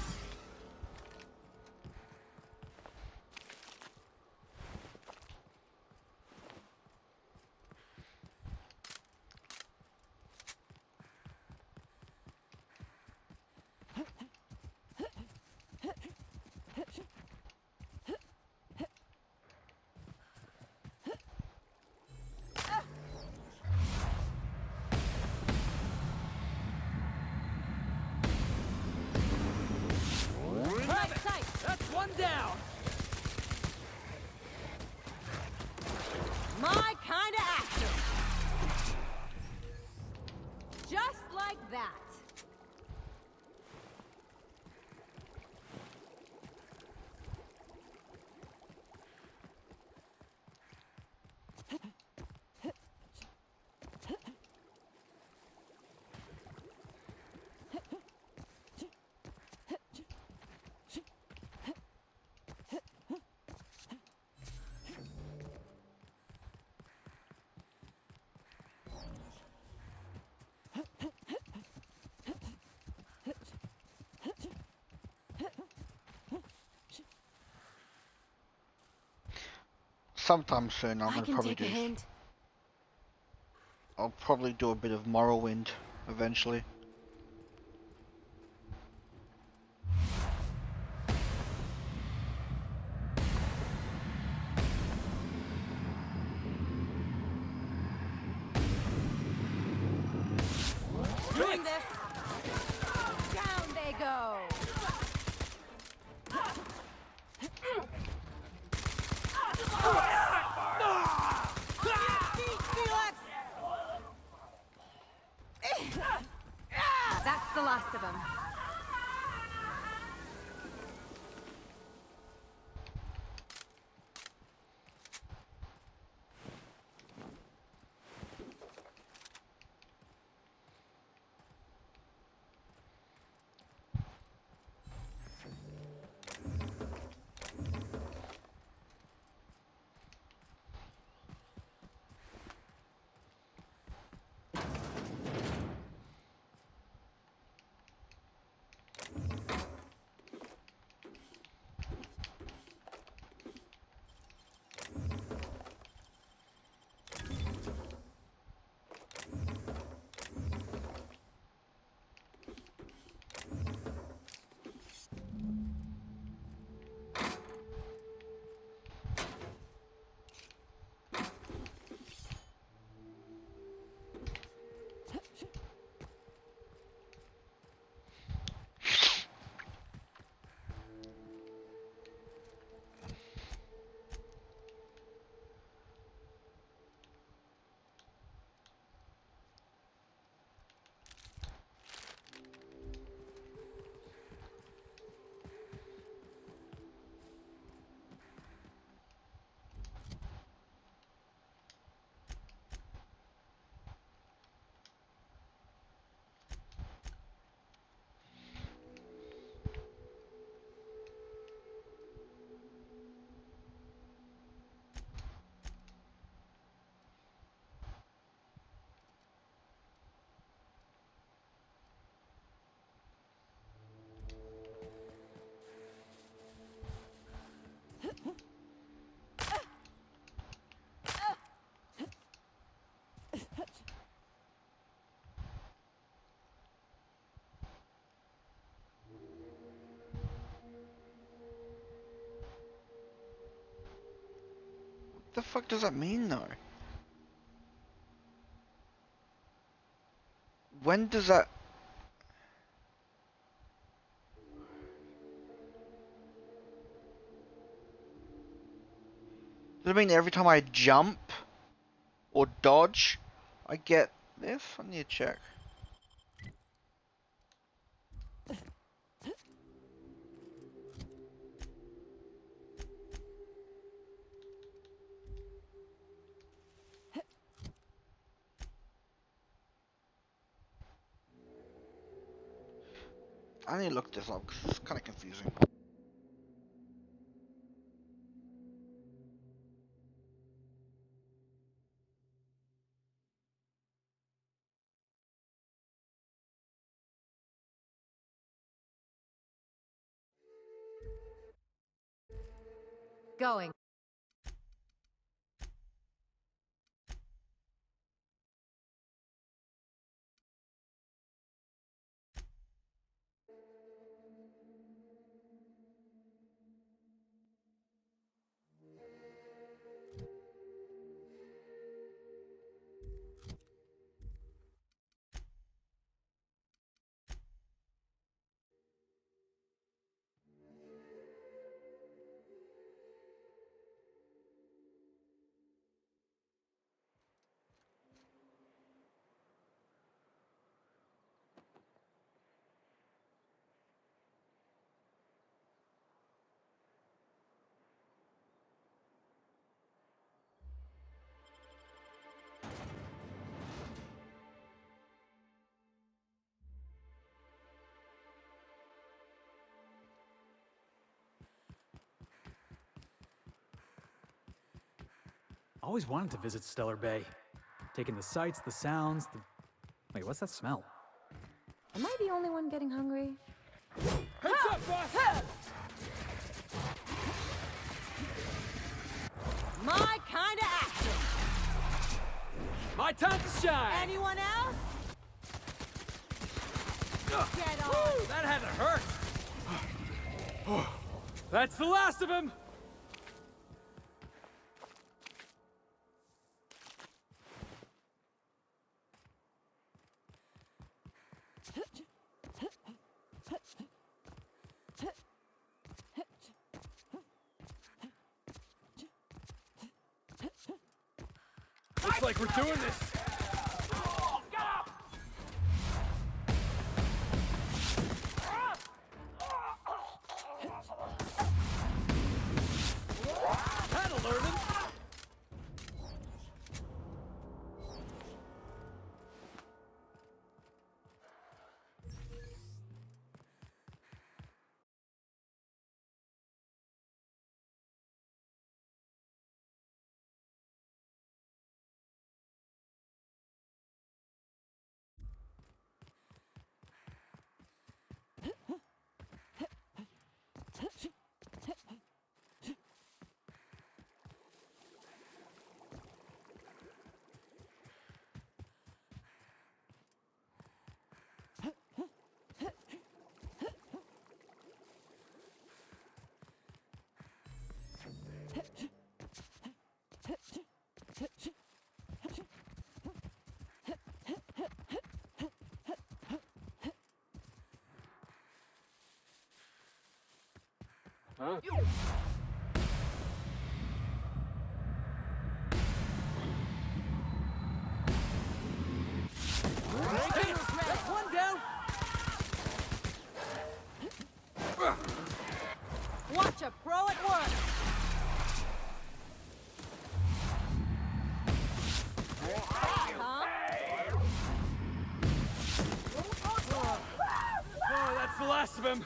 Right sight. That's one down. My kind of action. Just like that. Sometime soon, I'm I gonna can probably take a do. hint. I'll probably do a bit of Morrowind eventually. Doing this. Down they go. That's the last of them. The fuck does that mean though? When does that... Does it mean every time I jump or dodge, I get this? I need to check. I need to look this up because it's kind of confusing. Going. Always wanted to visit Stellar Bay. Taking the sights, the sounds, the... Wait, what's that smell? Am I the only one getting hungry? Heads up, boss! My kind of action. My time to shine! Anyone else? Get on. Woo, that had to hurt! That's the last of him! Looks like we're doing this. That'll learn him. Huh? Hey, that's one down. Watch a pro at work. Oh, that's the last of him.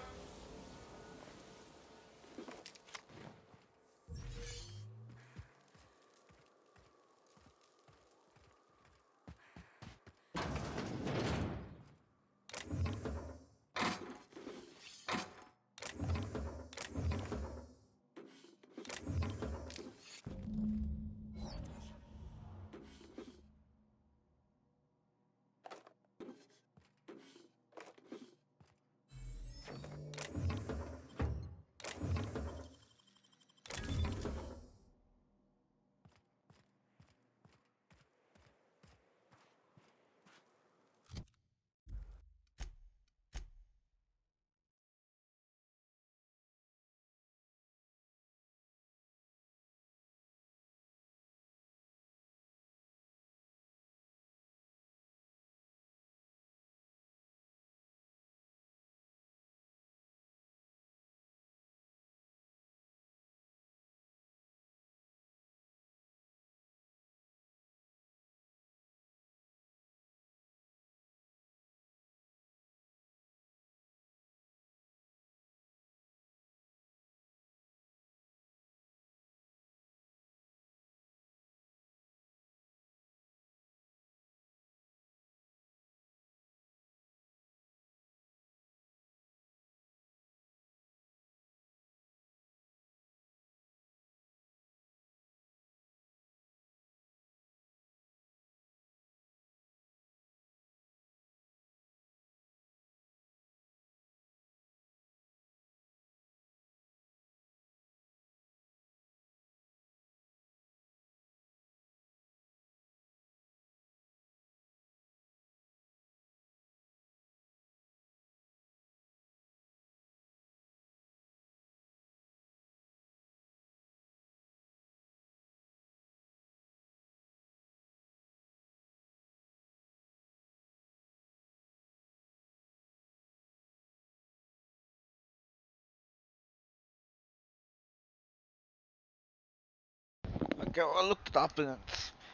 Like, I looked it up and it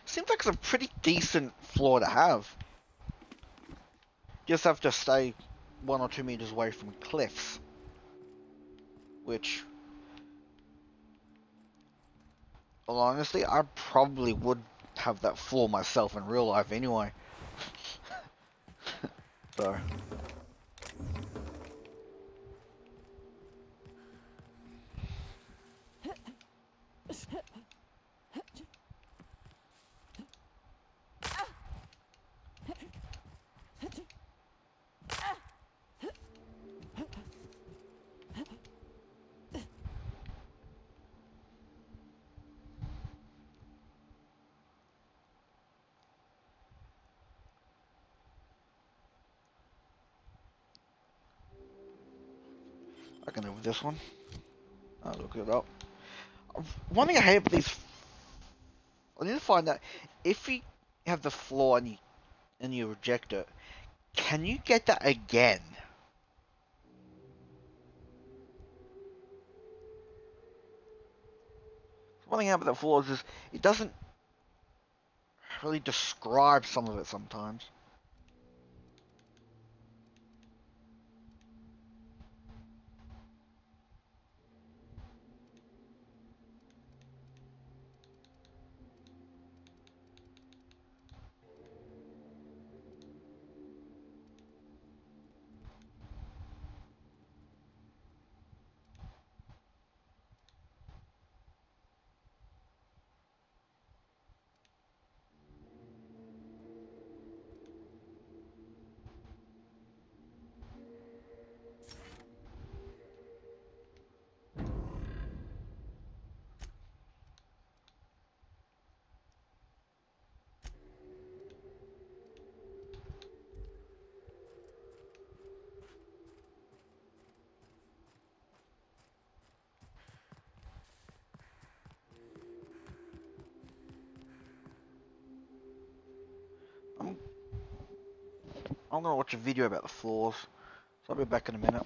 seems like it's a pretty decent floor to have. Just have to stay 1 or 2 meters away from cliffs. Which, well, honestly, I probably would have that floor myself in real life anyway. So. I can do with this one. I'll look it up. One thing I hate about these, I need to find out if you have the floor and you reject it, can you get that again? One thing about the floors is it doesn't really describe some of it sometimes. I'm gonna watch a video about the floors, so I'll be back in a minute.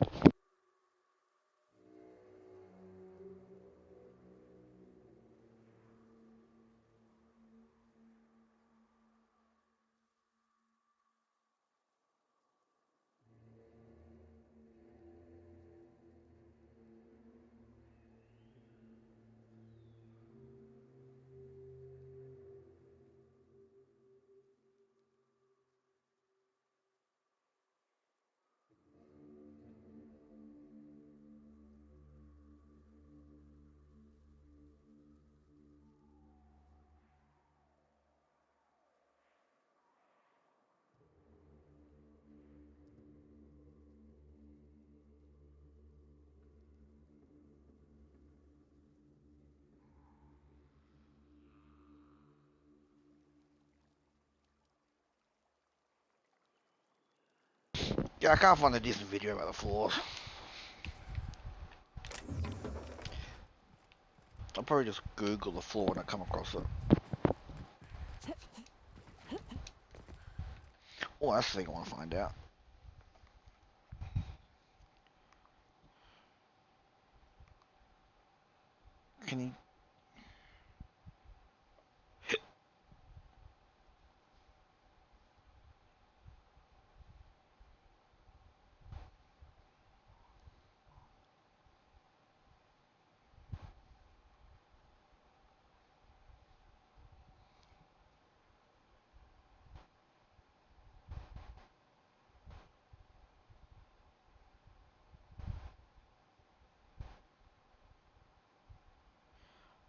Yeah, I can't find a decent video about the floors. I'll probably just Google the floor when I come across it. Oh, that's the thing I want to find out. Can you...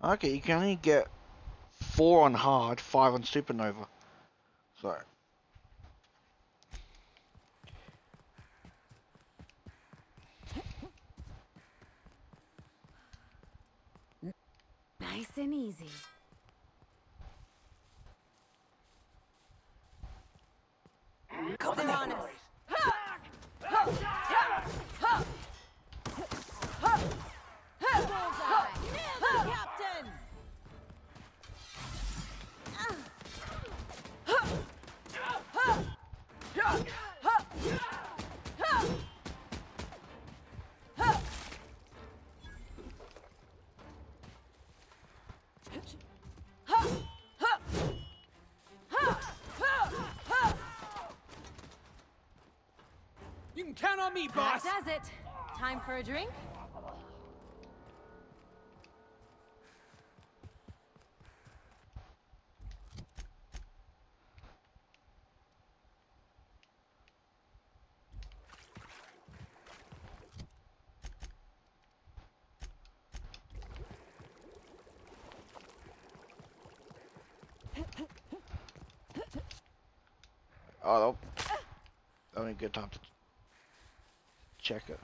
Okay, you can only get 4 on hard, 5 on supernova. So... Nice and easy. Coming on us. Captain! You can count on me, boss! That does it. Time for a drink? Oh, only good time to check it.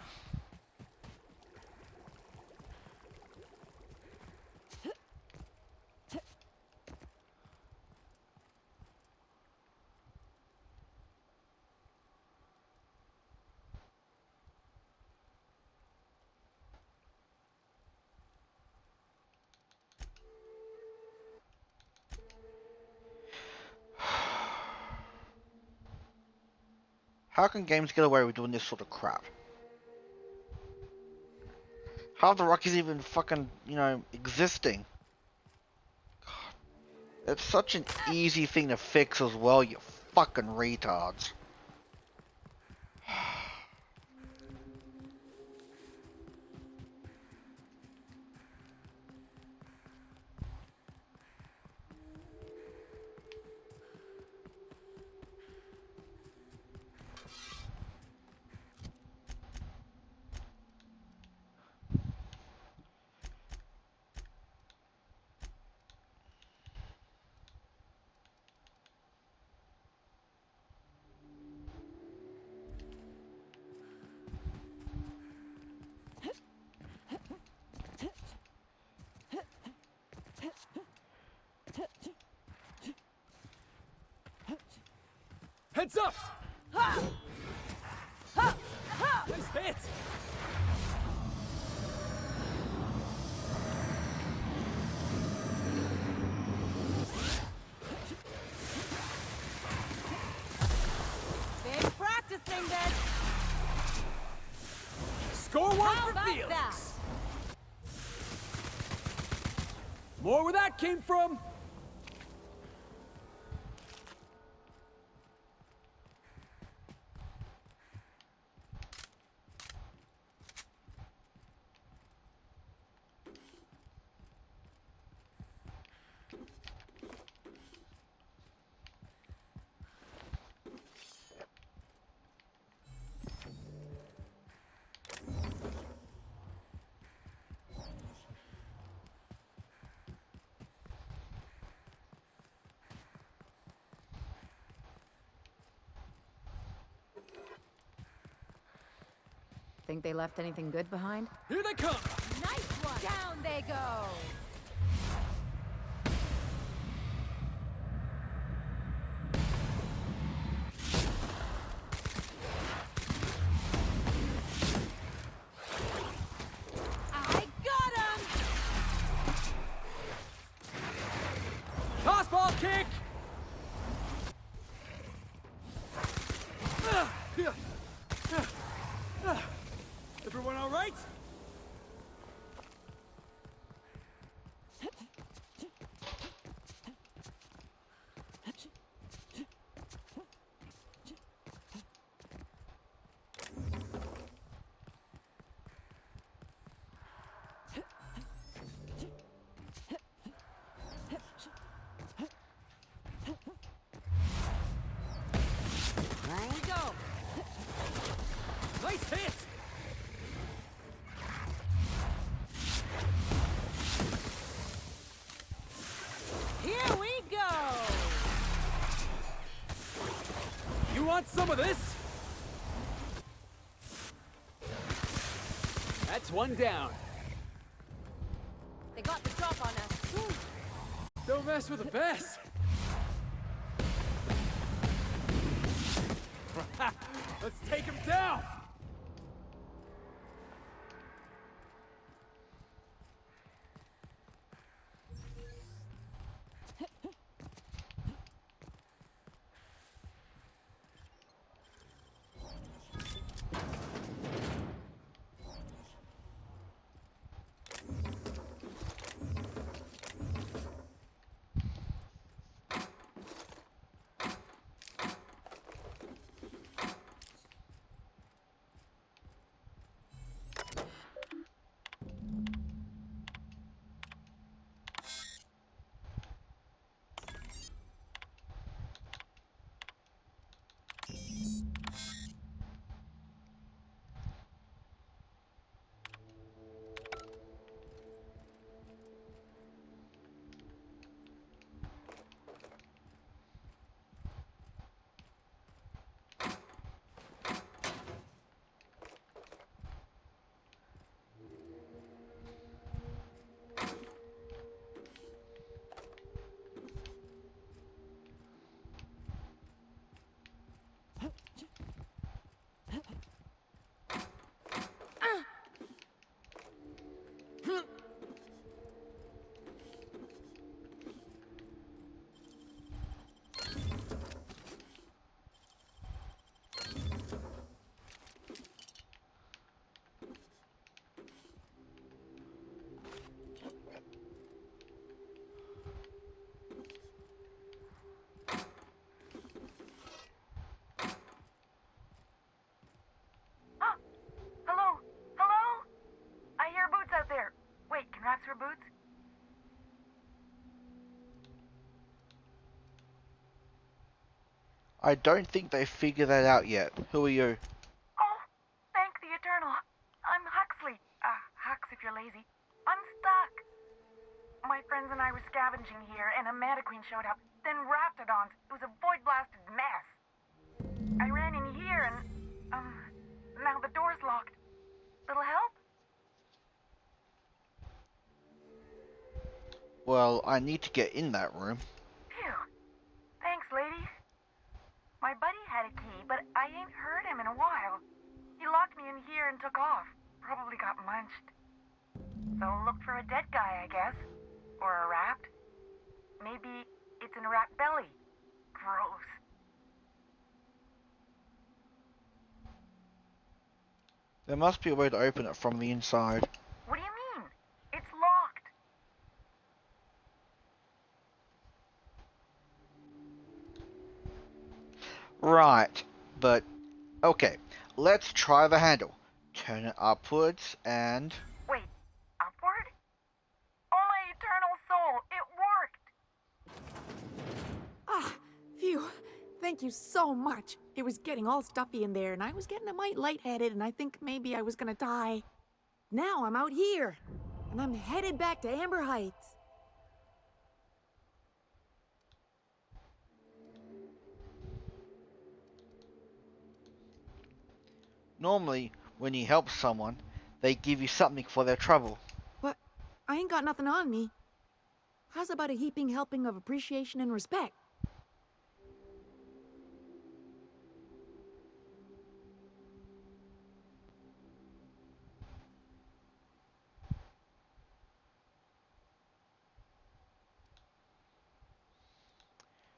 How can games get away with doing this sort of crap? How are the Rockies even fucking, existing? God. It's such an easy thing to fix as well, you fucking retards. Heads up! Nice hit! Been practicing then. Score one How for about Felix! that? More where that came from! Think they left anything good behind? Here they come! Nice one! Down they go! I got him! Toss ball kick! Everyone all right? Here we go! Nice hit! Here we go! You want some of this? That's one down. They got the drop on us. Don't mess with the best. Let's take him down. for boots? I don't think they figured that out yet. Who are you? Oh, thank the Eternal. I'm Huxley. Hux if you're lazy. I'm stuck. My friends and I were scavenging here, and a Mantiqueen showed up. Then Raptidons. It was a void-blasted mess. I ran in here, and, now the door's locked. Little help? Well, I need to get in that room. Phew. Thanks, lady. My buddy had a key, but I ain't heard him in a while. He locked me in here and took off. Probably got munched. So look for a dead guy, I guess. Or a rat. Maybe it's in a rat belly. Gross. There must be a way to open it from the inside. What do you mean? It's locked. Right, but okay, let's try the handle. Turn it upwards and... Wait, upward? Oh my eternal soul, it worked! Ah, phew. Thank you so much. It was getting all stuffy in there, and I was getting a mite lightheaded, and I think maybe I was gonna die. Now I'm out here, and I'm headed back to Amber Heights. Normally, when you help someone, they give you something for their trouble. But I ain't got nothing on me. How's about a heaping helping of appreciation and respect?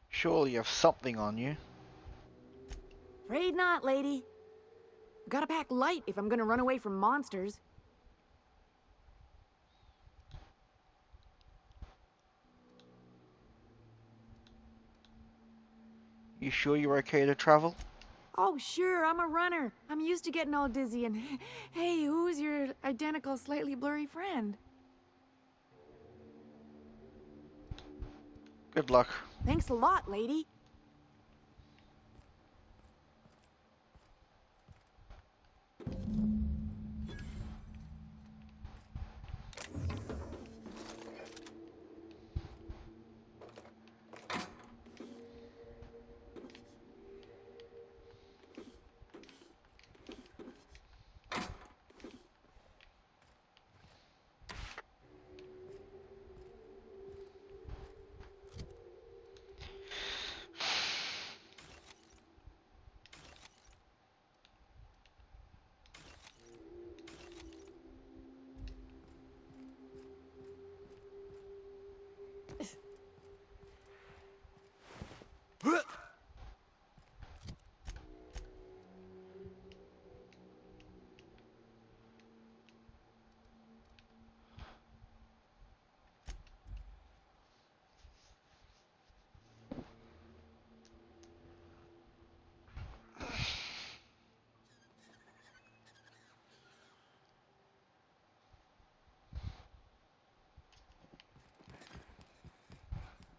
Surely you have something on you. Afraid not, lady. Gotta pack light if I'm gonna run away from monsters. You sure you're okay to travel? Oh, sure, I'm a runner. I'm used to getting all dizzy and... Hey, who's your identical, slightly blurry friend? Good luck. Thanks a lot, lady.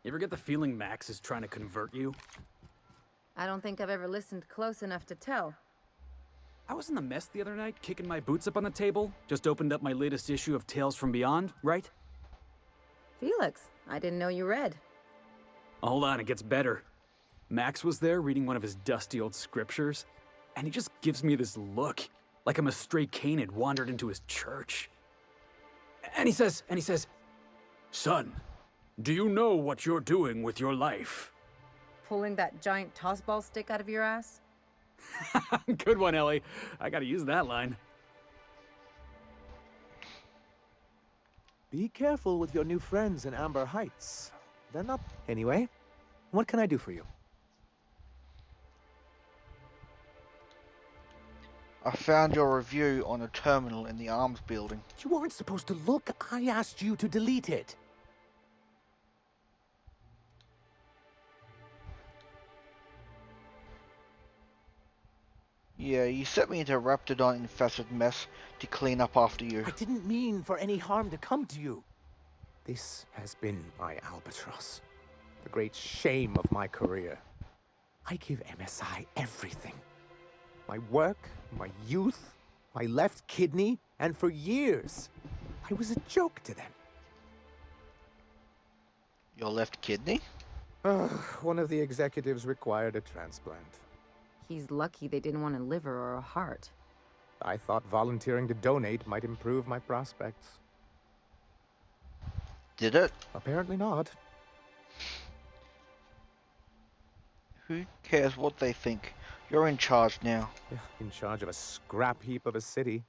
You ever get the feeling Max is trying to convert you? I don't think I've ever listened close enough to tell. I was in the mess the other night, kicking my boots up on the table. Just opened up my latest issue of Tales from Beyond, right? Felix, I didn't know you read. Hold on, it gets better. Max was there reading one of his dusty old scriptures, and he just gives me this look, like I'm a stray Cain had wandered into his church. And he says, "Son, do you know what you're doing with your life?" Pulling that giant tossball stick out of your ass? Good one, Ellie. I gotta use that line. Be careful with your new friends in Amber Heights. They're not... Anyway, what can I do for you? I found your review on a terminal in the arms building. You weren't supposed to look. I asked you to delete it. Yeah, you sent me into a Raptidon-infested mess to clean up after you. I didn't mean for any harm to come to you. This has been my albatross. The great shame of my career. I give MSI everything. My work, my youth, my left kidney, and for years, I was a joke to them. Your left kidney? One of the executives required a transplant. He's lucky they didn't want a liver or a heart. I thought volunteering to donate might improve my prospects. Did it? Apparently not. Who cares what they think? You're in charge now. In charge of a scrap heap of a city.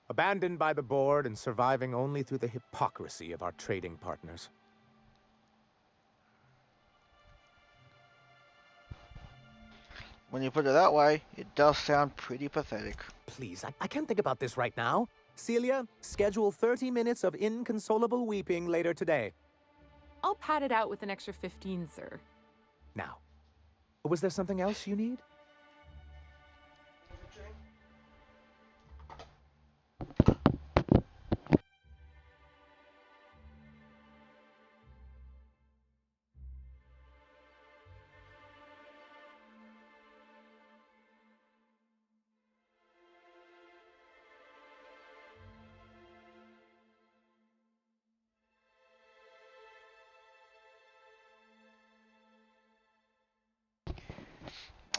Abandoned by the board and surviving only through the hypocrisy of our trading partners. When you put it that way, it does sound pretty pathetic. Please, I can't think about this right now. Celia, schedule 30 minutes of inconsolable weeping later today. I'll pad it out with an extra 15, sir. Now, was there something else you need?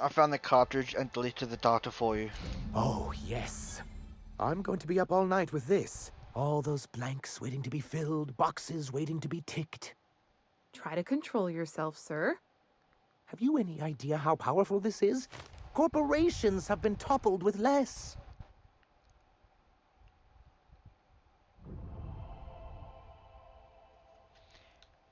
I found the cartridge and deleted the data for you. Oh, yes. I'm going to be up all night with this. All those blanks waiting to be filled, boxes waiting to be ticked. Try to control yourself, sir. Have you any idea how powerful this is? Corporations have been toppled with less.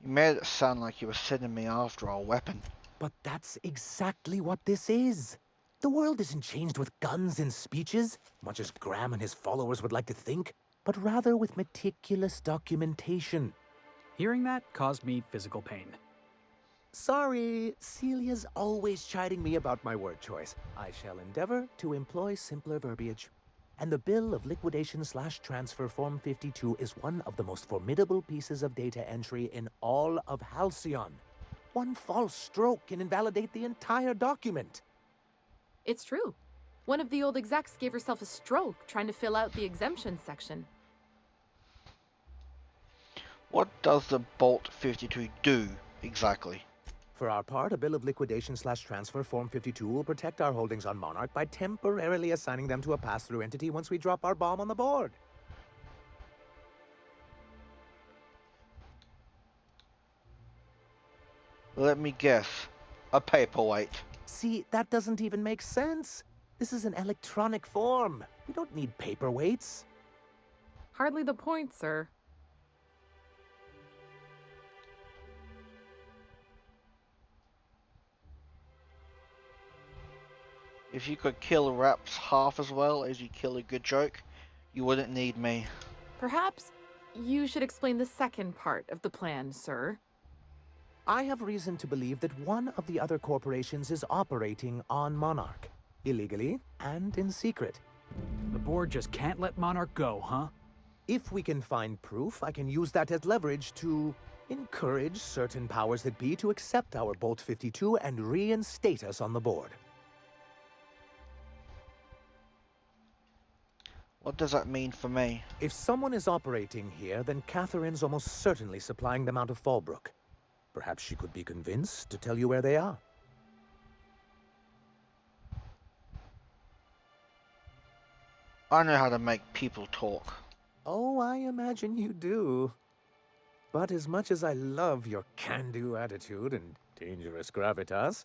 You made it sound like you were sending me after a weapon. But that's exactly what this is. The world isn't changed with guns and speeches, much as Graham and his followers would like to think, but rather with meticulous documentation. Hearing that caused me physical pain. Sorry, Celia's always chiding me about my word choice. I shall endeavor to employ simpler verbiage. And the bill of liquidation/transfer Form 52 is one of the most formidable pieces of data entry in all of Halcyon. One false stroke can invalidate the entire document. It's true. One of the old execs gave herself a stroke trying to fill out the exemption section. What does the Bolt 52 do, exactly? For our part, a bill of liquidation/transfer Form 52 will protect our holdings on Monarch by temporarily assigning them to a pass-through entity once we drop our bomb on the board. Let me guess. A paperweight. See, that doesn't even make sense. This is an electronic form. We don't need paperweights. Hardly the point, sir. If you could kill raps half as well as you kill a good joke, you wouldn't need me. Perhaps you should explain the second part of the plan, sir. I have reason to believe that one of the other corporations is operating on Monarch. Illegally and in secret. The board just can't let Monarch go, huh? If we can find proof, I can use that as leverage to encourage certain powers that be to accept our Bolt 52 and reinstate us on the board. What does that mean for me? If someone is operating here, then Catherine's almost certainly supplying them out of Fallbrook. Perhaps she could be convinced to tell you where they are. I know how to make people talk. Oh, I imagine you do. But as much as I love your can-do attitude and dangerous gravitas,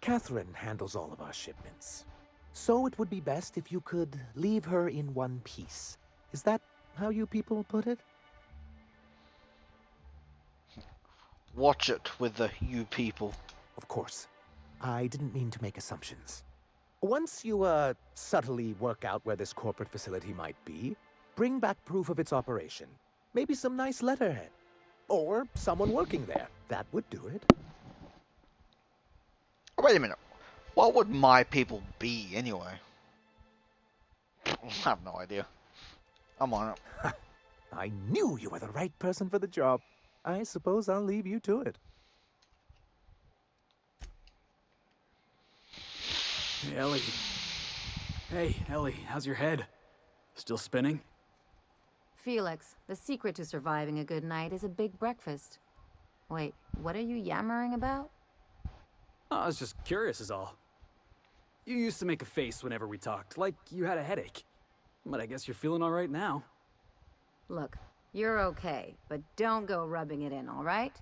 Catherine handles all of our shipments. So it would be best if you could leave her in one piece. Is that how you people put it? Watch it with the you people. Of course. I didn't mean to make assumptions. Once you, subtly work out where this corporate facility might be, bring back proof of its operation. Maybe some nice letterhead. Or someone working there. That would do it. Wait a minute. What would my people be, anyway? I have no idea. I'm on it. I knew you were the right person for the job. I suppose I'll leave you to it. Hey, Ellie. Hey, Ellie, how's your head? Still spinning? Felix, the secret to surviving a good night is a big breakfast. Wait, what are you yammering about? Oh, I was just curious is all. You used to make a face whenever we talked, like you had a headache. But I guess you're feeling all right now. Look, you're okay, but don't go rubbing it in, all right?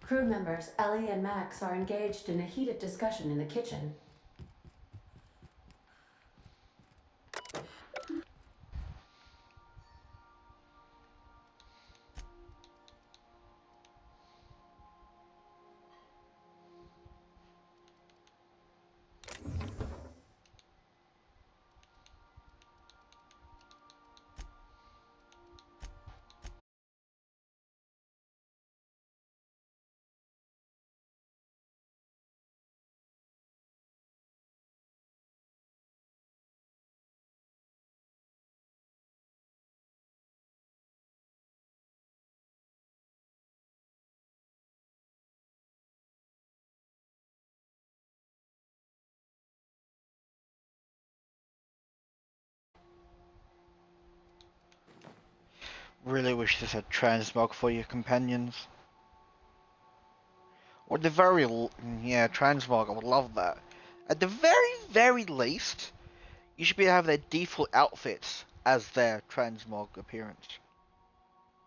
Crew members Ellie and Max are engaged in a heated discussion in the kitchen. Really wish this had transmog for your companions. Or the very, yeah, transmog, I would love that. At the very least, you should be able to have their default outfits as their transmog appearance.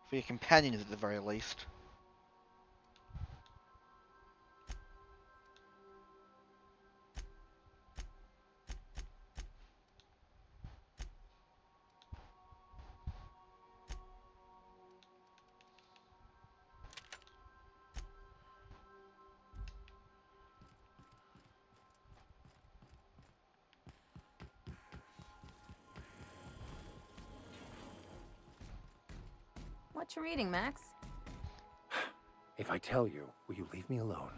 For your companions at the very least. What you reading, Max? If I tell you, will you leave me alone?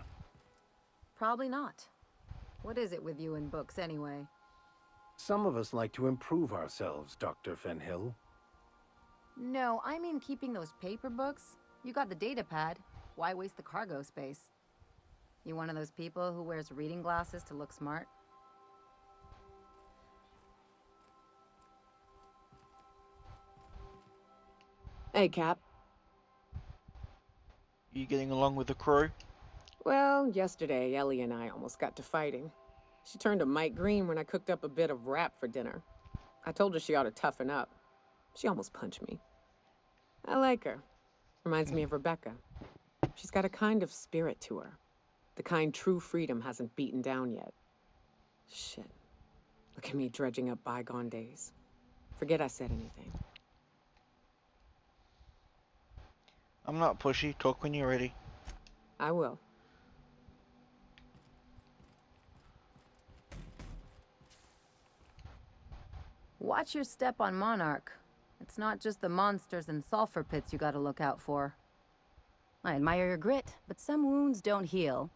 Probably not. What is it with you and books, anyway? Some of us like to improve ourselves, Dr. Fenhill. No, I mean keeping those paper books. You got the data pad. Why waste the cargo space? You one of those people who wears reading glasses to look smart? Hey, Cap. You getting along with the crew? Well, yesterday, Ellie and I almost got to fighting. She turned to Mike Green when I cooked up a bit of wrap for dinner. I told her she ought to toughen up. She almost punched me. I like her. Reminds me of Rebecca. She's got a kind of spirit to her. The kind true freedom hasn't beaten down yet. Shit. Look at me dredging up bygone days. Forget I said anything. I'm not pushy. Talk when you're ready. I will. Watch your step on Monarch. It's not just the monsters and sulfur pits you gotta look out for. I admire your grit, but some wounds don't heal.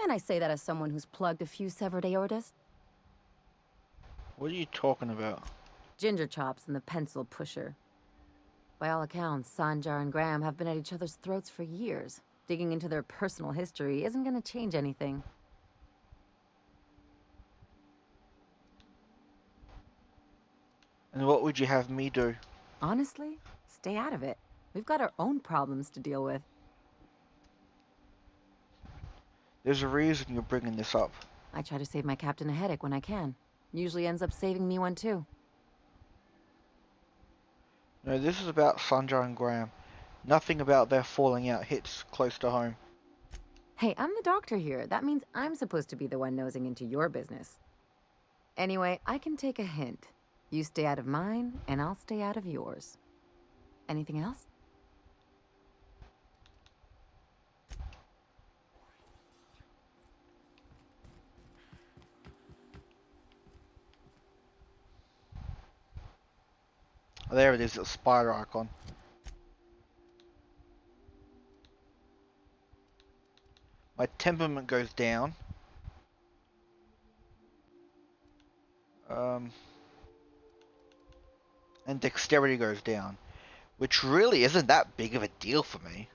And I say that as someone who's plugged a few severed aortas. What are you talking about? Ginger Chops and the pencil pusher. By all accounts, Sanjar and Graham have been at each other's throats for years. Digging into their personal history isn't gonna change anything. And what would you have me do? Honestly, stay out of it. We've got our own problems to deal with. There's a reason you're bringing this up. I try to save my captain a headache when I can. Usually ends up saving me one too. No, this is about Sanjar and Graham. Nothing about their falling out hits close to home. Hey, I'm the doctor here. That means I'm supposed to be the one nosing into your business. Anyway, I can take a hint. You stay out of mine, and I'll stay out of yours. Anything else? there it is, the spider icon. My temperament goes down. And dexterity goes down, which really isn't that big of a deal for me.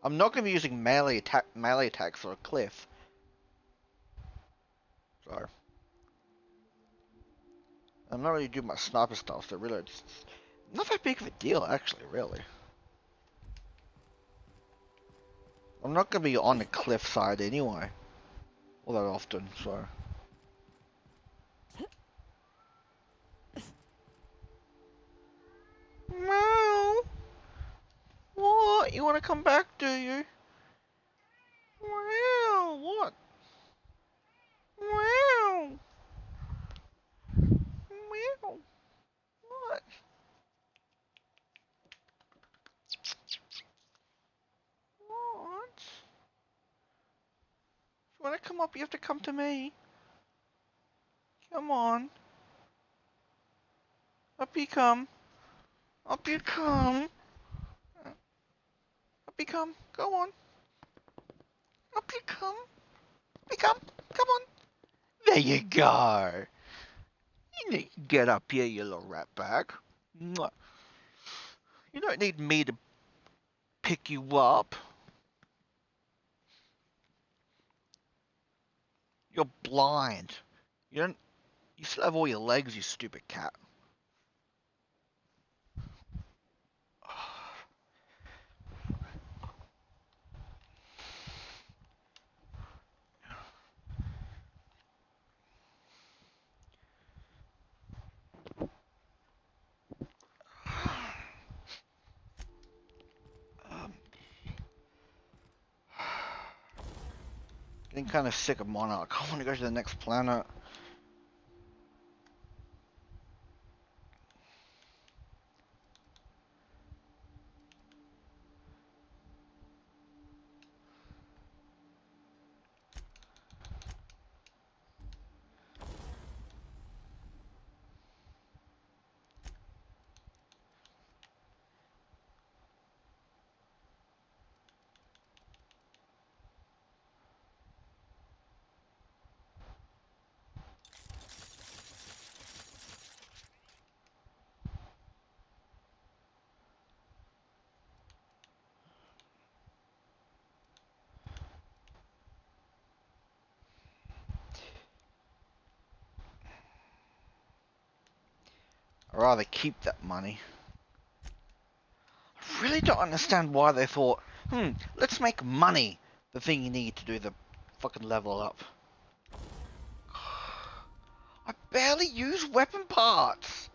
I'm not going to be using melee attacks or a cliff. So I'm not really doing my sniper stuff, so really it's not that big of a deal actually, really. I'm not going to be on the cliff side anyway, all that often, so. Meow. What? You want to come back, do you? Meow. What? Meow. Meow. What? What? If you want to come up, you have to come to me. Come on. Up you come. Up you come. Up you come. Go on. Up you come. Up you come. Come on. There you go. You need to get up here, you little rat bag. Mwah. You don't need me to pick you up. You're blind. You don't. You still have all your legs, you stupid cat. Getting kind of sick of Monarch. I want to go to the next planet. I'd rather keep that money. I really don't understand why they thought, let's make money the thing you need to do the fucking level up. I barely use weapon parts.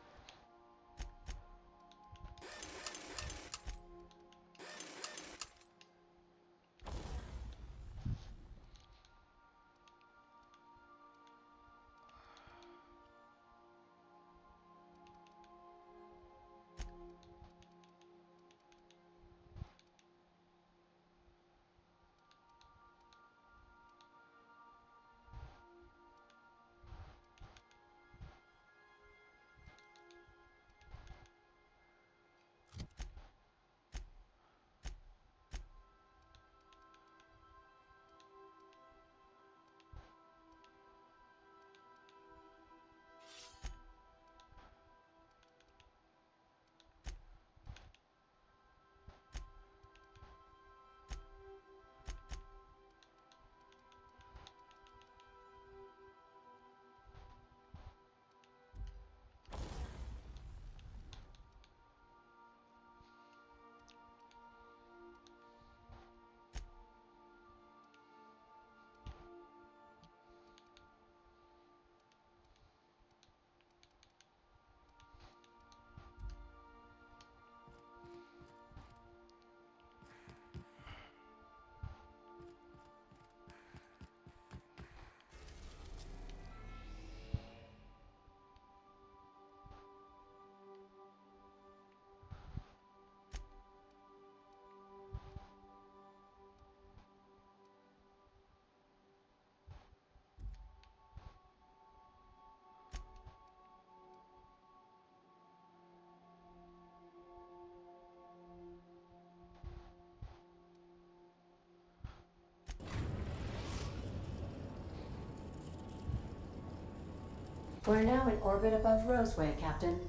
We're now in orbit above Roseway, Captain.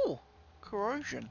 Ooh, corrosion.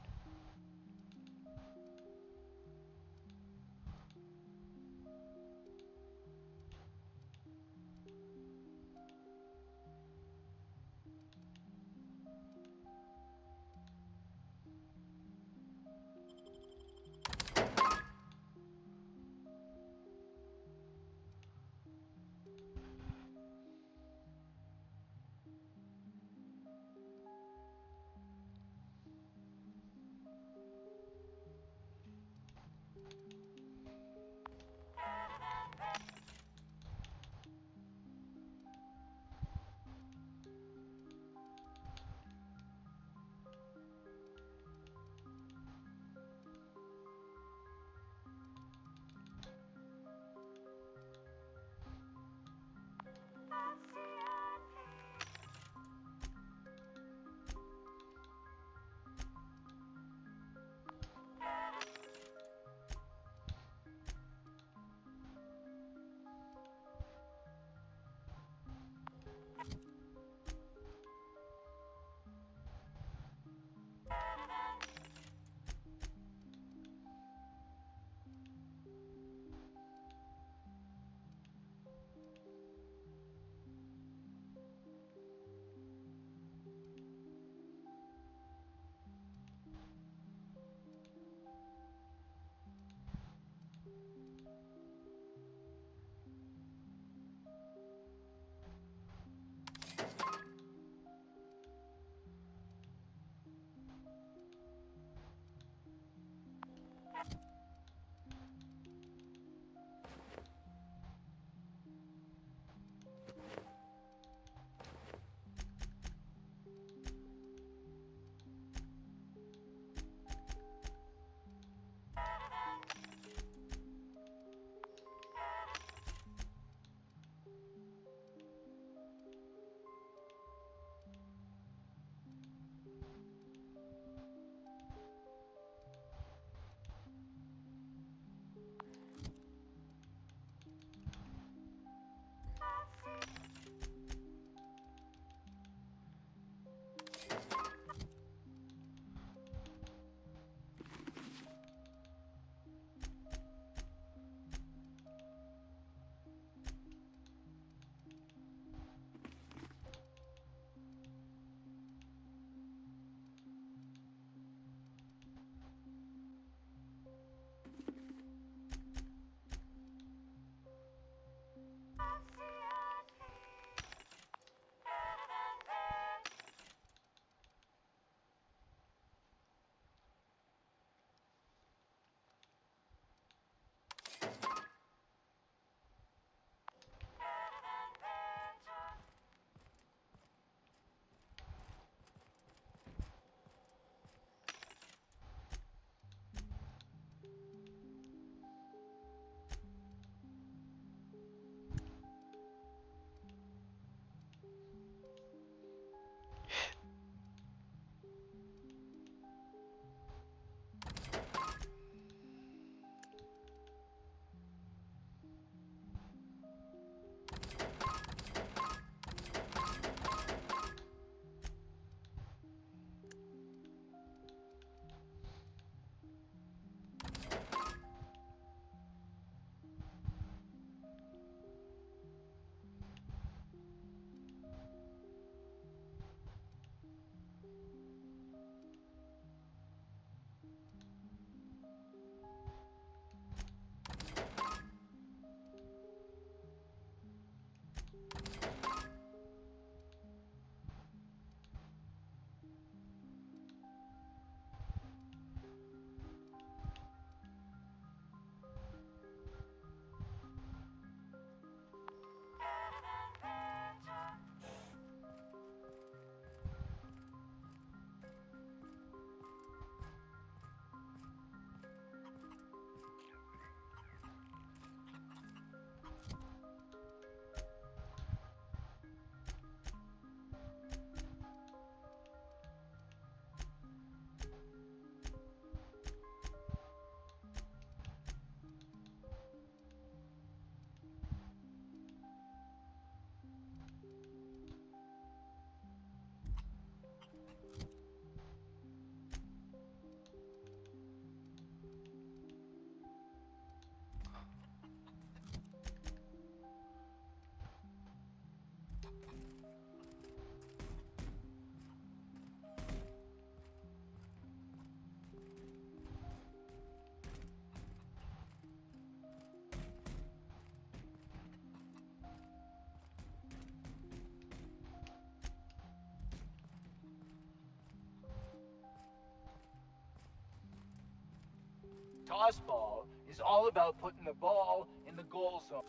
Tossball is all about putting the ball in the goal zone.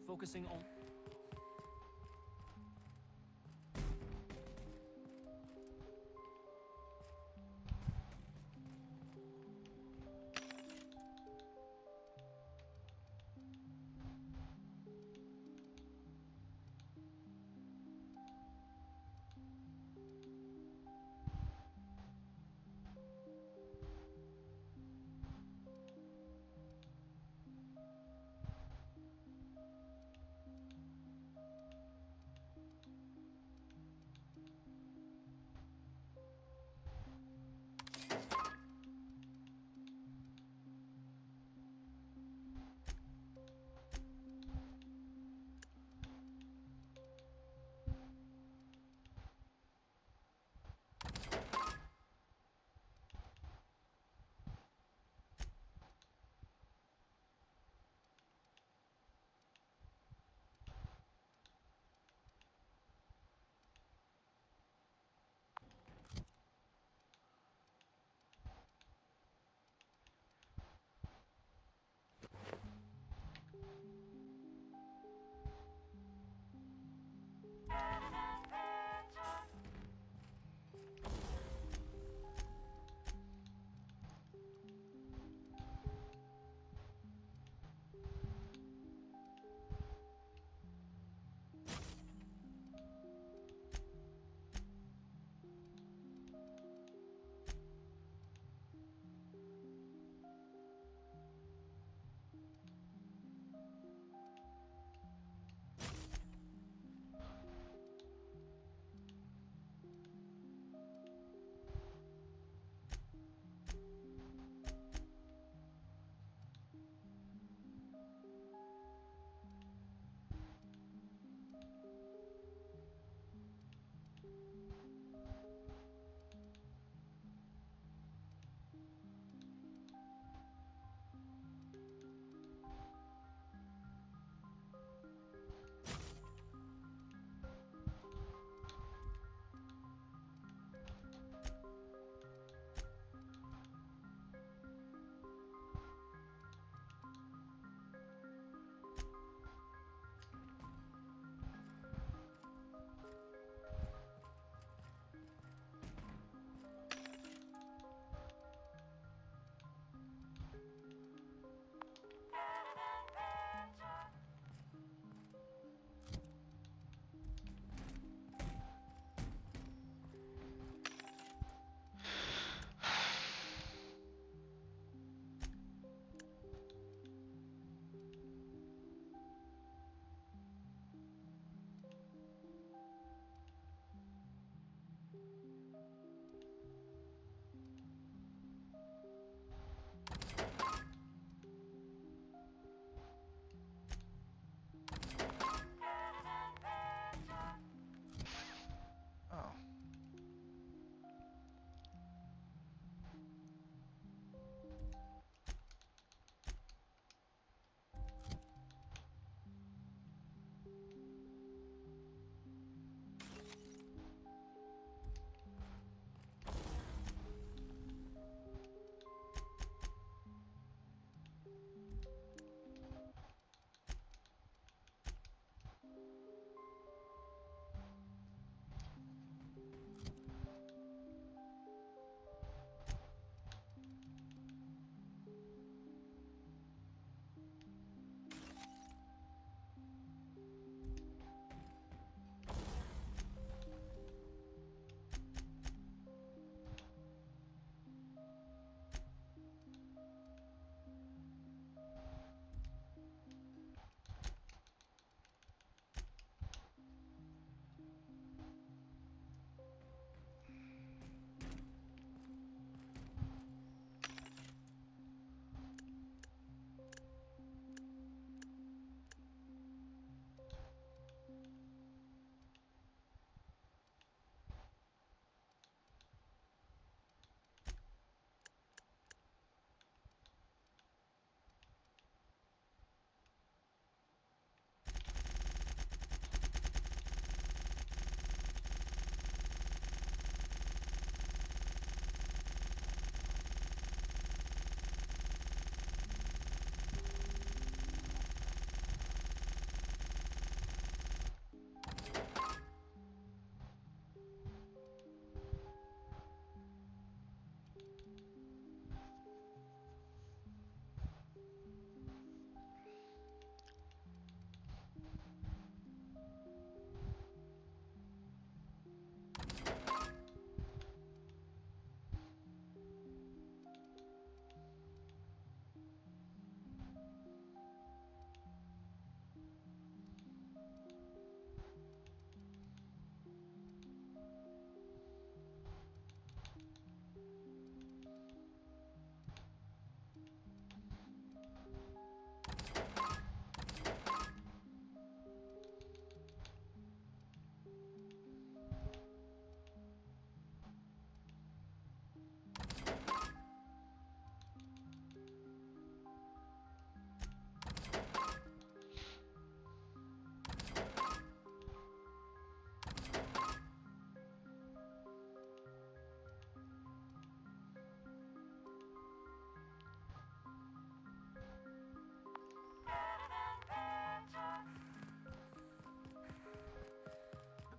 Focusing on...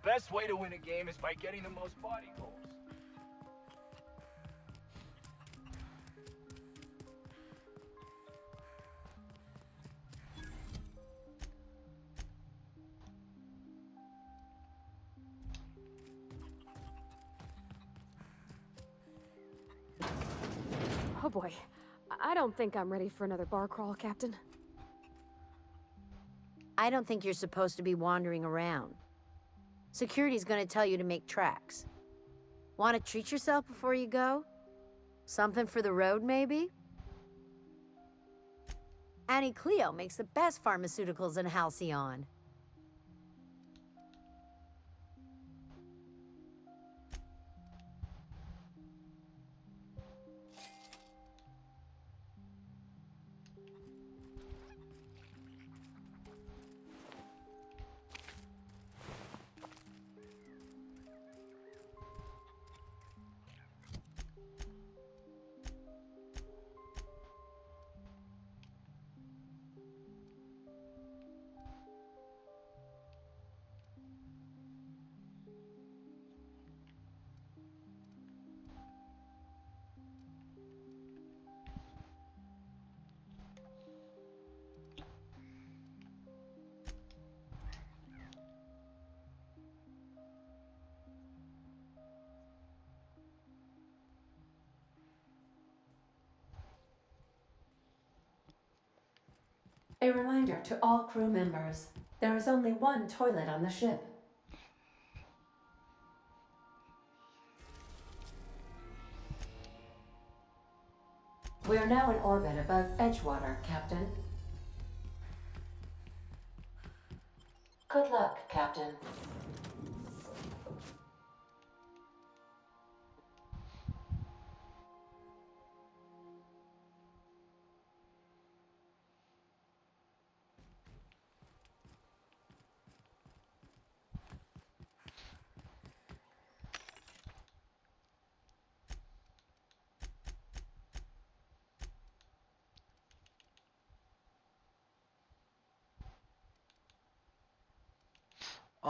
best way to win a game is by getting the most body rolls. Oh boy. I don't think I'm ready for another bar crawl, Captain. I don't think you're supposed to be wandering around. Security's gonna tell you to make tracks. Want to treat yourself before you go? Something for the road, maybe? Annie Cleo makes the best pharmaceuticals in Halcyon. A reminder to all crew members, there is only one toilet on the ship. We are now in orbit above Edgewater, Captain. Good luck, Captain.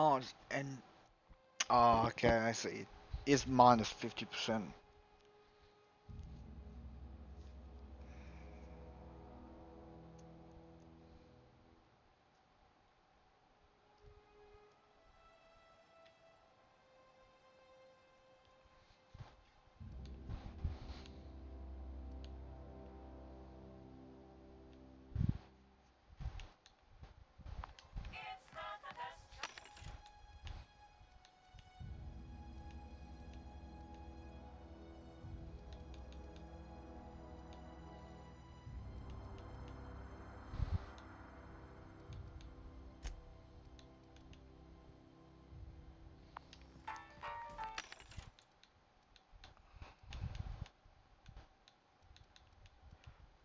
Oh, and oh, okay, I see. It's minus 50%.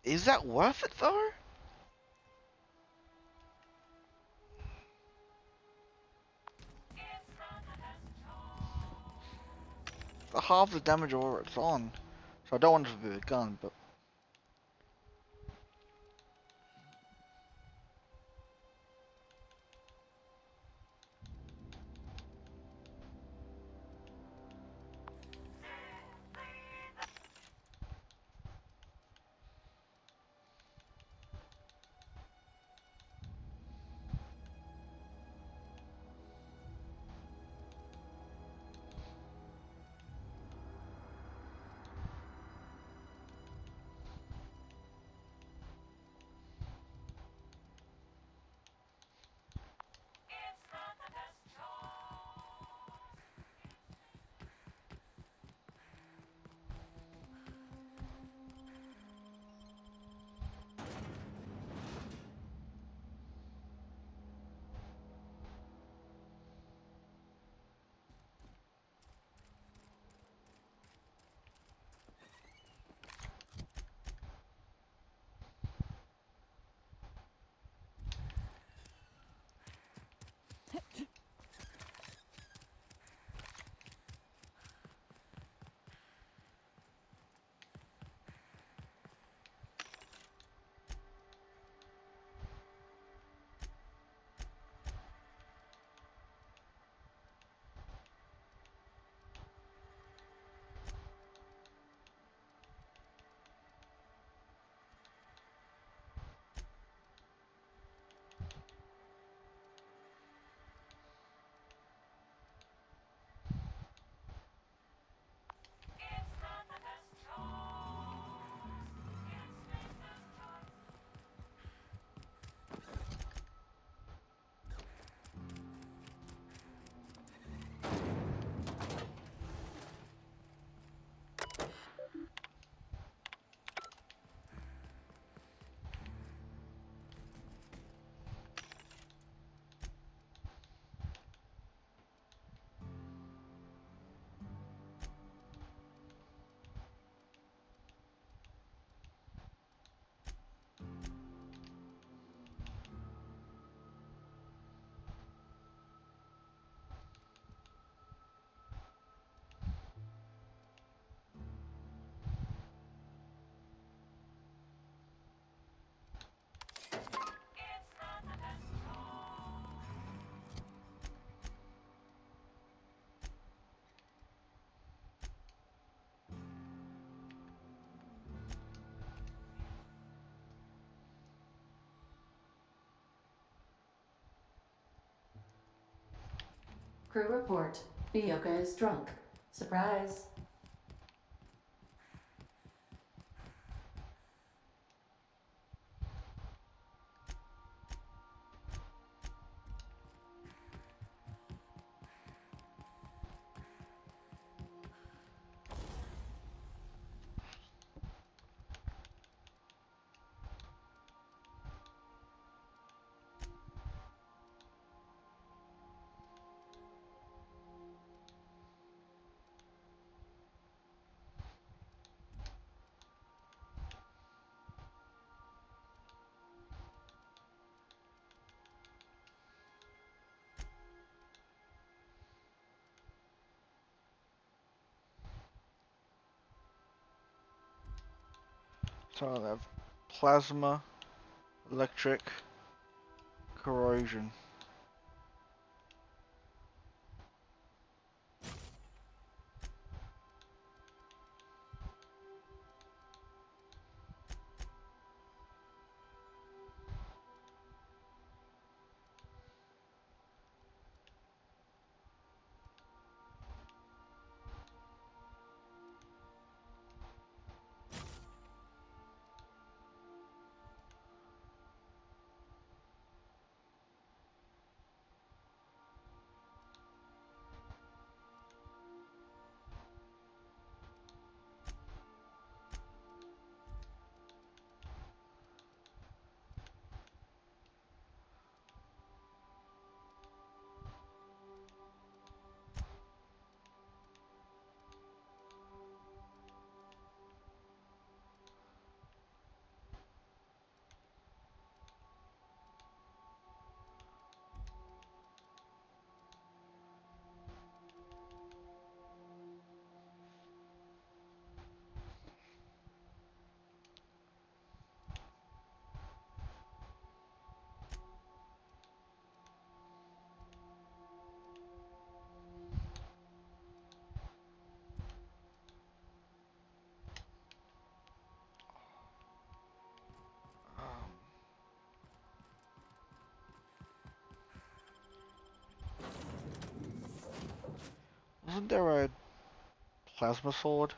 Is that worth it though? For half the damage over it's on. So I don't want it to be a gun, but Crew report. Bioka is drunk. Surprise. So I have plasma, electric, corrosion. Wasn't there a plasma sword?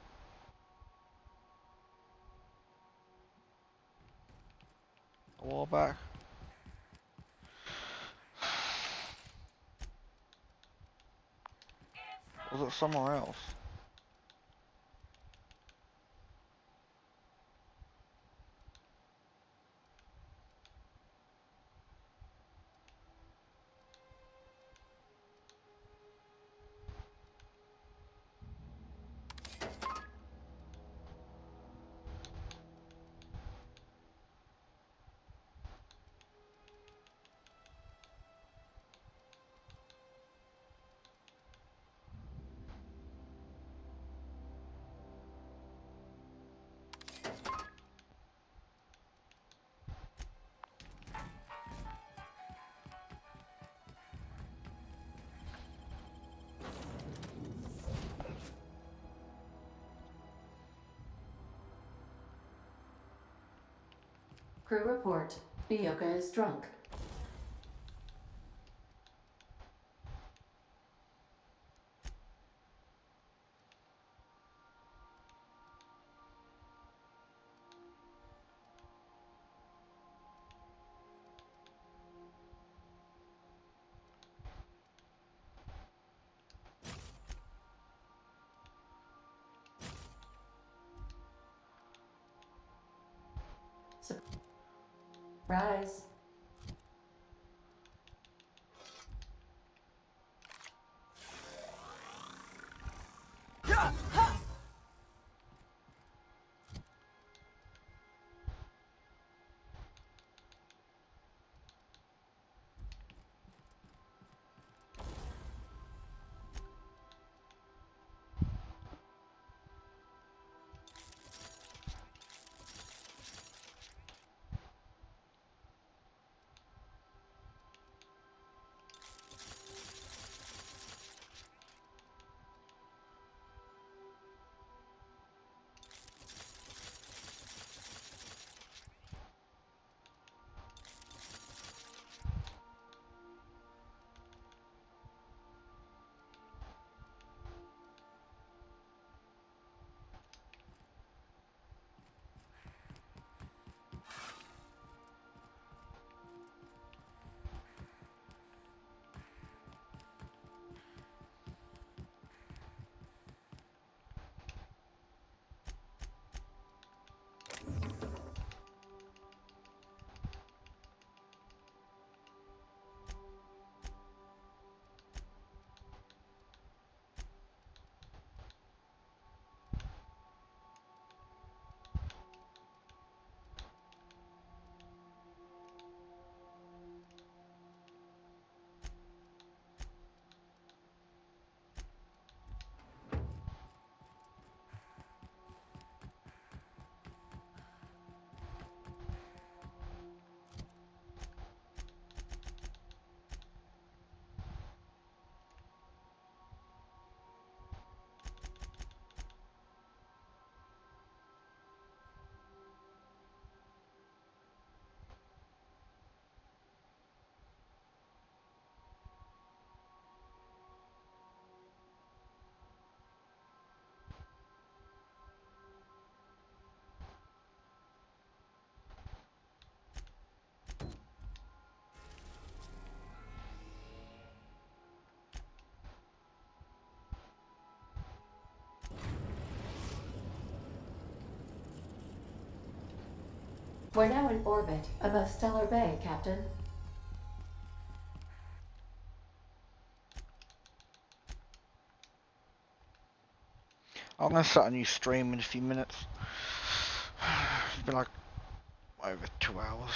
A while back? Was it somewhere else? Crew report. Bioka is drunk. Surprise. We're now in orbit above Stellar Bay, Captain. I'm gonna start a new stream in a few minutes. It's been like over 2 hours.